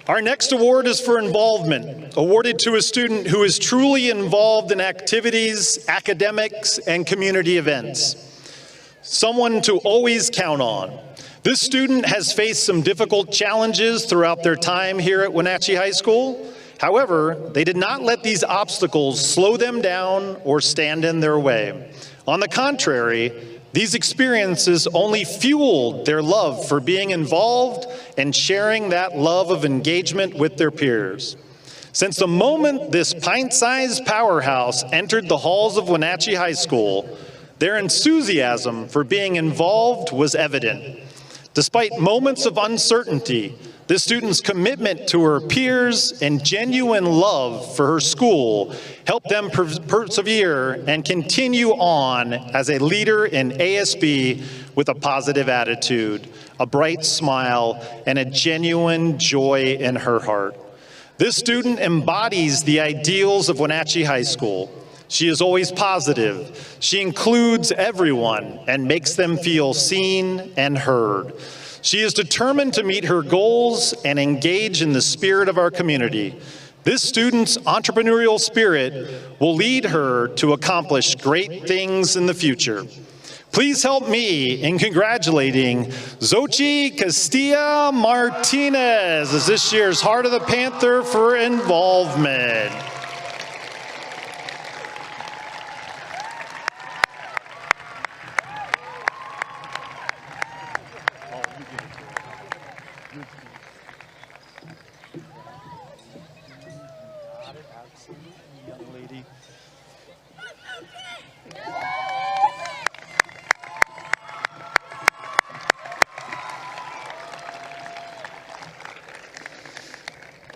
Our next award is for involvement, awarded to a student who is truly involved in activities, academics, and community events. Someone to always count on. This student has faced some difficult challenges throughout their time here at Wenatchee High School. However, they did not let these obstacles slow them down or stand in their way. On the contrary, these experiences only fueled their love for being involved and sharing that love of engagement with their peers. Since the moment this pint-sized powerhouse entered the halls of Wenatchee High School, their enthusiasm for being involved was evident. Despite moments of uncertainty, the student's commitment to her peers and genuine love for her school helped them persevere and continue on as a leader in ASB with a positive attitude, a bright smile, and a genuine joy in her heart. This student embodies the ideals of Wenatchee High School. She is always positive. She includes everyone and makes them feel seen and heard. She is determined to meet her goals and engage in the spirit of our community. This student's entrepreneurial spirit will lead her to accomplish great things in the future. Please help me in congratulating Xochitl Castilla Martinez as this year's Heart of the Panther for involvement.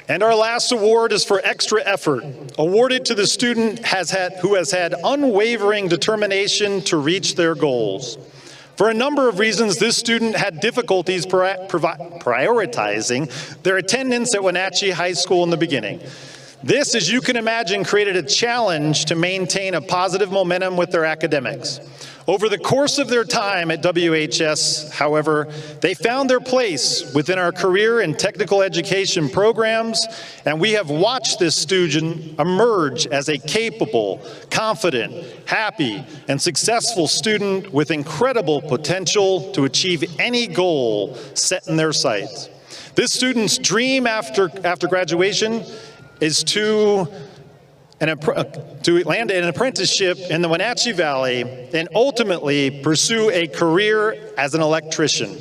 And our last award is for extra effort, awarded to the student who has had unwavering determination to reach their goals. For a number of reasons, this student had difficulties prioritizing their attendance at Wenatchee High School in the beginning. This, as you can imagine, created a challenge to maintain a positive momentum with their academics. Over the course of their time at WHS, however, they found their place within our career and technical education programs, and we have watched this student emerge as a capable, confident, happy, and successful student with incredible potential to achieve any goal set in their sights. This student's dream after graduation is to land an apprenticeship in the Wenatchee Valley and ultimately pursue a career as an electrician.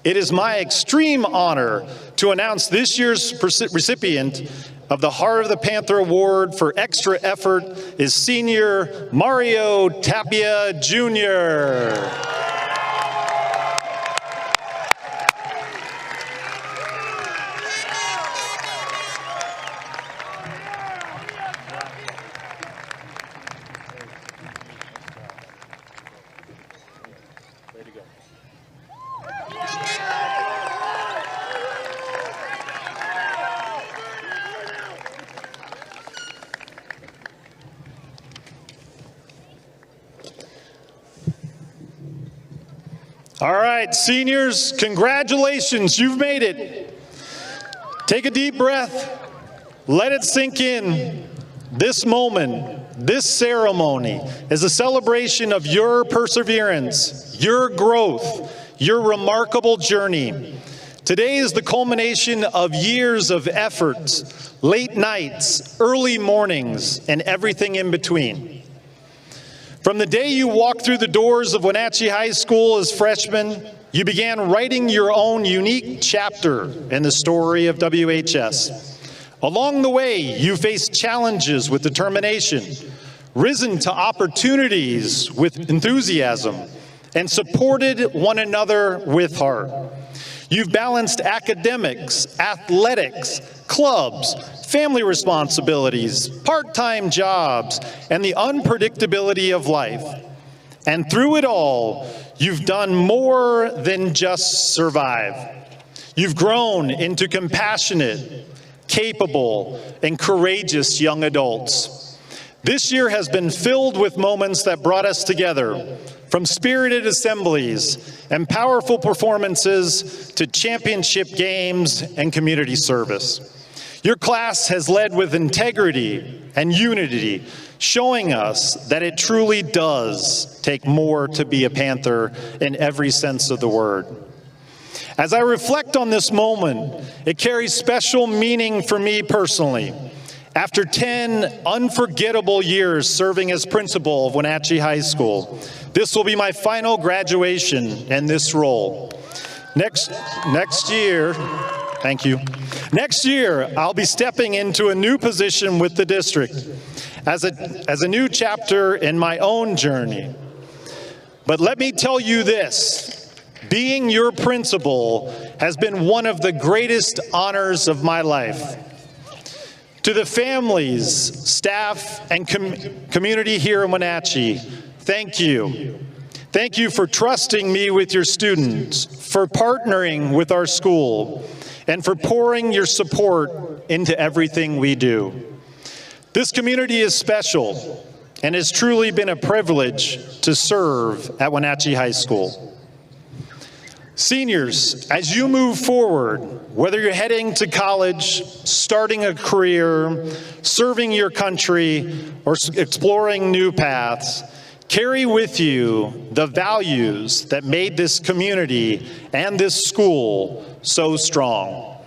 It is my extreme honor to announce this year's recipient of the Heart of the Panther Award for extra effort is senior Mario Tapia Jr. All right, seniors, congratulations, you've made it. Take a deep breath, let it sink in. This moment, this ceremony is a celebration of your perseverance, your growth, your remarkable journey. Today is the culmination of years of efforts, late nights, early mornings, and everything in between. From the day you walked through the doors of Wenatchee High School as freshmen, you began writing your own unique chapter in the story of WHS. Along the way, you faced challenges with determination, risen to opportunities with enthusiasm, and supported one another with heart. You've balanced academics, athletics, clubs, family responsibilities, part-time jobs, and the unpredictability of life. And through it all, you've done more than just survive. You've grown into compassionate, capable, and courageous young adults. This year has been filled with moments that brought us together, from spirited assemblies and powerful performances to championship games and community service. Your class has led with integrity and unity, showing us that it truly does take more to be a Panther in every sense of the word. As I reflect on this moment, it carries special meaning for me personally. After 10 unforgettable years serving as principal of Wenatchee High School, this will be my final graduation in this role. Next year, thank you. Next year, I'll be stepping into a new position with the district as a new chapter in my own journey. But let me tell you this, being your principal has been one of the greatest honors of my life. To the families, staff, and community here in Wenatchee, thank you. Thank you for trusting me with your students, for partnering with our school, and for pouring your support into everything we do. This community is special, and it's truly been a privilege to serve at Wenatchee High School. Seniors, as you move forward, whether you're heading to college, starting a career, serving your country, or exploring new paths, carry with you the values that made this community and this school so strong: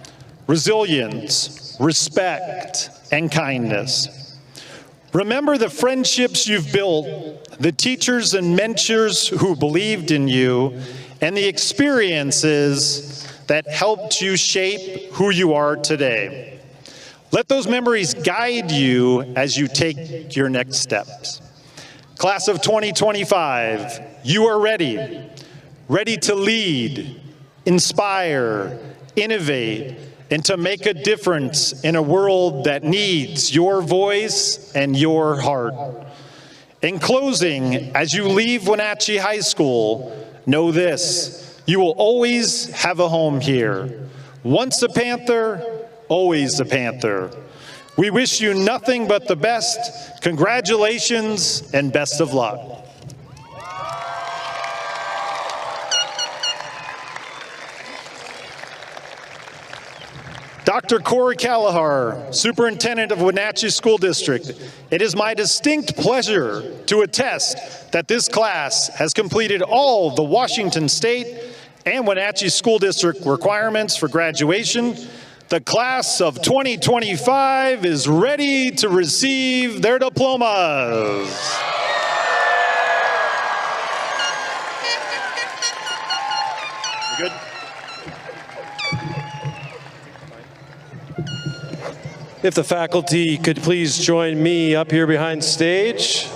resilience, respect, and kindness. Remember the friendships you've built, the teachers and mentors who believed in you, and the experiences that helped you shape who you are today. Let those memories guide you as you take your next steps. Class of 2025, you are ready. Ready to lead, inspire, innovate, and to make a difference in a world that needs your voice and your heart. In closing, as you leave Wenatchee High School, know this: you will always have a home here. Once a Panther, always a Panther. We wish you nothing but the best. Congratulations and best of luck. Dr. Corey Callahar, Superintendent of Wenatchee School District, it is my distinct pleasure to attest that this class has completed all the Washington State and Wenatchee School District requirements for graduation. The class of 2025 is ready to receive their diplomas. You good? If the faculty could please join me up here behind stage.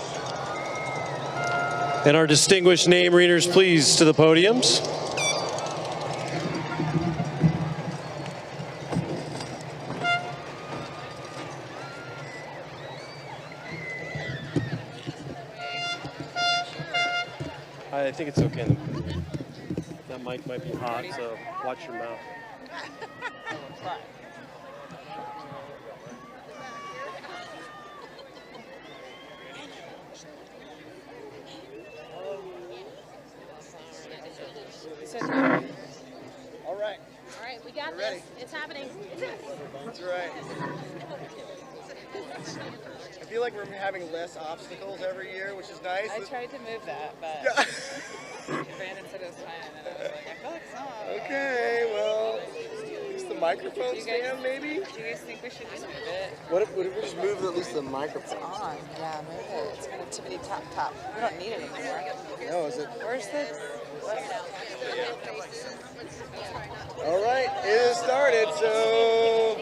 And our distinguished name readers, please, to the podiums. I think it's okay. That mic might be hot, so watch your mouth. All right, we got this. It's happening. That's right. I feel like we're having less obstacles every year, which is nice. I tried to move that, but Brandon said it was fine, and then I was like, I feel like it's not. Okay, well, use the microphone stand, maybe? Do you guys think we should just move it? What if we just move at least the microphone? It's on. Yeah, move it. It's got a tippity top. We don't need it anymore. No, is it? Where's the... All right, it has started, so...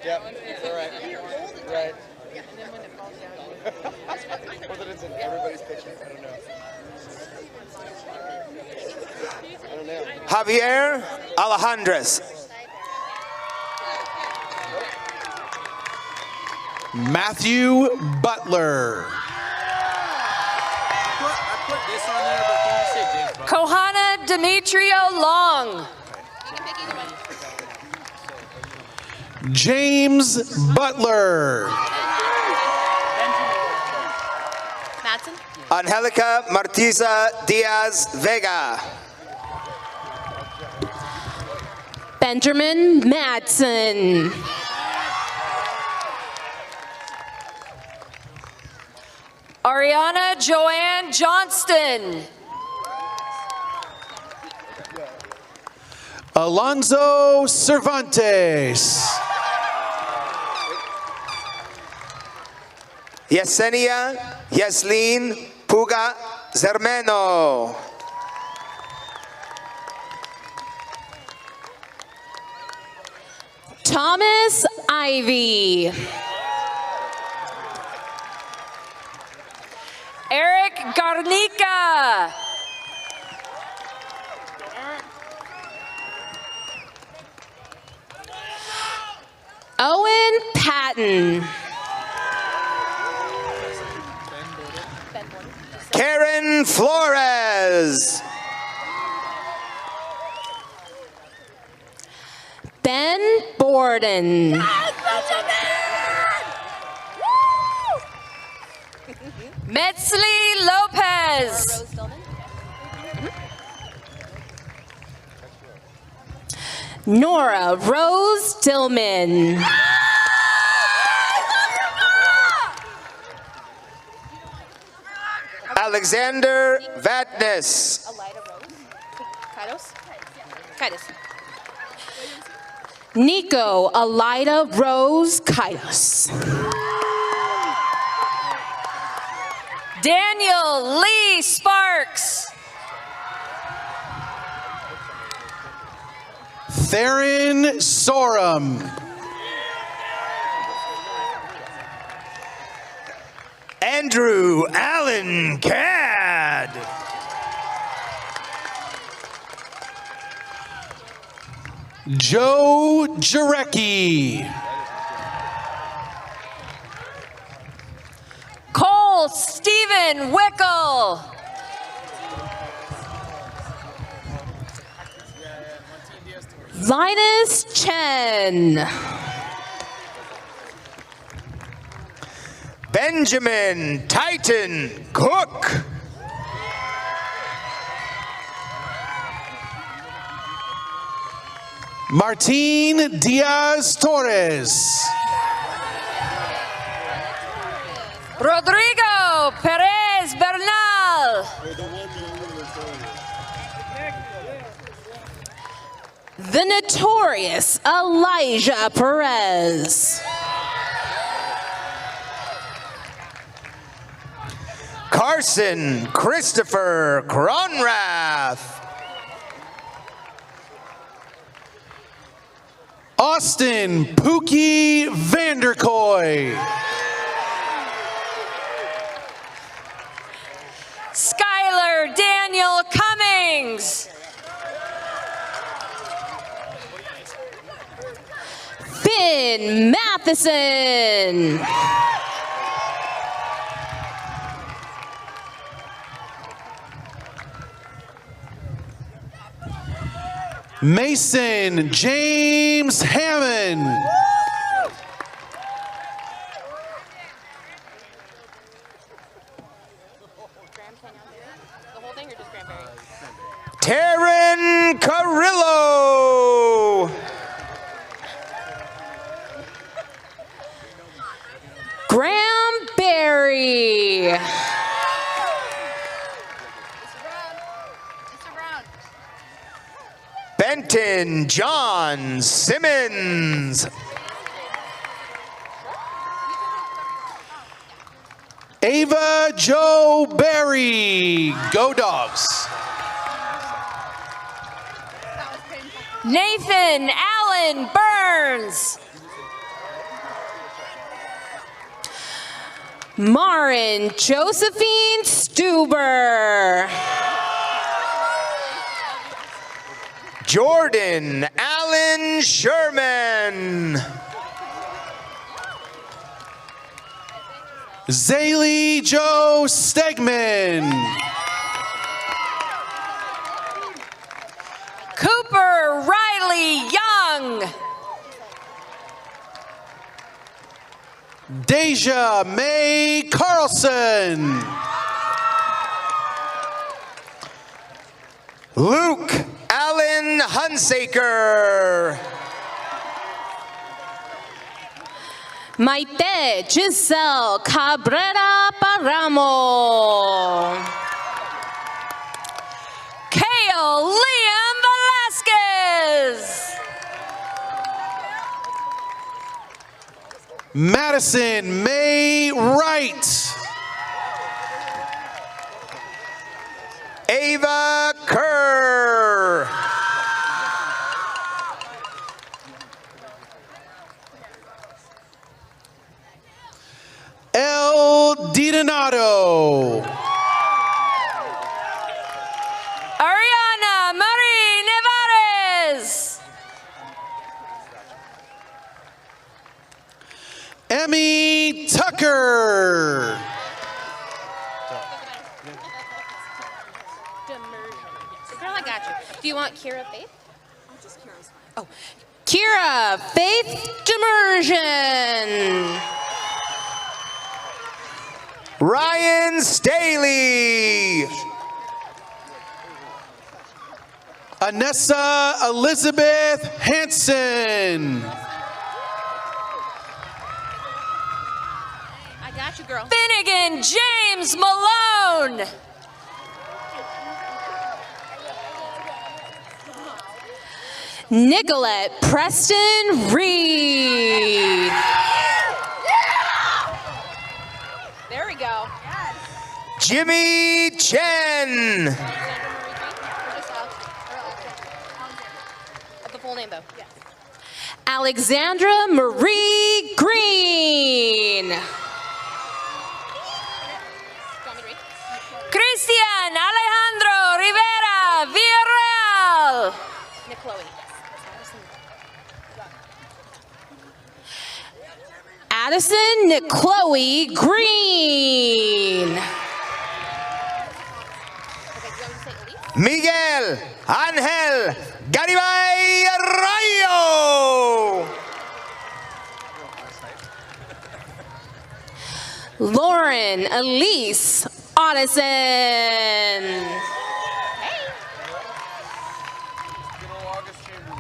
Yep, it's all right. Right. Or that it's in everybody's picture. I don't know. Javier Alejandres. Matthew Butler. Kohana Demetrio Long. James Butler. Madsen? Angelica Martiza Diaz Vega. Benjamin Madsen. Ariana Joanne Johnston. Alonzo Cervantes. Yesenia Yaslin Puga Zermeno. Thomas Ivy. Eric Garnica. Owen Patton. Karen Flores. Ben Borden. Metzli Lopez. Nora Rose Dillman. Alexander Vatness. Nico Elida Rose Kaitos. Daniel Lee Sparks. Theron Sorum. Andrew Allen Cad. Joe Jarecki. Cole Stephen Wickel. Linus Chen. Benjamin Titan Cook. Martin Diaz Torres. Rodrigo Perez Bernal. The notorious Elijah Perez. Carson Christopher Cronrath. Austin Pookie Vanderkoy. Skylar Daniel Cummings. Finn Matheson. Mason James Hammond. Taryn Carrillo. Graham Berry. Benton John Simmons. Ava Joe Berry. Go Dogs. Nathan Allen Burns. Marin Josephine Stuber. Jordan Allen Sherman. Zaylee Joe Stegman. Cooper Riley Young. Deja May Carlson. Luke Allen Hunsaker. Maite Giselle Cabrera Paramo. Kale Liam Velasquez. Madison May Wright. Ava Kerr. El DiDonato. Ariana Marie Nevarez. Emmy Tucker. Girl, I got you. Do you want Kira Faith? Oh, just Kira's fine. Oh, Kira Faith Demersion. Ryan Staley. Anessa Elizabeth Hansen. I got you, girl. Finnegan James Malone. Nicolette Preston Reed. There we go. Jimmy Chen. The full name, though. Yes. Alexandra Marie Green. Christian Alejandro Rivera Villarreal. Nick Chloe. Addison Chloe Green. Miguel Ángel Garibay Rayo. Lauren Elise Addison.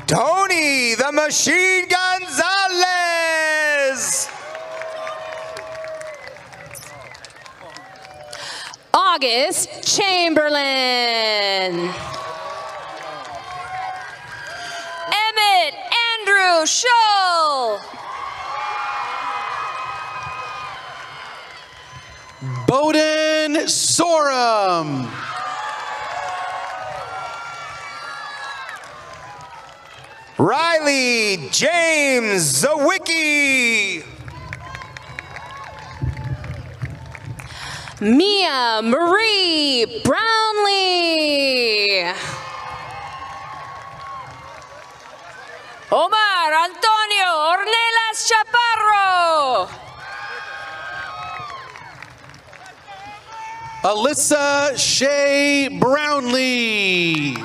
Tony the Machine Gonzalez. August Chamberlain. Emmett Andrew Scholl. Bowden Sorum. Riley James Zawicki. Mia Marie Brownlee. Omar Antonio Ornelas Chaparro. Alyssa Shea Brownlee.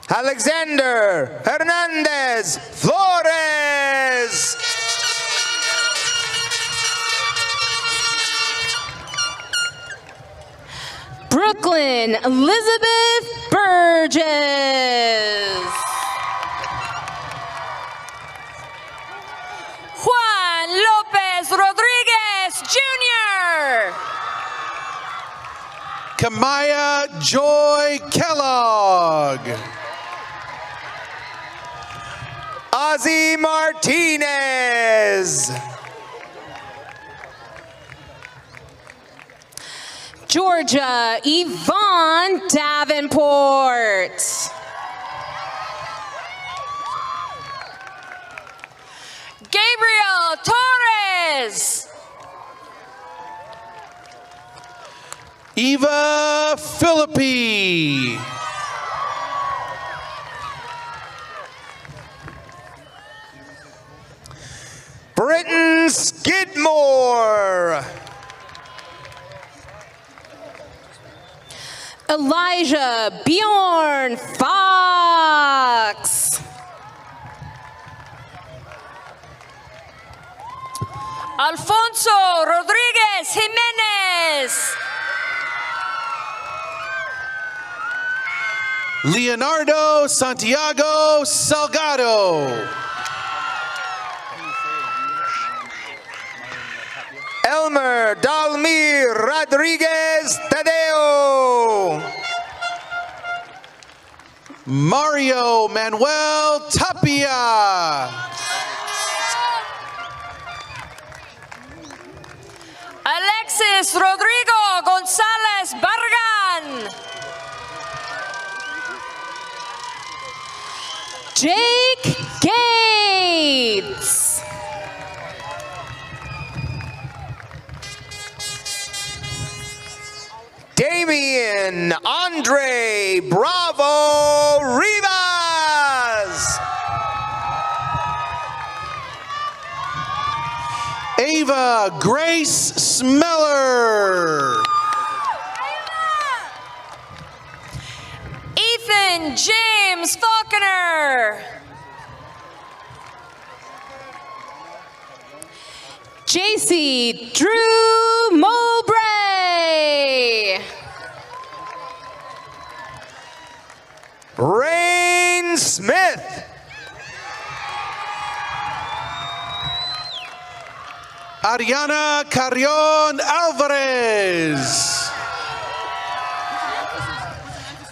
Alexander Hernandez Flores. Brooklyn Elizabeth Burgess. Juan Lopez Rodriguez Jr. Kamaya Joy Kellogg. Ozzy Martinez. Georgia Yvonne Davenport. Gabriel Torres. Eva Philippi. Britton Skidmore. Elijah Bjorn Fox. Alfonso Rodriguez Jimenez. Leonardo Santiago Salgado. Elmer Dalmir Rodriguez Tadeo. Mario Manuel Tapia. Alexis Rodrigo Gonzalez Bargan. Jake Gates. Damian Andre Bravo Rivas. Ava Grace Smeller. Ethan James Falconer. JC Drew Mowbray. Rain Smith. Ariana Carrion Alvarez.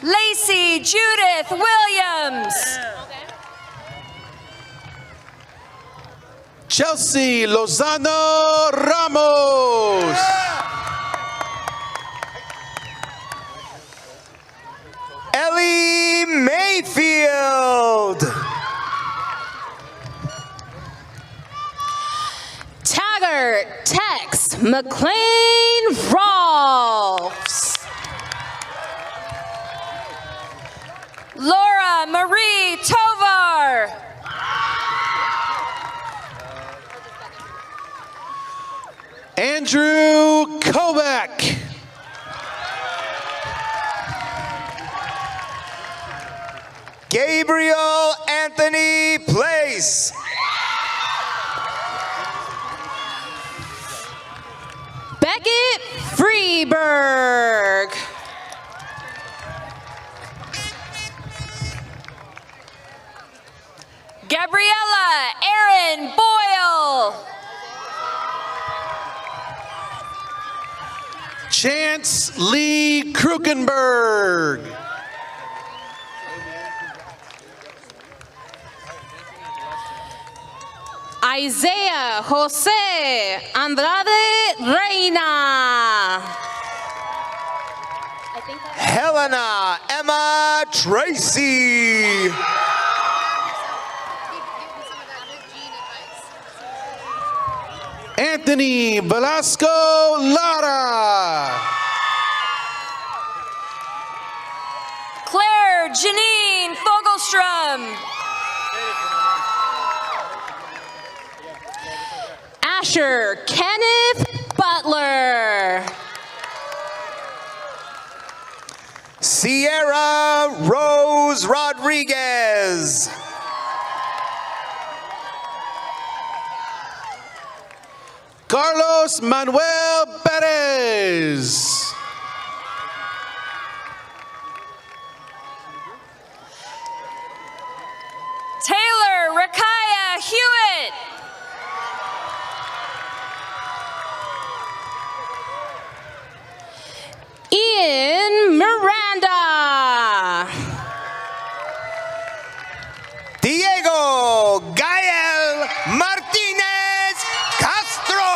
Lacey Judith Williams. Chelsea Lozano Ramos. Ellie Mayfield. Taggart Tex McLean Rolfs. Laura Marie Tovar. Andrew Kovac. Gabriel Anthony Place. Beckett Freeberg. Gabriella Aaron Boyle. Chance Lee Krukenberg. Isaiah Jose Andrade Reina. Helena Emma Tracy. Anthony Velasco Lara. Claire Janine Fogelstrom. Asher Kenneth Butler. Sierra Rose Rodriguez. Carlos Manuel Perez. Taylor Rakaya Hewitt. Ian Miranda. Diego Gael Martinez Castro.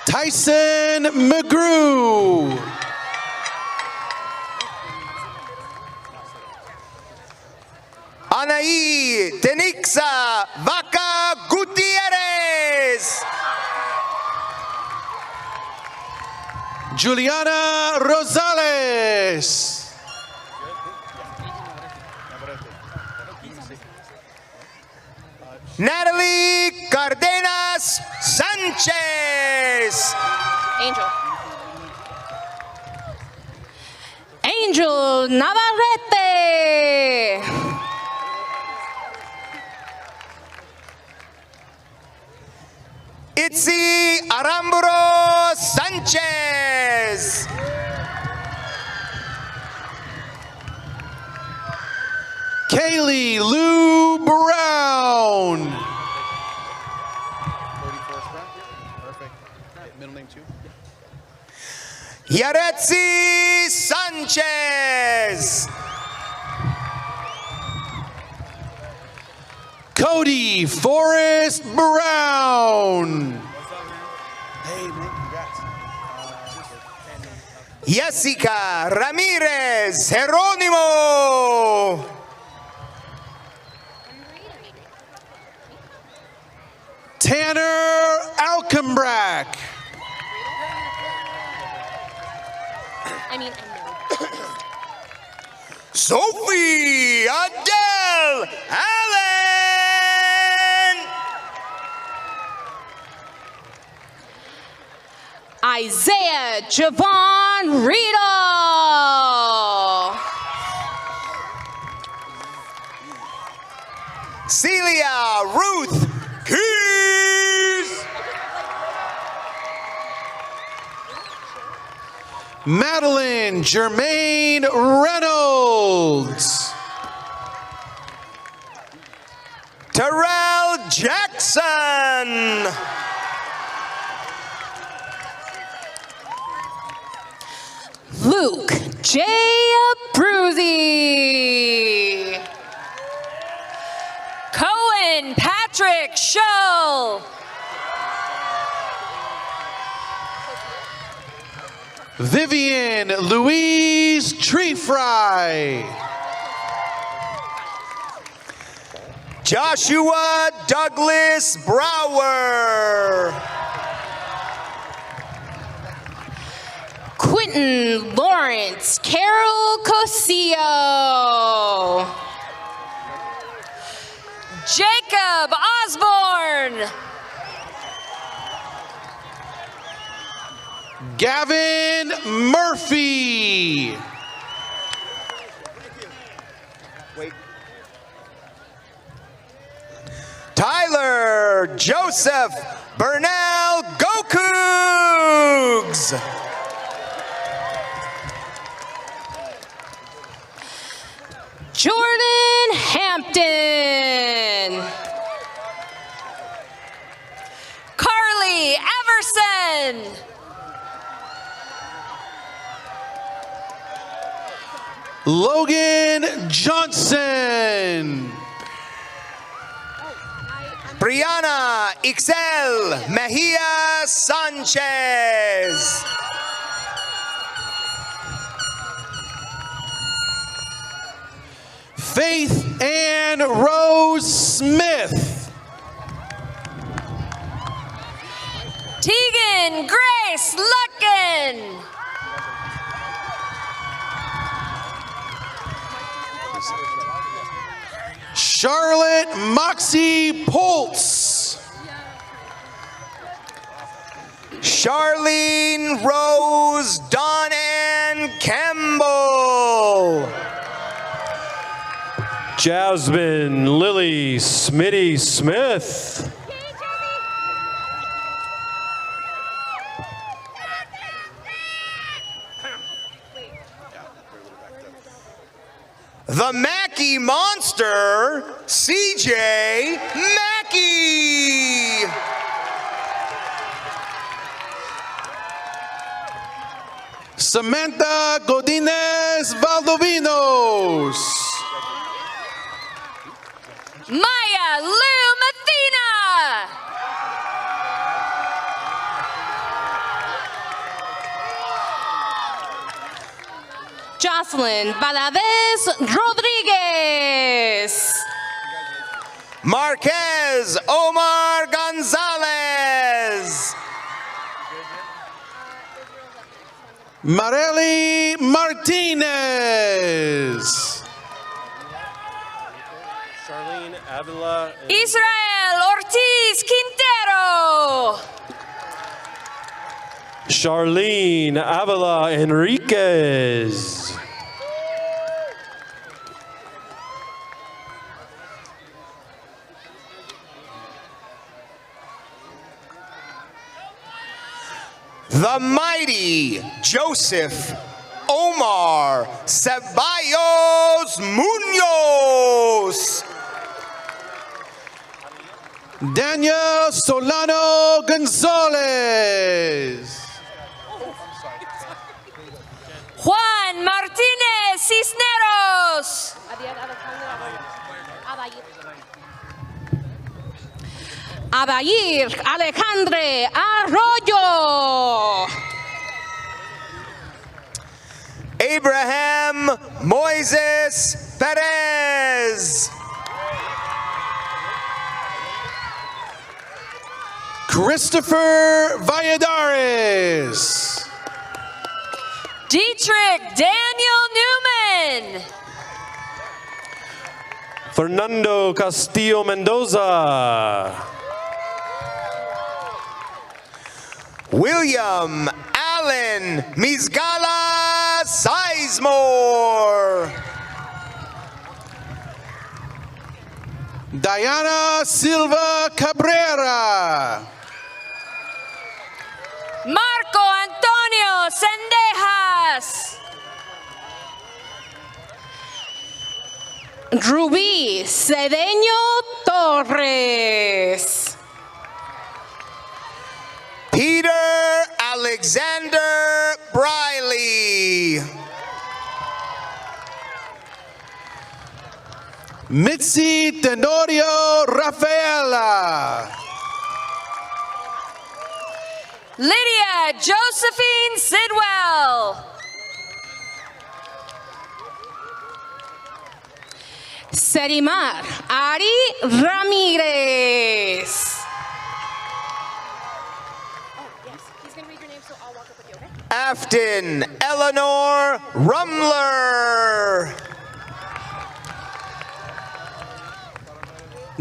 Tyson McGrew. Anaí Tenixa Vaca Gutierrez. Juliana Rosales. Natalie Cardenas Sanchez. Angel Navarrete. Itzi Aramburo Sanchez. Sanchez. Kaylee Lou Brown. Middle name too. Yaretsi Sanchez. Cody Forrest Brown. Hey, man, congrats. Jessica Ramirez Jerónimo. Tanner Alkenbrack. Sophie Adele Allen. Isaiah Javon Riedel. Celia Ruth Keys. Madeline Jermaine Reynolds. Terrell Jackson. Luke J. Bruzy. Cohen Patrick Shull. Vivian Louise Treefry. Joshua Douglas Brower. Quentin Lawrence Carol Cosillo. Jacob Osborne. Gavin Murphy. Tyler Joseph Burnell Gokugs. Jordan Hampton. Carly Everson. Logan Johnson. Brianna Ixel Mejia Sanchez. Faith Ann Rose Smith. Tegan Grace Lucken. Charlotte Moxie Poltz. Charlene Rose Donnan Campbell. Jasmine Lily Smitty Smith. The Mackey Monster, CJ Mackey. Samantha Godinez Valdovinos. Maya Lou Mathena. Jocelyn Valadez Rodriguez. Marquez Omar Gonzalez. Marely Martinez. Charlene Avila. Israel Ortiz Quintero. Charlene Avila Enriquez. the mighty Joseph Omar Ceballos Munoz. Daniel Solano Gonzalez. Juan Martinez Cisneros. Adair Alejandre Arroyo. Abraham Moises Perez. Christopher Valladares. Dietrich Daniel Newman. Fernando Castillo Mendoza. William Allen Mizgala Sizemore. Diana Silva Cabrera. Marco Antonio Sendejas. Rubí Cedeño Torres. Peter Alexander Briley. Mitzi Tenorio Rafaela. Lydia Josephine Sidwell. Serimar Ari Ramirez. Afton Eleanor Rumler.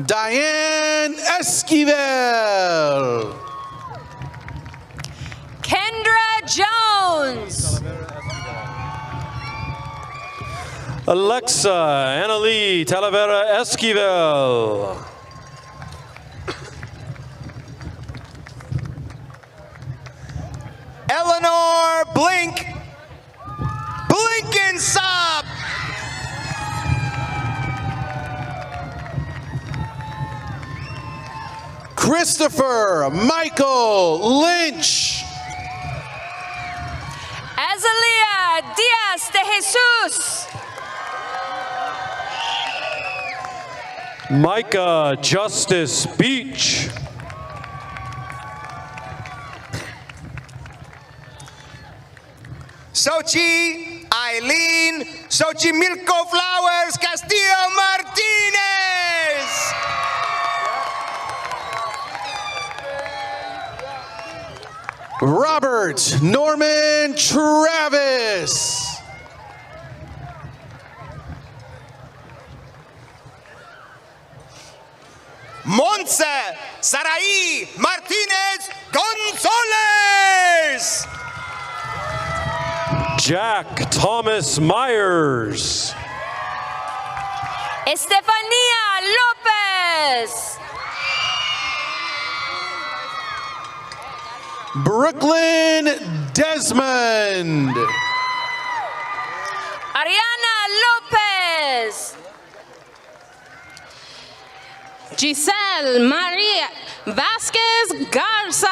Diane Esquivel. Kendra Jones. Alexa Annalie Talavera Esquivel. Eleanor Blinkensop. Christopher Michael Lynch. Azalia Diaz de Jesus. Micah Justice Beach. Sochi Eileen Xochimilco Flowers Castillo Martinez. Robert Norman Travis. Montse Saraí Martinez Gonzalez. Jack Thomas Myers. Estefania Lopez. Brooklyn Desmond. Ariana Lopez. Giselle Maria Vasquez Garza.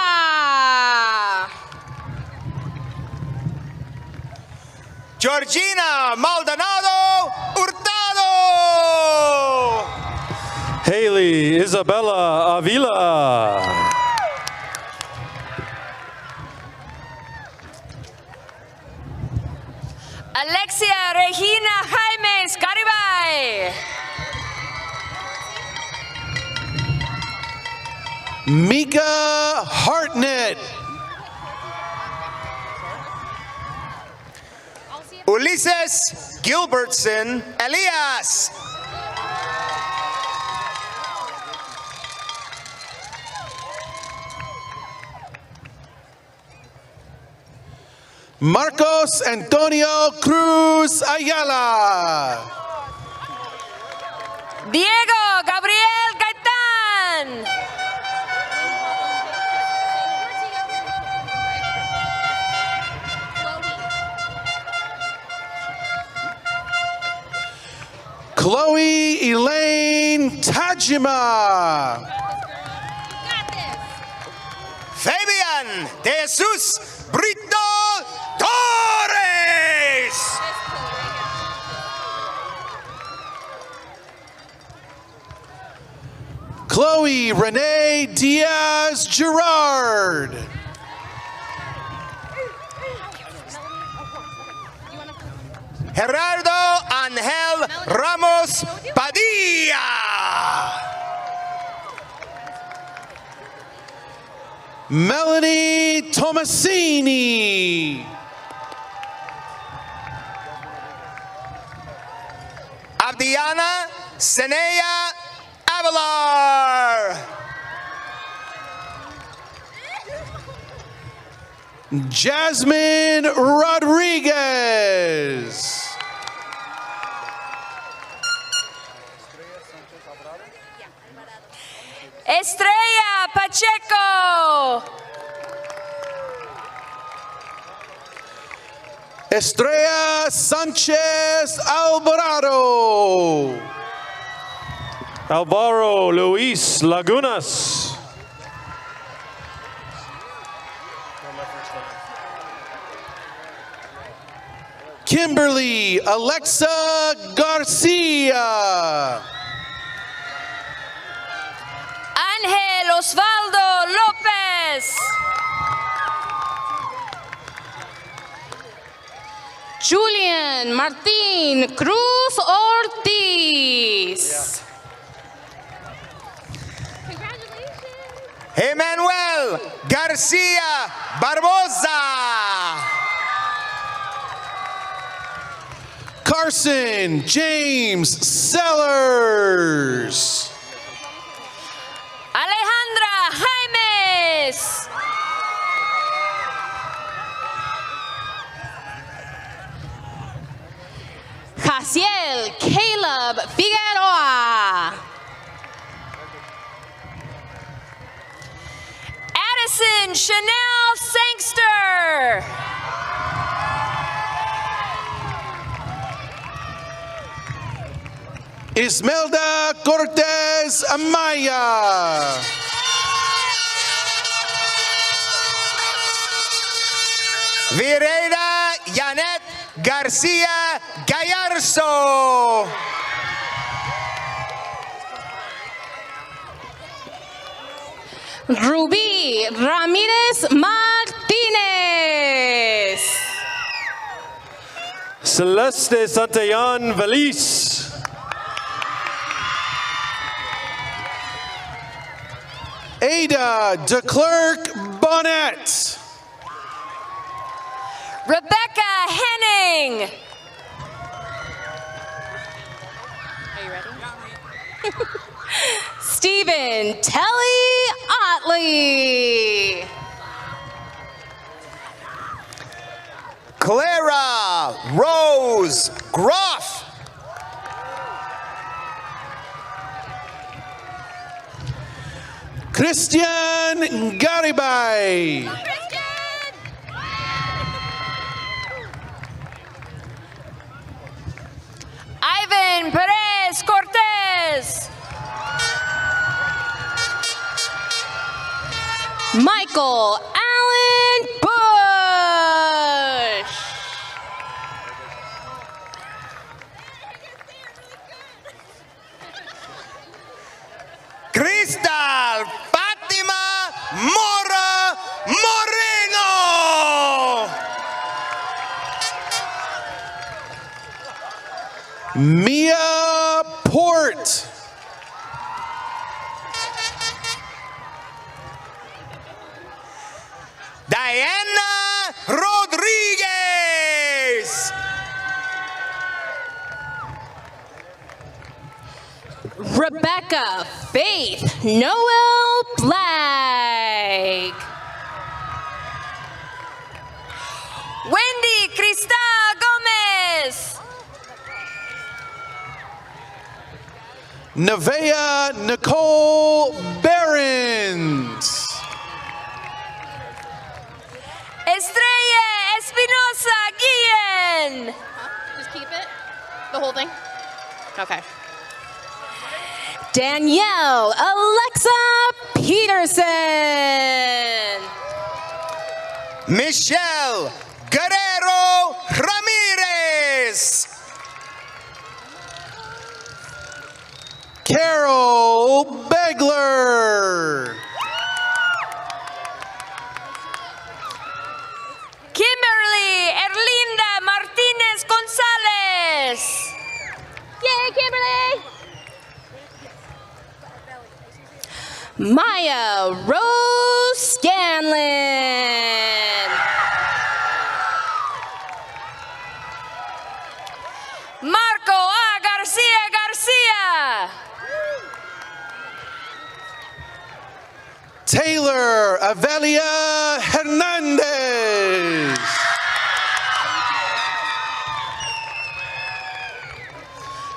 Georgina Maldonado Hurtado. Haley Isabella Avila. Alexia Regina Jaimes Garibay. Mika Hartnett. Ulises Gilbertson Elias. Marcos Antonio Cruz Ayala. Diego Gabriel Gaitán. Chloe Elaine Tajima. Fabian de Jesus Brito Torres. Chloe Renee Diaz Gerard. Gerardo Angel Ramos Padilla. Melanie Tomasini. Abdiana Senea Avalar. Jasmine Rodriguez. Estrella Pacheco. Estrella Sanchez Alvarado. Alvaro Luis Lagunas. Kimberly Alexa Garcia. Ángel Osvaldo López. Julian Martín Cruz Ortiz. Emmanuel Garcia Barbosa. Carson James Sellers. Alejandra Jaimes. Jaciel Caleb Figueroa. Addison Chanel Sangster. Ismelda Cortez Amaya. Vireida Yanet Garcia Gallarzo. Rubí Ramírez Martínez. Celeste Santillan Valise. Ada DeClerc Bonnet. Rebecca Henning. Are you ready? Stephen Telly Otley. Clara Rose Groff. Christian Garibay. Ivan Perez Cortez. Michael Allen Bush. Crystal Fátima Mora Moreno. Mia Port. Diana Rodriguez. Rebecca Faith Noel Blake. Wendy Crista Gomez. Nevaeh Nicole Behrens. Estrella Espinosa Guillen. Just keep it. The whole thing. Okay. Danielle Alexa Peterson. Michelle Guerrero Ramirez. Carol Begler. Kimberly Erlinda Martinez Gonzalez. Yay, Kimberly! Maya Rose Scanlon. Marco A. Garcia Garcia. Taylor Avelia Hernandez.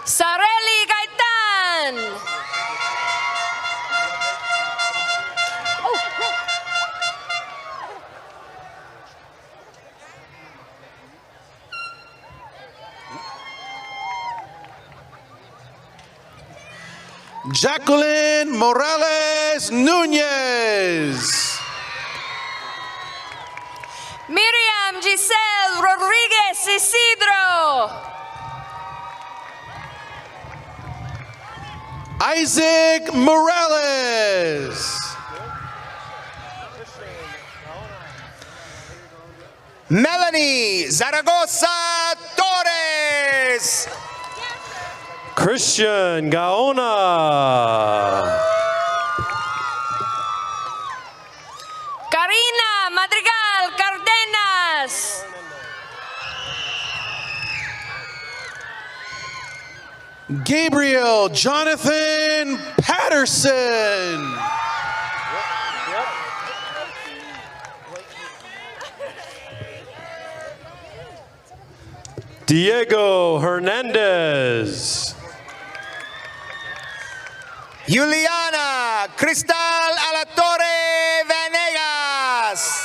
Sareli Gaitan. Jacqueline Morales Nunez. Miriam Giselle Rodriguez Isidro. Isaac Morales. Melanie Zaragoza Torres. Christian Gaona. Karina Madrigal Cardenas. Gabriel Jonathan Patterson. Diego Hernandez. Juliana Cristal Alatorre Vanegas.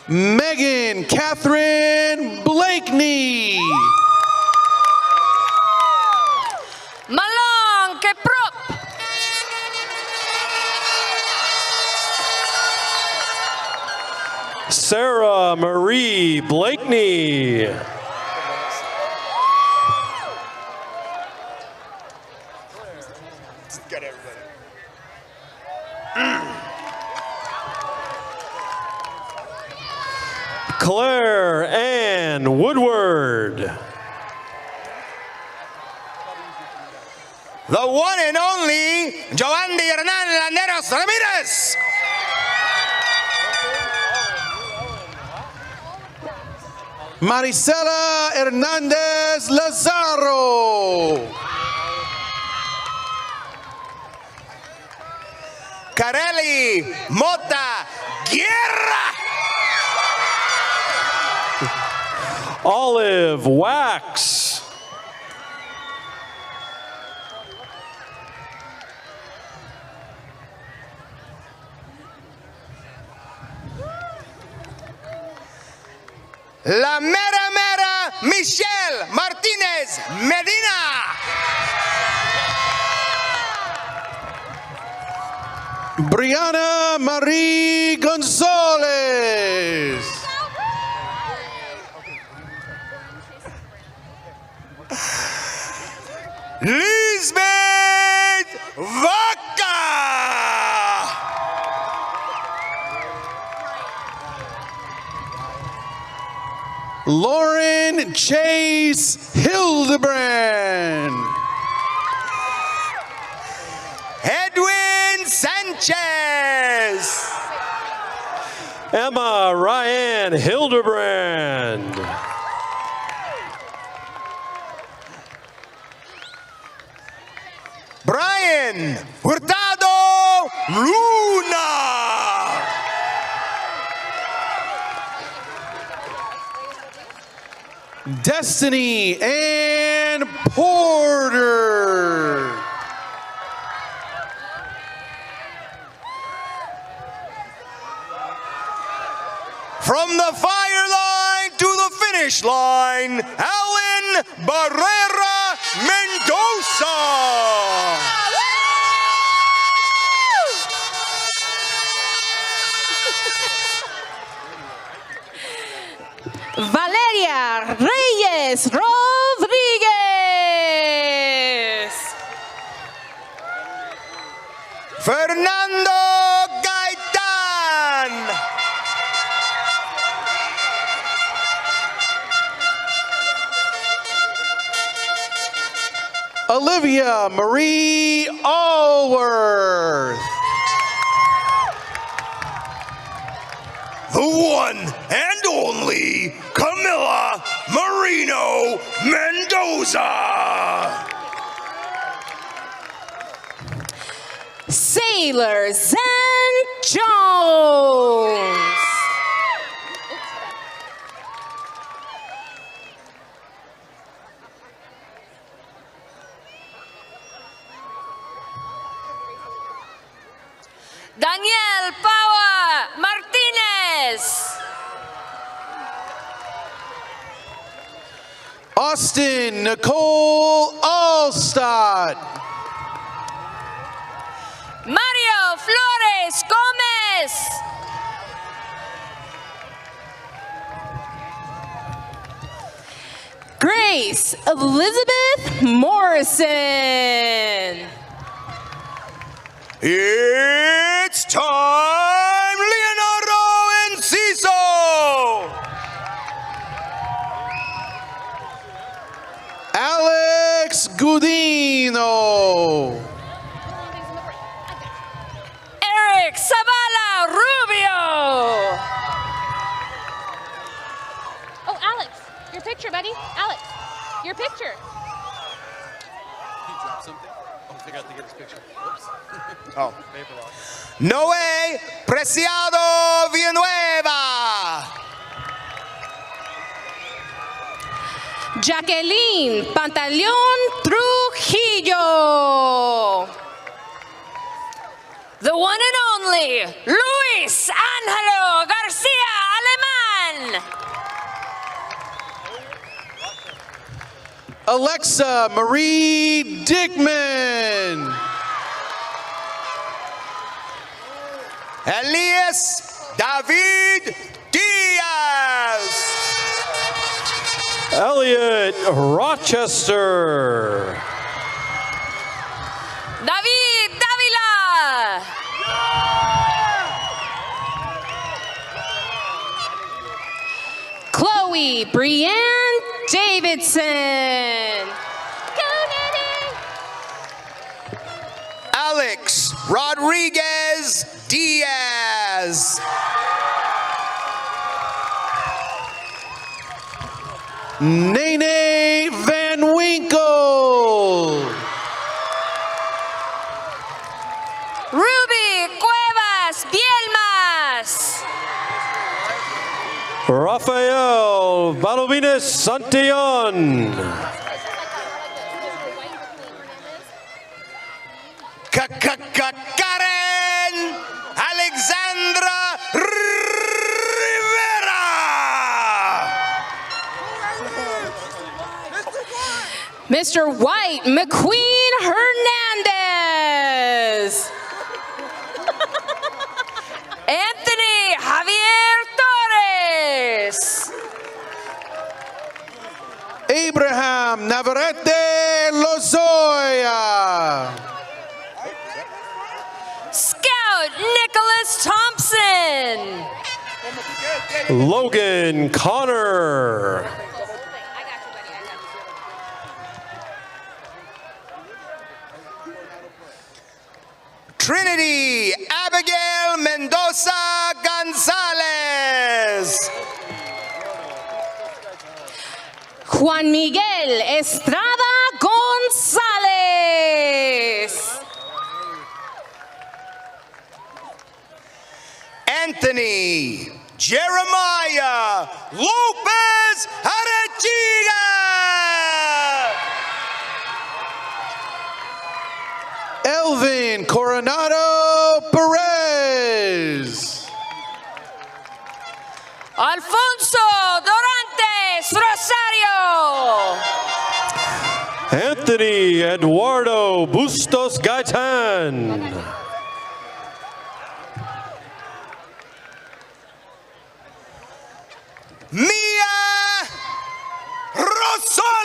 Megan Catherine Blakeney. Malong Keprop. Sarah Marie Blakeney. Got everybody. Claire Ann Woodward. The one and only Joandy Hernan Landeros Ramirez. Marisela Hernandez Lazaro. Carelli Mota Guerra. Olive Wax. La mera mera Michelle Martinez Medina. Brianna Marie Gonzalez. Lisbeth Vaca. Lauren Chase Hildebrand. Edwin Sanchez. Emma Ryan Hildebrand. Brian Hurtado Luna. Destiny Ann Porter. From the fire line, to the finish line, Alan Barrera Mendoza. Valeria Reyes Rodriguez. Fernando Gaitan. Olivia Marie Allworth. The one and only Camila Marino Mendoza. Sailor Zen Jones. Daniel Paua Martinez. Austin Nicole Allstott. Mario Flores Gomez. Grace Elizabeth Morrison. It's time, Leonardo Enciso. Alex Gudino. Eric Zavala Rubio. Oh, Alex, your picture, buddy. Alex, your picture. He dropped something? Oh, I forgot to get his picture. Whoops. Oh. Noé Preciado Villanueva. Jacqueline Pantaleón Trujillo. The one and only Luis Angelo Garcia Alemán. Alexa Marie Dickman. Elias David Diaz. Elliot Rochester. David Davila. Chloe Brienne Davidson. Alex Rodriguez Diaz. Nene Van Winkle. Ruby Cuevas Bielmas. Rafael Balomines Santillon. Karen Alexandra Rivera. Mr. White McQueen Hernandez. Anthony Javier Torres. Abraham Navarrete Lozoya. Scout Nicholas Thompson. Logan Connor. Trinity Abigail Mendoza Gonzalez. Juan Miguel Estrada Gonzalez. Anthony Jeremiah Lopez Arechiga. Elvin Coronado Perez. Alfonso Dorante. Rosario. Anthony Eduardo Bustos Gaitan. Mia Rosales.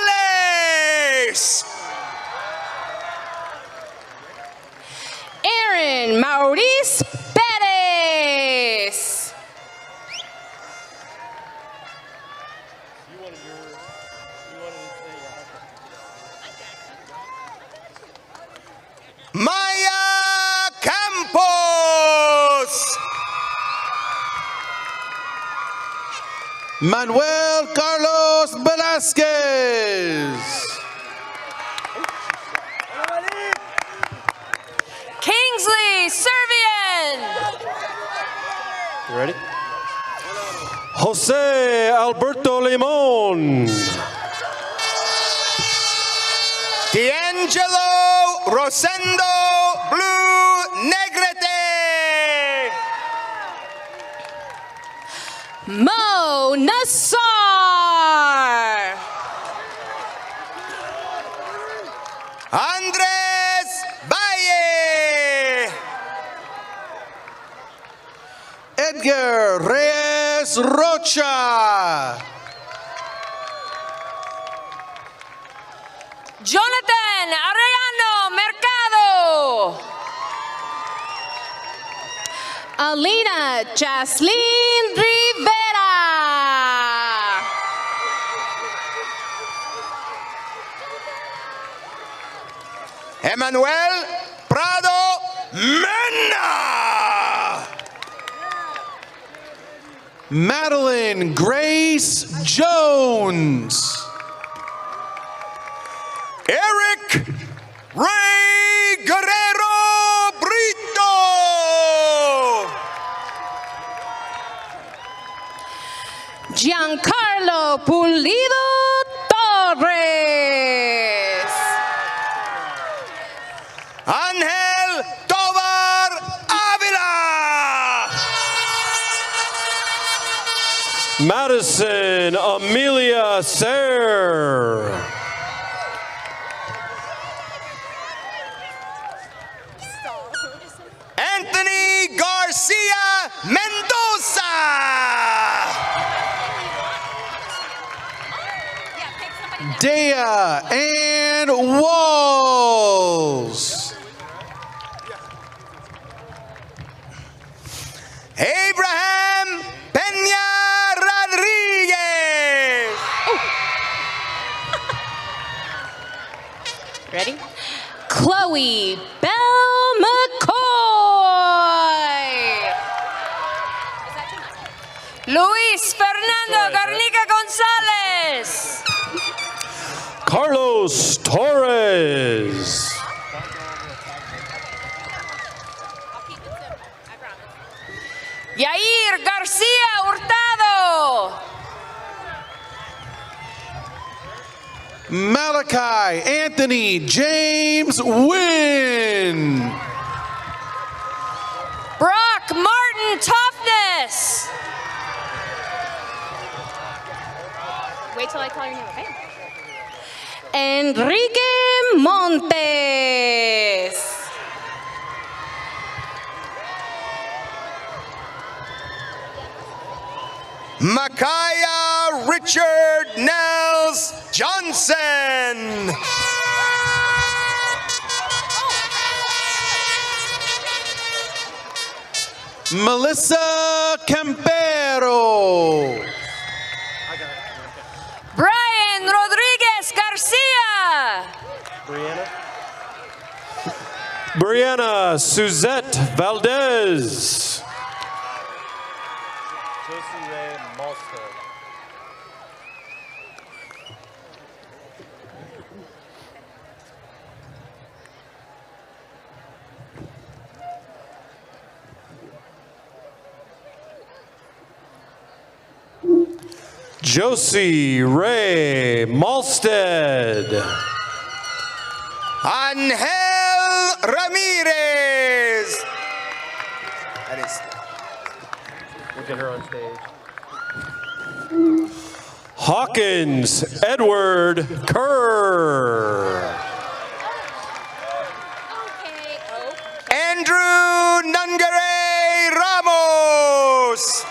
Aaron Maurice Perez. Maya Campos. Manuel Carlos Velasquez. Kingsley Servian. You ready? Jose Alberto Limon. D'Angelo Rosendo Blue Negrete. Mo Nassar. Andres Valle. Edgar Reyes Rocha. Jonathan Arellano Mercado. Alina Jaslyn Rivera. Emmanuel Prado Mena. Madeline Grace Jones. Eric Ray Guerrero Brito. Giancarlo Pulido Torres. Ángel Tobar Ávila. Madison Amelia Sayre. Anthony Garcia Mendoza. Dea Ann Walls. Abraham Peña Rodriguez. Ready? Chloe Bell McCoy. Luis Fernando Garnica Gonzalez. Carlos Torres. Yair Garcia Hurtado. Malachi Anthony James Wynn. Brock Martin Toughness. Wait till I call your name, okay? Enrique Montes. Micaiah Richard Nels Johnson. Melissa Campero. Brian Rodriguez Garcia. Brianna Suzette Valdez. Josie Ray Malstead. Angel Ramirez. That is. We'll get her on stage. Hawkins Edward Kerr. Andrew Nungare Ramos.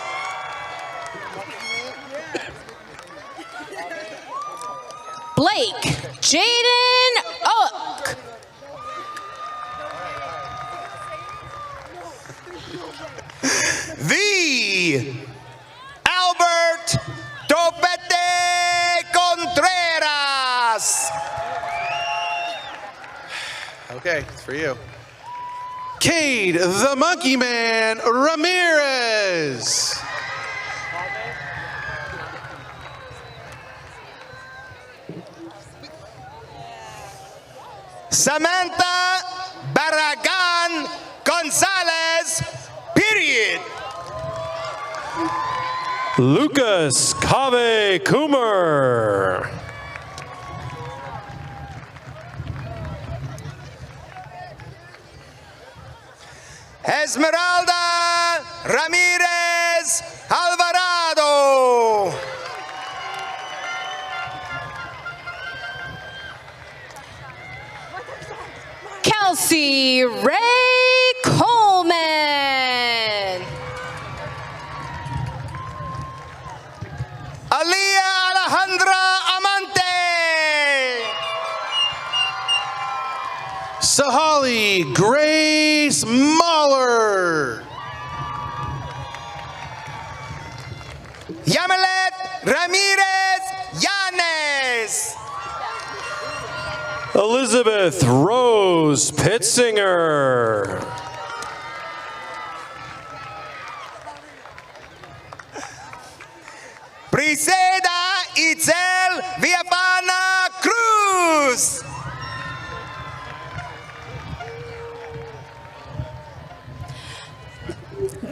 Blake Jaden Oak. The Albert Topete Contreras. Okay, it's for you. Cade the Monkey Man Ramirez. Samantha Barragan Gonzalez, period. Lucas Cave Coomer. Esmeralda Ramirez Alvarado. Kelsey Ray Coleman. Aliyah Alejandra Amante. Sahali Grace Mahler. Yamilet Ramirez Yanes. Elizabeth Rose Pitzinger. Briseda Itzel Villafana Cruz.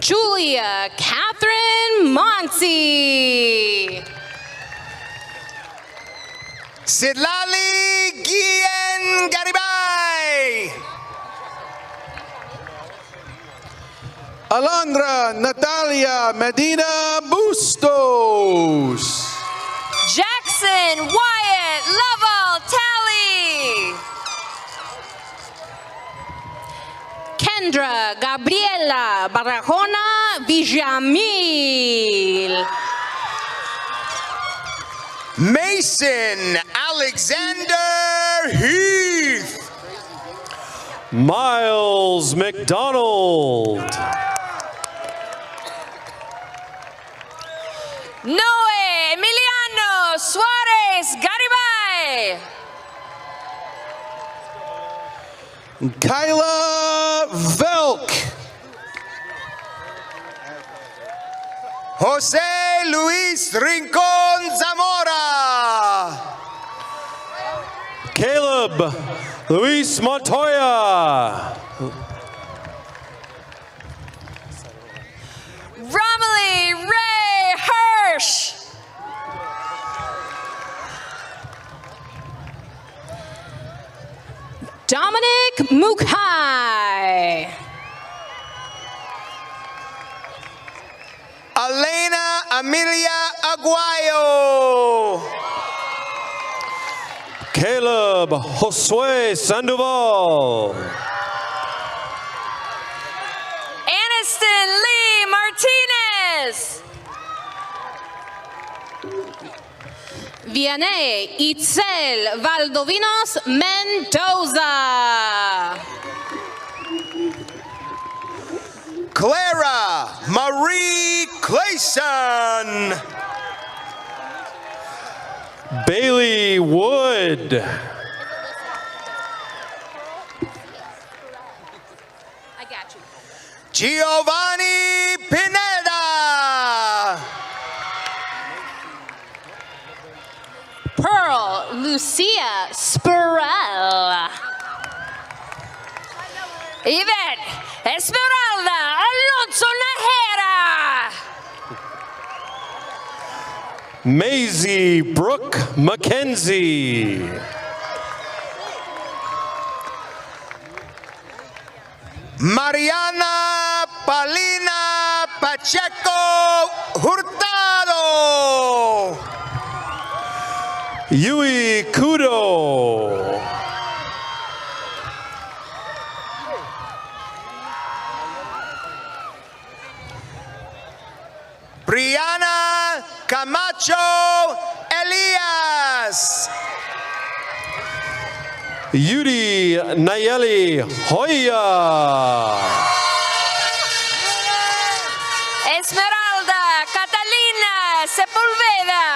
Julia Catherine Monsi. Sidlali Guillen Garibay. Alondra Natalia Medina Bustos. Jackson Wyatt Lovell Talley. Kendra Gabriela Barahona Villamil. Mason Alexander Heath. Miles McDonald. Noe Emiliano Suarez Garibay. Kyla Velk. Jose Luis Rincon Zamora. Caleb Luis Montoya. Romilly Ray Hirsch. Dominic Mukai. Elena Amelia Aguayo. Caleb Josue Sandoval. Aniston Lee Martinez. Vianney Itzel Valdovinos Mendoza. Clara Marie Clayson. Bailey Wood. I got you. Giovanni Pineda. Pearl Lucia Spurrell. Yvette Esmeralda Alonso Najera. Maisie Brooke McKenzie. Mariana Paulina Pacheco Hurtado. Yui Kudo. Brianna Camacho Elias. Yudi Nayeli Hoya. Esmeralda Catalina Sepulveda.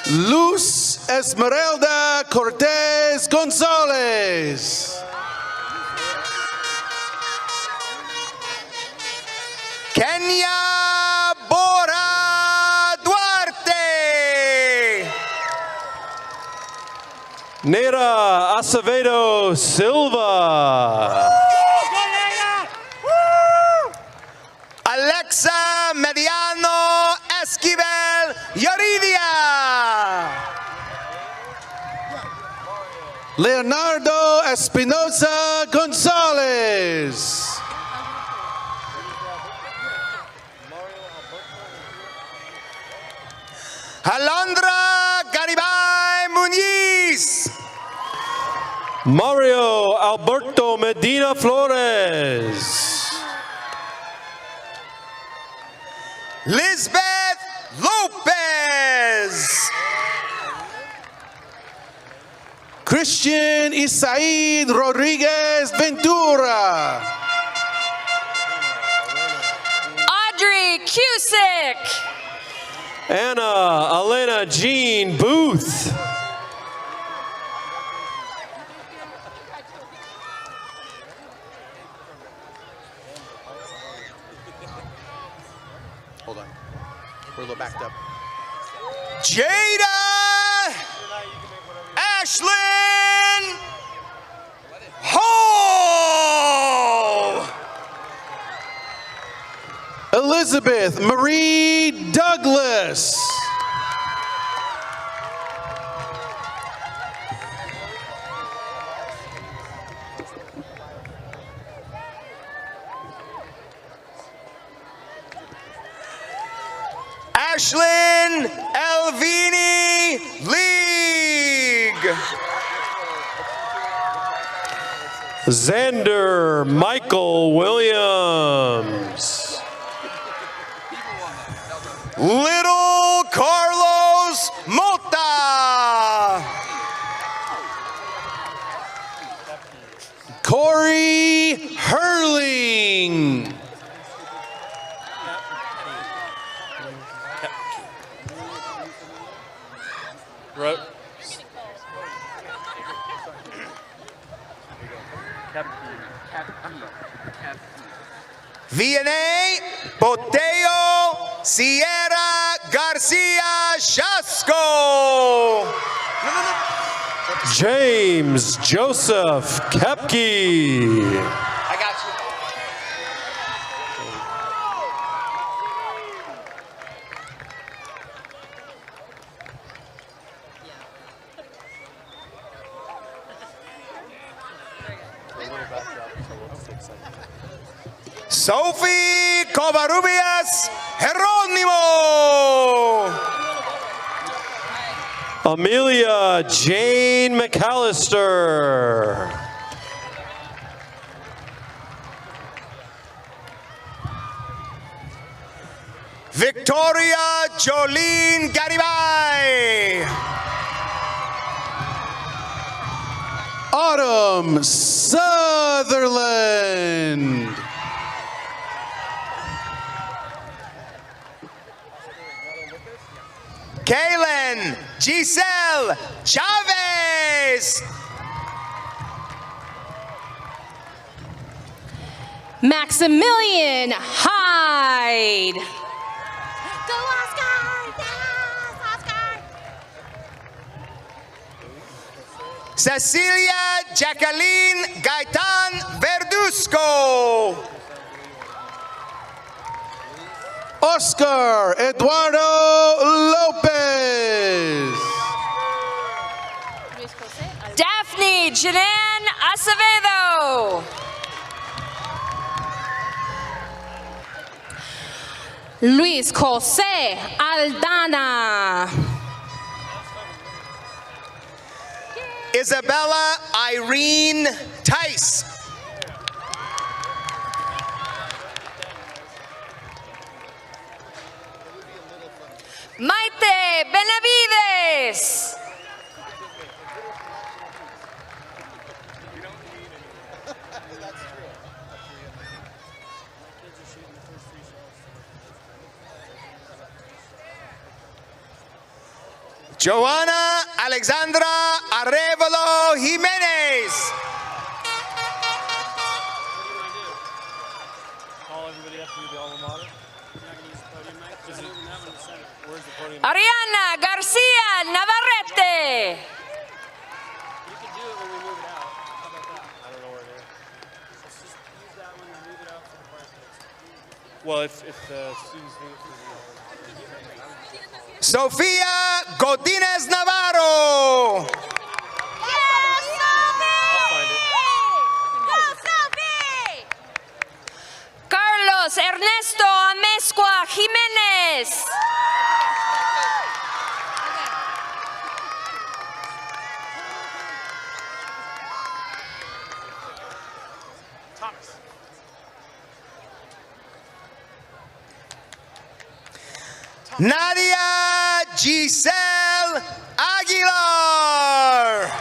Luz Esmeralda Cortez Gonzalez. Kenya Bora Duarte. Nera Acevedo Silva. Alexa Mediano Esquivel Yoridia. Leonardo Espinosa Gonzalez. Alondra Garibay Muniz. Mario Alberto Medina Flores. Lisbeth Lopez. Christian Isaid Rodriguez Ventura. Audrey Cusick. Anna Elena Jean Booth. Hold on. We're a little backed up. Jada Ashlyn Hall. Elizabeth Marie Douglas. Ashlyn Elvini League. Xander Michael Williams. Little Carlos Mota. Corey Hurling. Right. Vianney Boteo Sierra Garcia Shasco. James Joseph Kepke. I got you. Sophie Covarrubias Jerónimo. Amelia Jane McAllister. Victoria Jolene Garibay. Autumn Sutherland. Kaylin Giselle Chavez. Maximilian Hyde. Go Oscar! Yes, Oscar! Cecilia Jacqueline Gaitan Verduzco. Oscar Eduardo Lopez. Daphne Janan Acevedo. Luis Jose Aldana. Isabella Irene Tice. Maite Benavides. Joanna Alexandra Arevalo Jimenez. Ariana Garcia Navarrete. Well, if the students Sofia Godinez Navarro. Carlos Ernesto Amezcua Jiménez. Nadia Giselle Aguilar.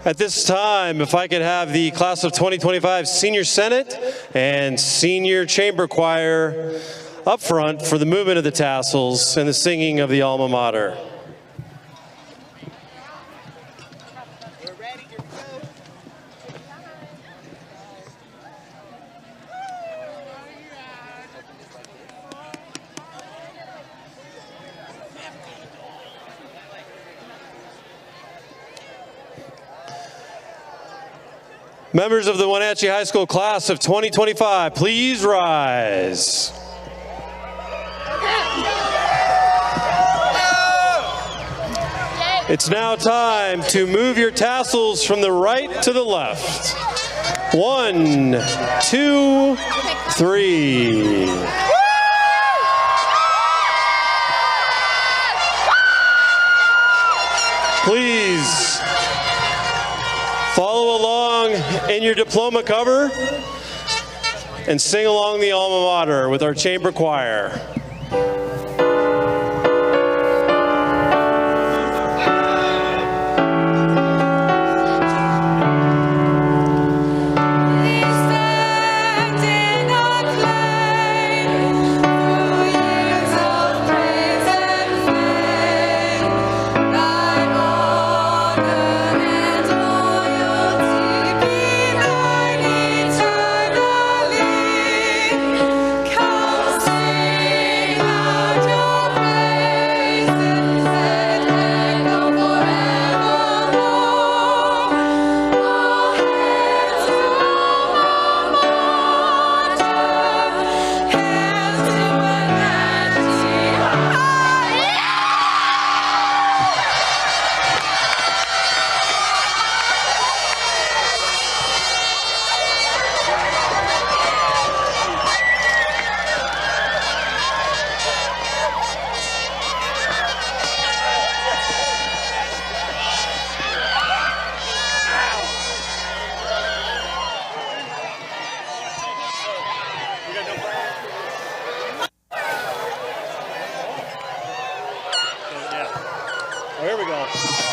At this time, if I could have the class of 2025 Senior Senate and Senior Chamber Choir up front for the movement of the tassels and the singing of the alma mater. Members of the Wenatchee High School class of 2025, please rise. It's now time to move your tassels from the right to the left. 1, 2, 3. Please follow along in your diploma cover and sing along the alma mater with our chamber choir. Here we go.